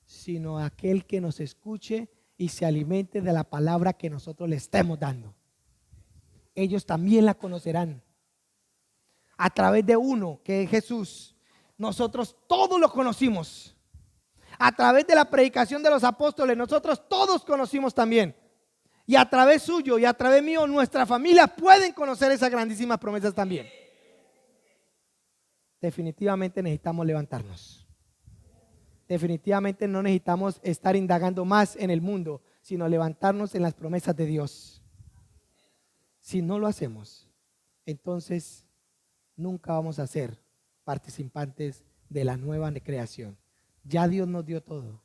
sino aquel que nos escuche y se alimente de la palabra que nosotros le estemos dando. Ellos también la conocerán. A través de uno que es Jesús, nosotros todos lo conocimos. A través de la predicación de los apóstoles, nosotros todos conocimos también. Y a través suyo y a través mío, nuestra familia pueden conocer esas grandísimas promesas también. Definitivamente necesitamos levantarnos. Definitivamente no necesitamos estar indagando más en el mundo, sino levantarnos en las promesas de Dios. Si no lo hacemos, entonces nunca vamos a ser participantes de la nueva creación. Ya Dios nos dio todo.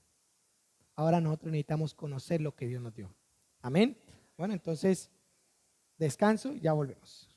Ahora nosotros necesitamos conocer lo que Dios nos dio. Amén. Bueno, entonces descanso y ya volvemos.